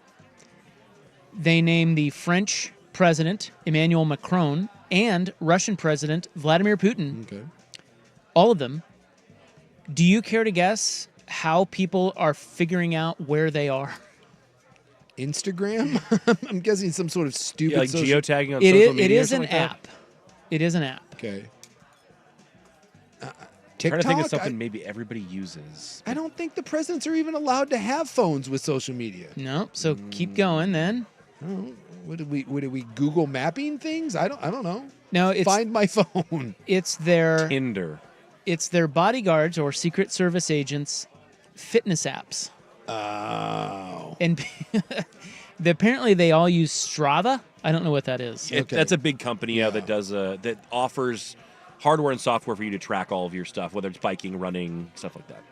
They name the French president Emmanuel Macron and Russian president Vladimir Putin. Okay. All of them. Do you care to guess how people are figuring out where they are? Instagram? I'm guessing some sort of stupid like geotagging on it social is, media. It is an app. It is an app. Okay. TikTok? I'm trying to think of something I, maybe everybody uses. I don't think the presidents are even allowed to have phones with social media. No, so keep going then. Oh, what did we Google mapping things? I don't know. No, it's Find My Phone. It's their Tinder. It's their bodyguards or Secret Service agents' fitness apps. Oh. And apparently they all use Strava. I don't know what that is. That's a big company that does that offers hardware and software for you to track all of your stuff, whether it's biking, running, stuff like that.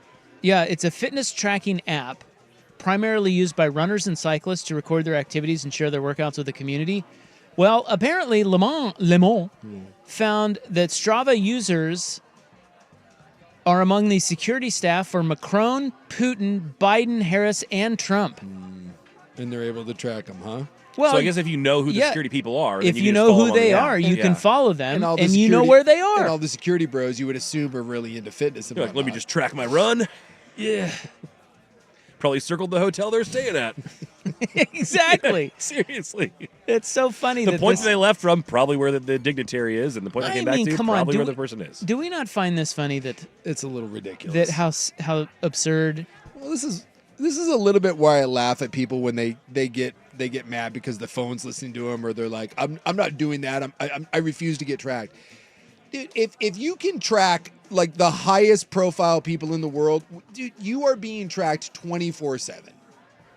Yeah, it's a fitness tracking app primarily used by runners and cyclists to record their activities and share their workouts with the community. Well, apparently Le Mans found that Strava users are among the security staff for Macron, Putin, Biden, Harris, and Trump. And they're able to track them, huh? Well, so I guess if you know who the security people are, if then you can just know follow who them on they the app. are, you can follow them, and you know security- where they are. And all the security bros you would assume are really into fitness. You're like, let me just track my run. Yeah. Probably circled the hotel they're staying at. Exactly. Seriously. It's so funny The that point this, that they left from, probably where the dignitary is, and the point they came back to, come on, probably do where we- the person is. Do we not find this funny that it's a little ridiculous? That how absurd. Well, this is a little bit where I laugh at people when they get mad because the phone's listening to them, or they're like, I'm not doing that. I refuse to get tracked. Dude, if you can track like the highest profile people in the world, dude, you are being tracked 24/7.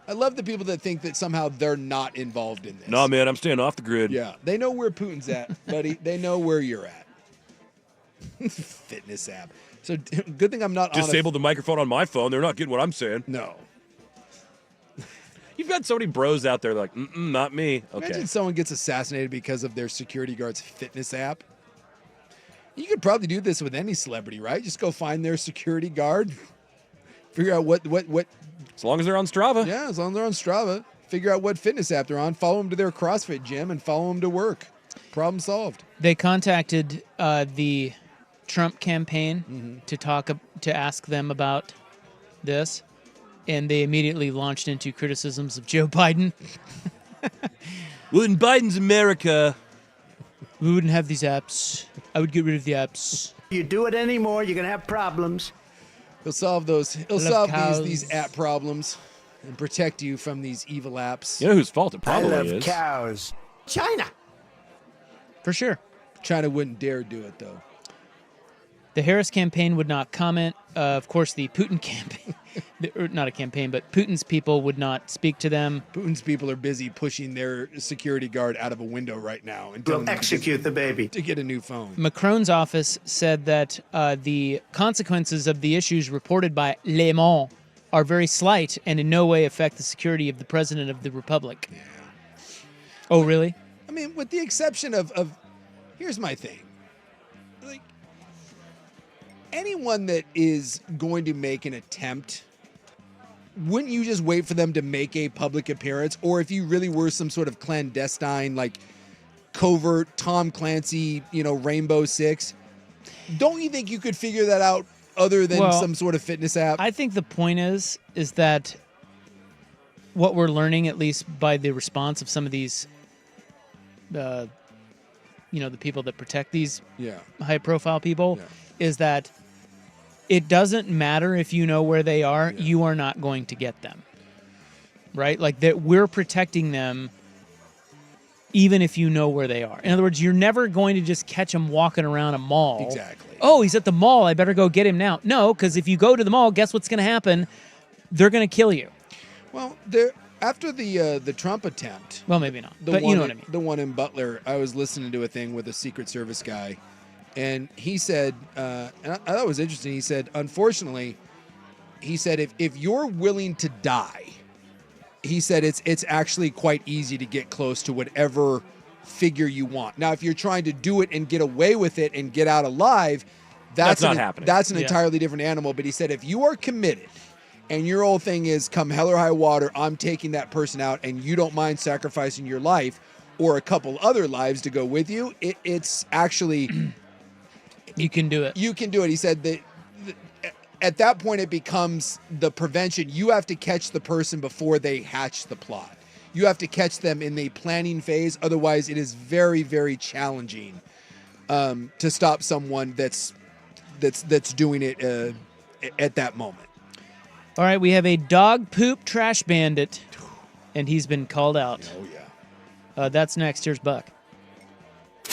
I love the people that think that somehow they're not involved in this. No, man, I'm staying off the grid. Yeah, they know where Putin's at, buddy. They know where you're at. Fitness app. So good thing I'm not Disable the microphone on my phone. They're not getting what I'm saying. No. You've got so many bros out there like, not me. Okay. Imagine someone gets assassinated because of their security guard's fitness app. You could probably do this with any celebrity, right? Just go find their security guard, figure out what. As long as they're on Strava. Yeah, as long as they're on Strava. Figure out what fitness app they're on. Follow them to their CrossFit gym and follow them to work. Problem solved. They contacted the Trump campaign to ask them about this, and they immediately launched into criticisms of Joe Biden. Well, in Biden's America, we wouldn't have these apps. I would get rid of the apps. You do it anymore, you're gonna have problems. He'll solve those. He'll love solve these app problems and protect you from these evil apps. You know whose fault it probably I love is? cows. China. For sure. China wouldn't dare do it, though. The Harris campaign would not comment. Of course, the Putin campaign, not a campaign, but Putin's people would not speak to them. Putin's people are busy pushing their security guard out of a window right now and telling We'll them execute the baby. to get a new phone. Macron's office said that the consequences of the issues reported by Le Mans are very slight and in no way affect the security of the president of the republic. Yeah. Oh, really? I mean, with the exception of here's my thing. Like, anyone that is going to make an attempt, wouldn't you just wait for them to make a public appearance? Or if you really were some sort of clandestine, like covert Tom Clancy, Rainbow Six, don't you think you could figure that out other than some sort of fitness app? I think the point is that what we're learning, at least by the response of some of these, the people that protect these high-profile people, is that it doesn't matter if you know where they are, you are not going to get them. Right? Like that we're protecting them even if you know where they are. In other words, you're never going to just catch them walking around a mall. Exactly. Oh, he's at the mall. I better go get him now. No, because if you go to the mall, guess what's going to happen? They're going to kill you. Well, after the Trump attempt. Well, maybe not. The But one you know what I mean. The one in Butler, I was listening to a thing with a Secret Service guy, and he said, and I thought it was interesting. He said, unfortunately, if you're willing to die, he said it's actually quite easy to get close to whatever figure you want. Now, if you're trying to do it and get away with it and get out alive, that's not happening. That's an entirely different animal. But he said if you are committed and your whole thing is come hell or high water, I'm taking that person out, and you don't mind sacrificing your life or a couple other lives to go with you, it's actually... You can do it. You can do it. He said that at that point it becomes the prevention. You have to catch the person before they hatch the plot. You have to catch them in the planning phase. Otherwise, it is very, very challenging to stop someone that's doing it at that moment. All right, we have a dog poop trash bandit, and he's been called out. Oh, yeah. That's next. Here's Buck.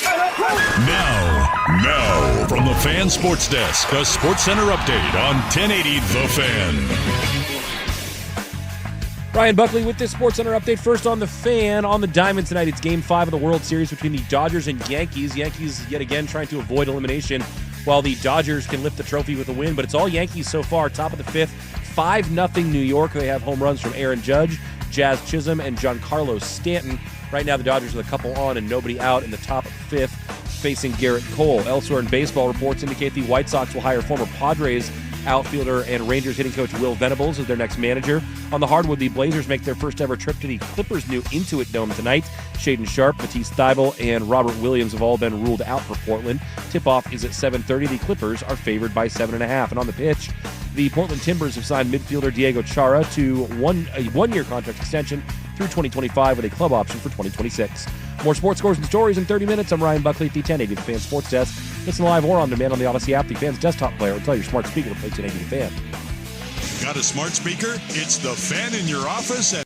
Now, from the Fan Sports Desk, a Sports Center update on 1080 The Fan. Ryan Buckley with this SportsCenter update. First on the Fan. On the Diamond tonight, it's Game 5 of the World Series between the Dodgers and Yankees. Yankees yet again trying to avoid elimination while the Dodgers can lift the trophy with a win. But it's all Yankees so far. Top of the fifth, 5-0 New York. They have home runs from Aaron Judge, Jazz Chisholm, and Giancarlo Stanton. Right now the Dodgers with a couple on and nobody out in the top of the fifth, facing Garrett Cole. Elsewhere in baseball, reports indicate the White Sox will hire former Padres outfielder and Rangers hitting coach Will Venables as their next manager. On the hardwood, the Blazers make their first ever trip to the Clippers' new Intuit Dome tonight. Shaden Sharp, Matisse Thybulle, and Robert Williams have all been ruled out for Portland. Tip-off is at 7:30. The Clippers are favored by 7.5. And on the pitch, the Portland Timbers have signed midfielder Diego Chara to a one-year contract extension through 2025 with a club option for 2026. More sports scores and stories in 30 minutes. I'm Ryan Buckley at the 1080 The Fan Sports Desk. Listen live or on demand on the Odyssey app, the Fan's desktop player, or tell your smart speaker to play 1080 The Fan. Got a smart speaker? It's the Fan in your office at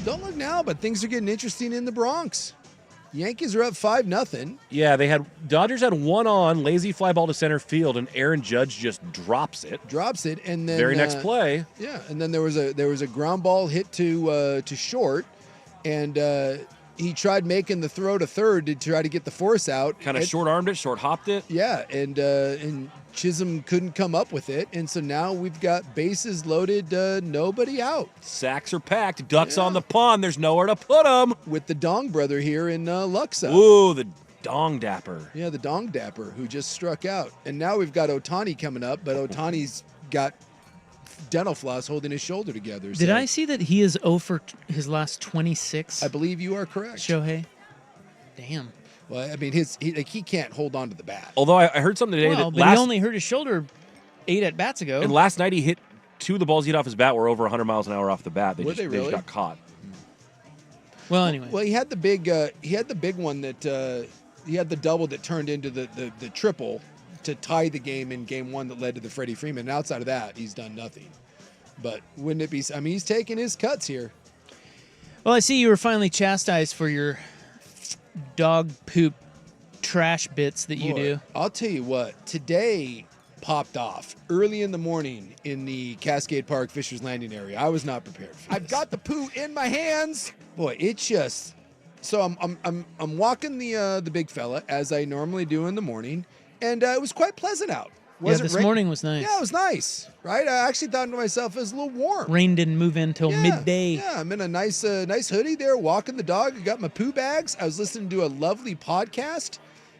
Don't look now, but things are getting interesting in the Bronx. Yankees are up 5-0. Yeah, Dodgers had one on, lazy fly ball to center field, and Aaron Judge just drops it. And then very next play. Yeah, and then there was a ground ball hit to short, and he tried making the throw to third to try to get the force out. Kind of short-armed it, short-hopped it. Yeah, and Chisholm couldn't come up with it, and so now we've got bases loaded, nobody out. Sacks are packed, ducks on the pond, there's nowhere to put them. With the Dong brother here in Luxa. Ooh, the Dong Dapper. Yeah, the Dong Dapper, who just struck out. And now we've got Ohtani coming up, but Ohtani's got dental floss holding his shoulder together. Did I see that he is 0 for his last 26? I believe you are correct. Shohei? Damn. Well, I mean, he can't hold on to the bat. Although I heard something today but he only hurt his shoulder 8 at bats ago. And last night he hit 2 of the balls he hit off his bat were over 100 miles an hour off the bat. They really? just got caught. Well, anyway. Well, he had the big one that he had the double that turned into the triple to tie the game in game 1 that led to the Freddie Freeman. And outside of that, he's done nothing. But wouldn't it be? I mean, he's taking his cuts here. Well, I see you were finally chastised for your dog poop trash bits that you do. I'll tell you what, today popped off early in the morning in the Cascade Park Fisher's Landing area. I was not prepared for this. I've got the poo in my hands. Boy, it's just so I'm walking the big fella as I normally do in the morning, and it was quite pleasant out. This morning was nice. Yeah, it was nice, right? I actually thought to myself, it was a little warm. Rain didn't move in till midday. Yeah, I'm in a nice hoodie there, walking the dog. I got my poo bags. I was listening to a lovely podcast,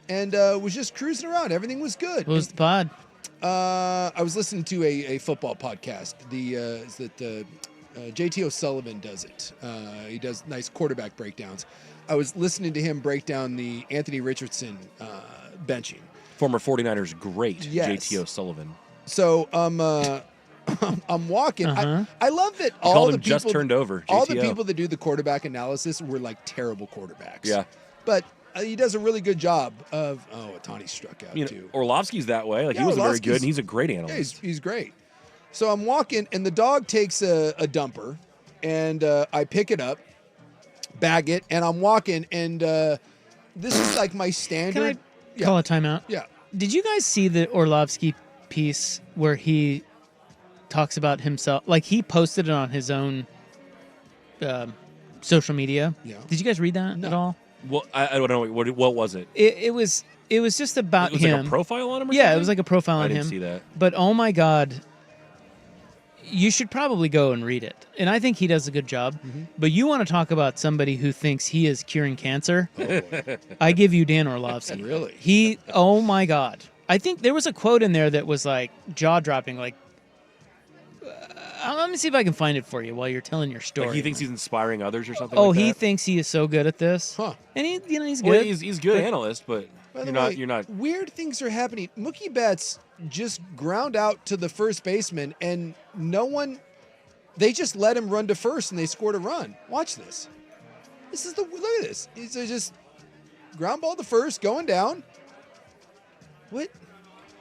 and was just cruising around. Everything was good. What was the pod? I was listening to a football podcast. JT O'Sullivan does it. He does nice quarterback breakdowns. I was listening to him break down the Anthony Richardson benching. Former 49ers great, Yes. JT O'Sullivan. So I'm walking. I love that Called all him the people just turned over, all the JTO. people that do the quarterback analysis were like terrible quarterbacks. Yeah. But he does a really good job of. Oh, Otani struck out too. Orlovsky's that way. Like Yeah, he wasn't very good, Orlovsky's- and he's a great analyst. Yeah, he's great. So I'm walking, and the dog takes a dumper, and I pick it up, bag it, and I'm walking, and this is like my standard. Can I call a timeout? Yeah. Did you guys see the Orlovsky piece where he talks about himself? Like he posted it on his own social media. Yeah. Did you guys read that at all? Well, I don't know. What was it? It was just about It was him. like a profile on him or Yeah, something? it was like a profile on I didn't him. see that. But oh my God, you should probably go and read it. And I think he does a good job. Mm-hmm. But you want to talk about somebody who thinks he is curing cancer? I give you Dan Orlovsky. Really? Oh my God. I think there was a quote in there that was like jaw dropping. Like, let me see if I can find it for you while you're telling your story. Like he thinks he's inspiring others or something. Oh, like he that? thinks he is so good at this. Huh. And he's good. Well, he's a good But- analyst, but By the you're way, not. Weird things are happening. Mookie Betts just ground out to the first baseman, and no one. They just let him run to first, and they scored a run. Watch this. Look at this. He's just ground ball to first, going down. What?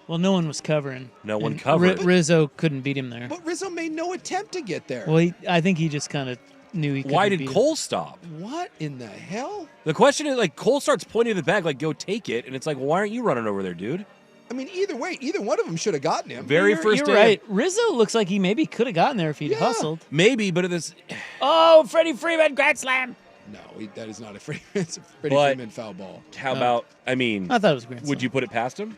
Well, no one was covering. No one And covered. Rizzo couldn't beat him there. But Rizzo made no attempt to get there. Well, I think he just kind of knew he couldn't Why beat did him. Cole stop? What in the hell? The question is, like, Cole starts pointing to the bag, like, go take it, and it's like, well, why aren't you running over there, dude? I mean, either way, either one of them should have gotten him. Very You're first day. right. Rizzo looks like he maybe could have gotten there if he'd hustled. Maybe, but this. Oh, Freddie Freeman, grand slam. No, that is not a Freddie, it's a Freddie But Freeman foul ball. How about? I mean, I thought it was a grand Would you put it past him?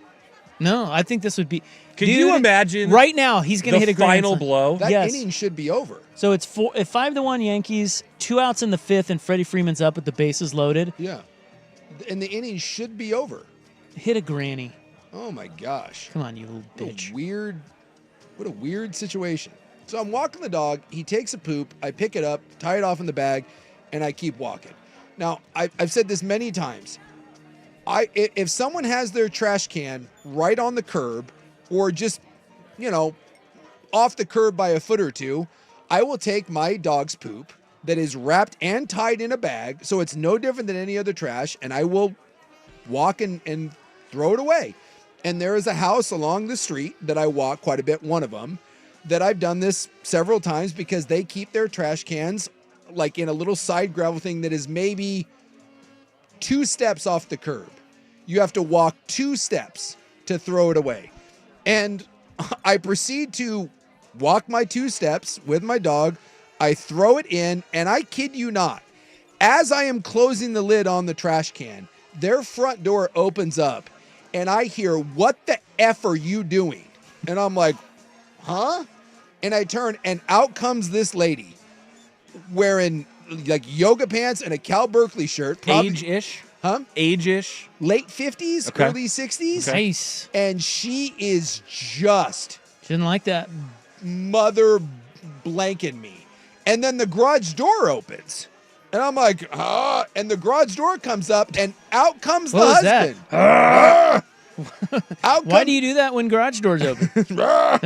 No, I think this would be. Could Dude, you imagine right now he's going to the hit a grand final slam. blow? That Yes. inning should be over. So it's 5-1 Yankees, 2 outs in the 5th, and Freddie Freeman's up with the bases loaded. Yeah. And the inning should be over. Hit a granny. Oh my gosh. Come on, you little What bitch. a weird situation. So I'm walking the dog. He takes a poop. I pick it up, tie it off in the bag, and I keep walking. Now, I've said this many times. If someone has their trash can right on the curb or just, off the curb by a foot or two, I will take my dog's poop that is wrapped and tied in a bag, so it's no different than any other trash, and I will walk and throw it away. And there is a house along the street that I walk quite a bit, one of them, that I've done this several times because they keep their trash cans like in a little side gravel thing that is maybe 2 steps off the curb. You have to walk 2 steps to throw it away. And I proceed to walk my 2 steps with my dog. I throw it in, and I kid you not, as I am closing the lid on the trash can, their front door opens up, and I hear, "What the F are you doing?" And I'm like, huh? And I turn, and out comes this lady wearing like yoga pants and a Cal Berkeley shirt. Age-ish? Huh? Age-ish? Late 50s, Okay. early 60s. Okay. Nice. And she is just Didn't like that. mother blanking me. And then the garage door opens. And I'm like, and the garage door comes up, and out comes the What was husband. that? Out Why do you do that when garage doors open? Well,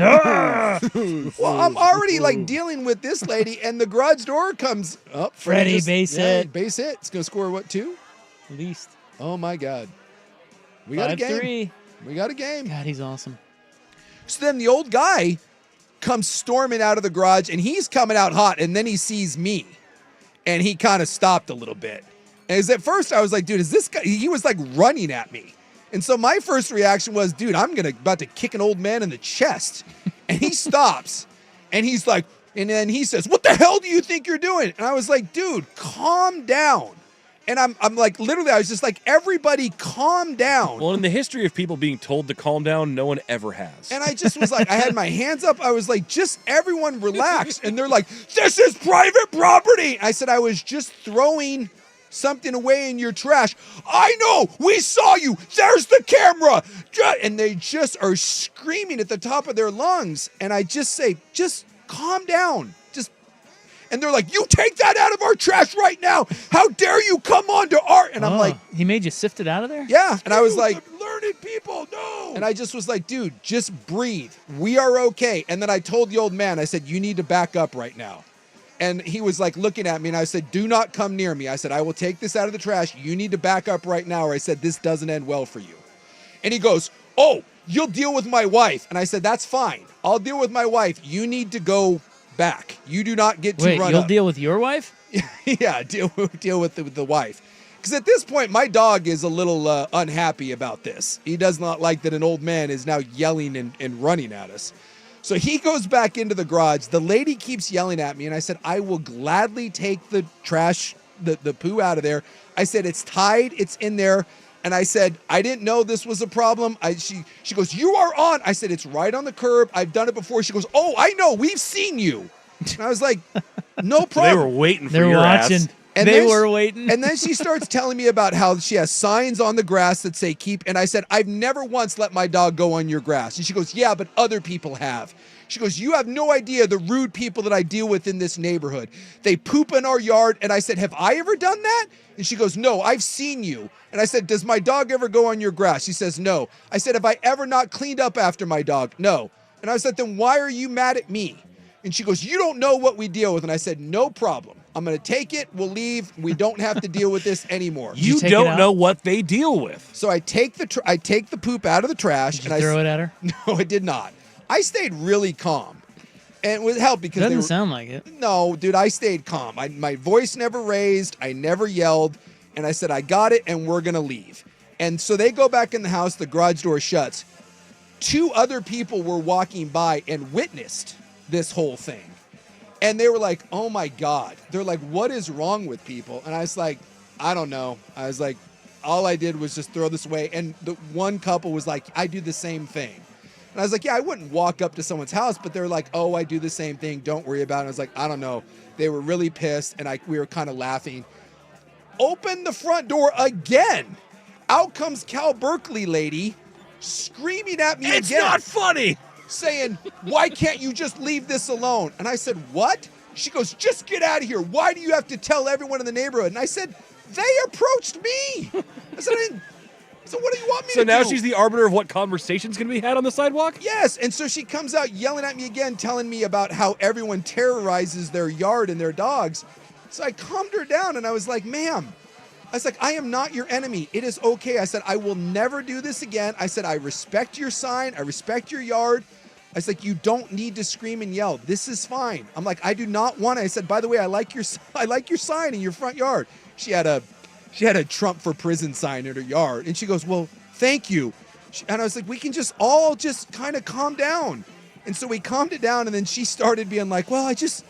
I'm already like dealing with this lady, and the garage door comes up. Freddie, base hit. Base hit. It's gonna score what, 2? At least. Oh my God. We got a game. 5-3. We got a game. God, he's awesome. So then the old guy comes storming out of the garage, and he's coming out hot, and then he sees me, and he kind of stopped a little bit. And as at first I was like, dude, is this guy? He was like running at me. And so my first reaction was, dude, I'm about to kick an old man in the chest. And he stops, and he's like, and then he says, "What the hell do you think you're doing?" And I was like, dude, calm down. And I'm like, literally, I was just like, everybody calm down. Well, in the history of people being told to calm down, no one ever has. And I just was like, I had my hands up. I was like, just everyone relax. And they're like, this is private property. I said, I was just throwing something away in your trash. I know, we saw you. There's the camera. And they just are screaming at the top of their lungs. And I just say, just calm down. And they're like, you take that out of our trash right now. How dare you come on to our... And I'm like... He made you sift it out of there? Yeah. And I was like... Learning people, no. And I just was like, dude, just breathe. We are okay. And then I told the old man, I said, you need to back up right now. And he was like looking at me and I said, do not come near me. I said, I will take this out of the trash. You need to back up right now or I said, this doesn't end well for you. And he goes, oh, you'll deal with my wife. And I said, that's fine. I'll deal with my wife. You need to go back. You do not get to run Wait, you'll up. deal with your wife? Yeah, deal with the wife. Because at this point, my dog is a little unhappy about this. He does not like that an old man is now yelling and running at us. So he goes back into the garage. The lady keeps yelling at me, and I said, I will gladly take the trash, the poo out of there. I said, it's tied, it's in there. And I said, I didn't know this was a problem. She goes, you are on. I said, it's right on the curb. I've done it before. She goes, oh, I know. We've seen you. And I was like, no problem. They were waiting for They're your watching. ass. And they then were waiting. And then she starts telling me about how she has signs on the grass that say keep. And I said, I've never once let my dog go on your grass. And she goes, yeah, but other people have. She goes, you have no idea the rude people that I deal with in this neighborhood. They poop in our yard. And I said, have I ever done that? And she goes, no, I've seen you. And I said, does my dog ever go on your grass? She says, no. I said, have I ever not cleaned up after my dog? No. And I said, then why are you mad at me? And she goes, you don't know what we deal with. And I said, no problem. I'm going to take it. We'll leave. We don't have to deal with this anymore. You don't know what they deal with. So I take the poop out of the trash. Did you throw it at her? No, I did not. I stayed really calm. And it would help because Doesn't sound like it. No, dude, I stayed calm. My voice never raised. I never yelled. And I said, I got it, and we're going to leave. And so they go back in the house. The garage door shuts. 2 other people were walking by and witnessed this whole thing. And they were like, oh, my God. They're like, what is wrong with people? And I was like, I don't know. I was like, all I did was just throw this away. And the one couple was like, I do the same thing. And I was like, yeah, I wouldn't walk up to someone's house, but they're like, oh, I do the same thing. Don't worry about it. And I was like, I don't know. They were really pissed, and we were kind of laughing. Open the front door again. Out comes Cal Berkeley lady screaming at me again. It's not funny. Saying, why can't you just leave this alone? And I said, what? She goes, just get out of here. Why do you have to tell everyone in the neighborhood? And I said, they approached me. I said, so what do you want me to do? So now she's the arbiter of what conversations can be had on the sidewalk? Yes. And so she comes out yelling at me again, telling me about how everyone terrorizes their yard and their dogs. So I calmed her down and I was like, ma'am, I was like, I am not your enemy. It is okay. I said, I will never do this again. I said, I respect your sign. I respect your yard. I was like, you don't need to scream and yell. This is fine. I'm like, I do not want it. I said, by the way, I like your sign in your front yard. She had a Trump for prison sign in her yard. And she goes, well, thank you. And I was like, we can just all just kind of calm down. And so we calmed it down. And then she started being like, well, I just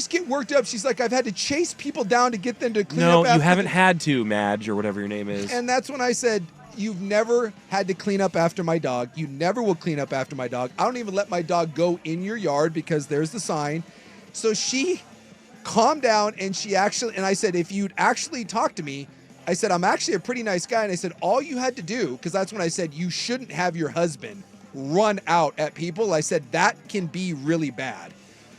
get worked up. She's like, I've had to chase people down to get them to clean up. No, you haven't had to, Madge, or whatever your name is. And that's when I said, you've never had to clean up after my dog. You never will clean up after my dog. I don't even let my dog go in your yard because there's the sign. So she calmed down and I said, if you'd actually talk to me, I said, I'm actually a pretty nice guy. And I said, all you had to do, because that's when I said, you shouldn't have your husband run out at people. I said, that can be really bad.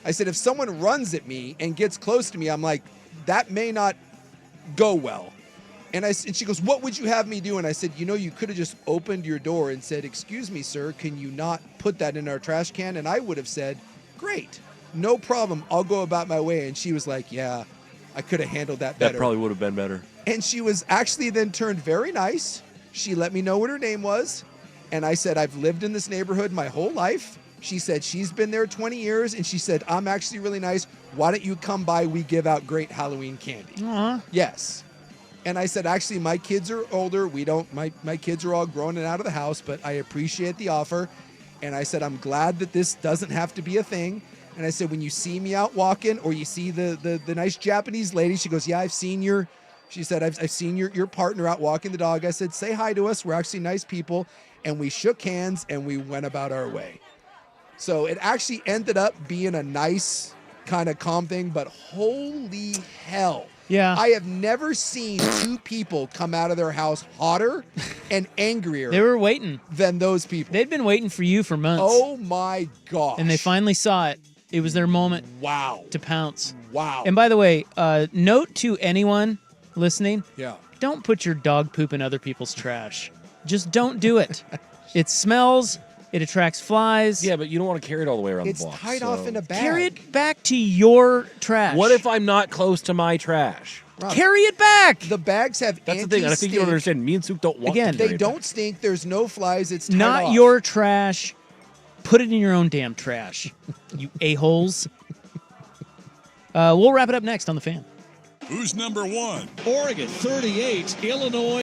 I said, if someone runs at me and gets close to me, I'm like, that may not go well. And she goes, what would you have me do? And I said, you could have just opened your door and said, excuse me, sir, can you not put that in our trash can? And I would have said, great, no problem. I'll go about my way. And she was like, yeah, I could have handled that better. That probably would have been better. And she was actually then turned very nice. She let me know what her name was. And I said, I've lived in this neighborhood my whole life. She said she's been there 20 years. And she said, I'm actually really nice. Why don't you come by? We give out great Halloween candy. Aww. Yes. And I said, actually, my kids are older. My kids are all grown and out of the house, but I appreciate the offer. And I said, I'm glad that this doesn't have to be a thing. And I said, when you see me out walking or you see the nice Japanese lady, she goes, yeah, I've seen your She said, I've seen your partner out walking the dog. I said, say hi to us. We're actually nice people. And we shook hands and we went about our way. So it actually ended up being a nice kind of calm thing, but holy hell. Yeah. I have never seen two people come out of their house hotter and angrier. They were waiting. Than those people. They'd been waiting for you for months. Oh my gosh. And they finally saw it. It was their moment. Wow. To pounce. Wow. And by the way, note to anyone listening. Yeah. Don't put your dog poop in other people's trash. Just don't do it. It smells. It attracts flies. Yeah, but you don't want to carry it all the way around It's the block. tied off in a bag. Carry it back to your trash. What if I'm not close to my trash? Rob, carry it back? The bags have That's the thing. I think you don't understand. Me and Souk don't want Again, to carry They it don't back. stink. There's no flies. It's tied Not off. your trash. Put it in your own damn trash. You a-holes. We'll wrap it up next on The Fan. Who's number one? Oregon 38, Illinois